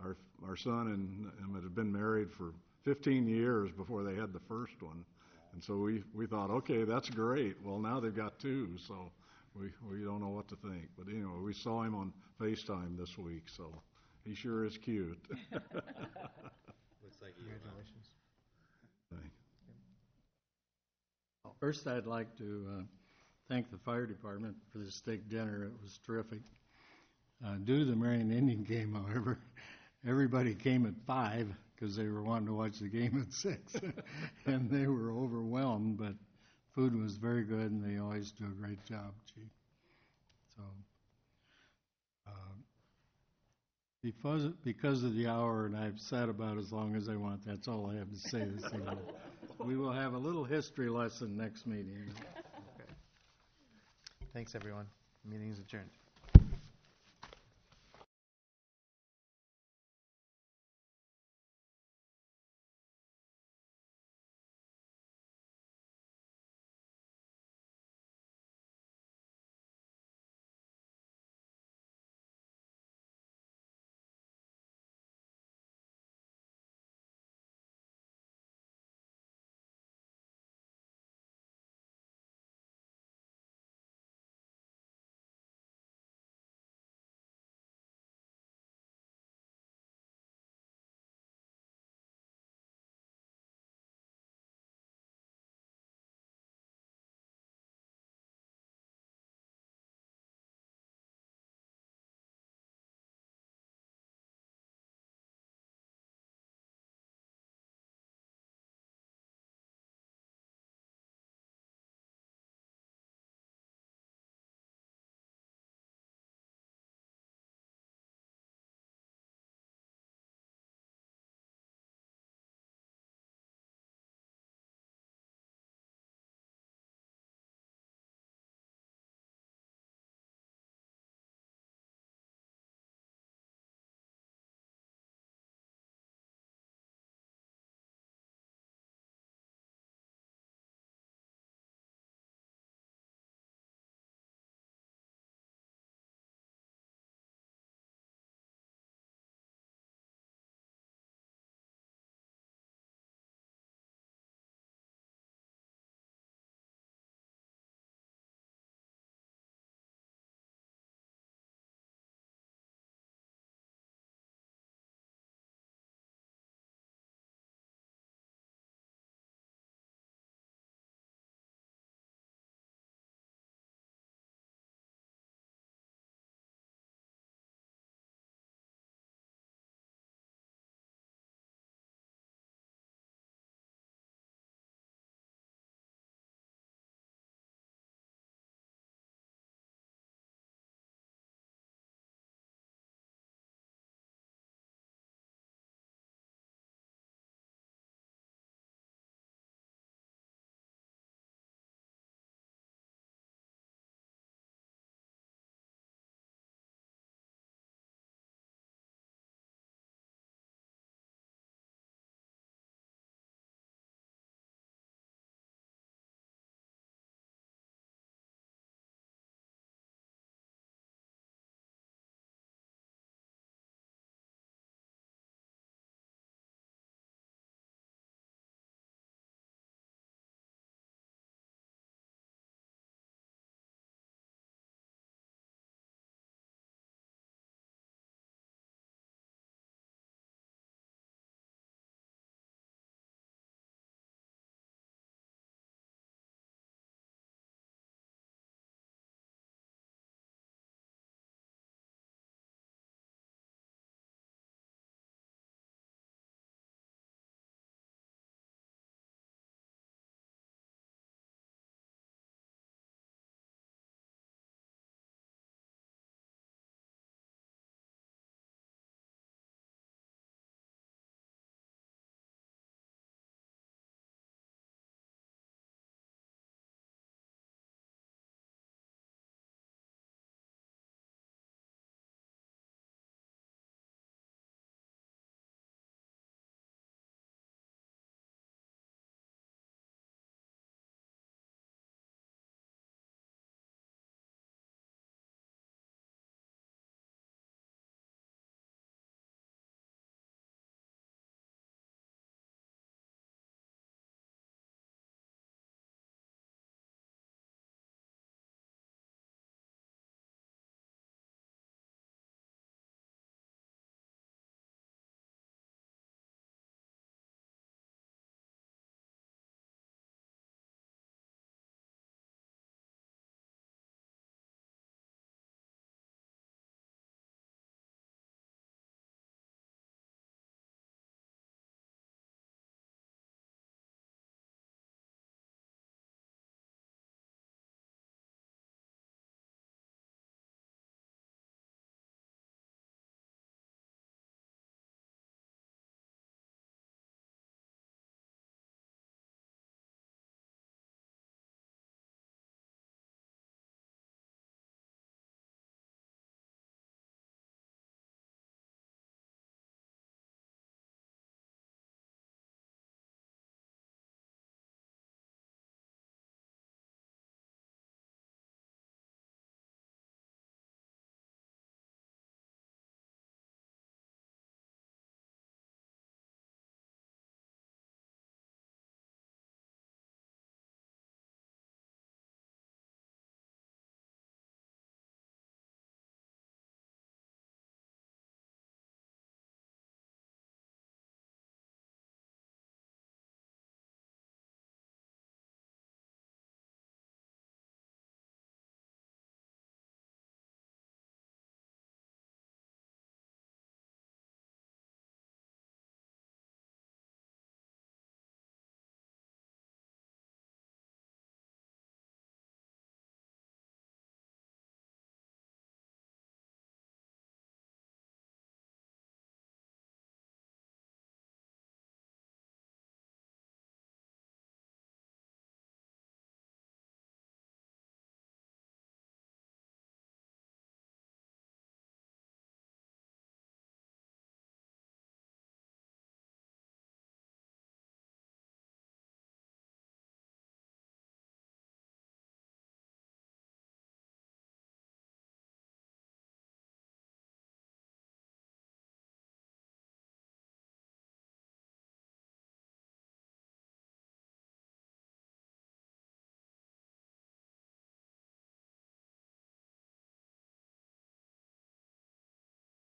our son and him had been married for 15 years before they had the first one. And so we thought, okay, that's great. Well, now they've got two, so we don't know what to think. But anyway, we saw him on FaceTime this week, so he sure is cute. Looks like you. Congratulations. First, I'd like to thank the fire department for the steak dinner. It was terrific. Due to the Marion Indian game, however, everybody came at 5 because they were wanting to watch the game at 6. And they were overwhelmed, but food was very good, and they always do a great job, Chief. So because of the hour, and I've sat about as long as I want, that's all I have to say this evening. We will have a little history lesson next meeting. Okay. Thanks, everyone. Meeting is adjourned.